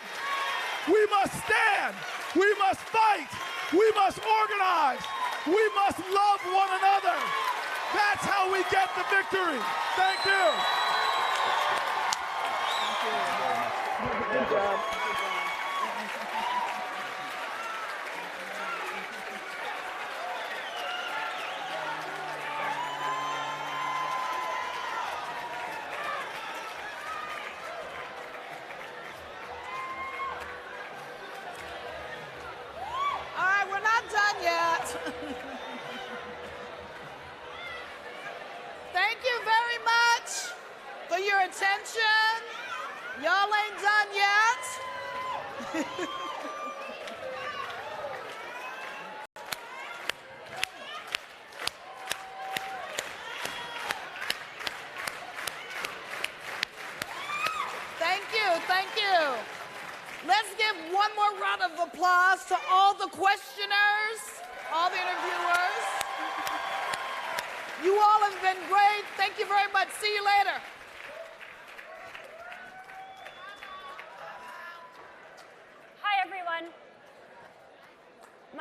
We must stand. We must fight. We must organize. We must love one another. That's how we get the victory. Thank you. Good job. All right, we're not done yet. Thank you very much for your attention. Y'all ain't done yet. Thank you, thank you. Let's give one more round of applause to all the questioners, all the interviewers. You all have been great. Thank you very much. See you later.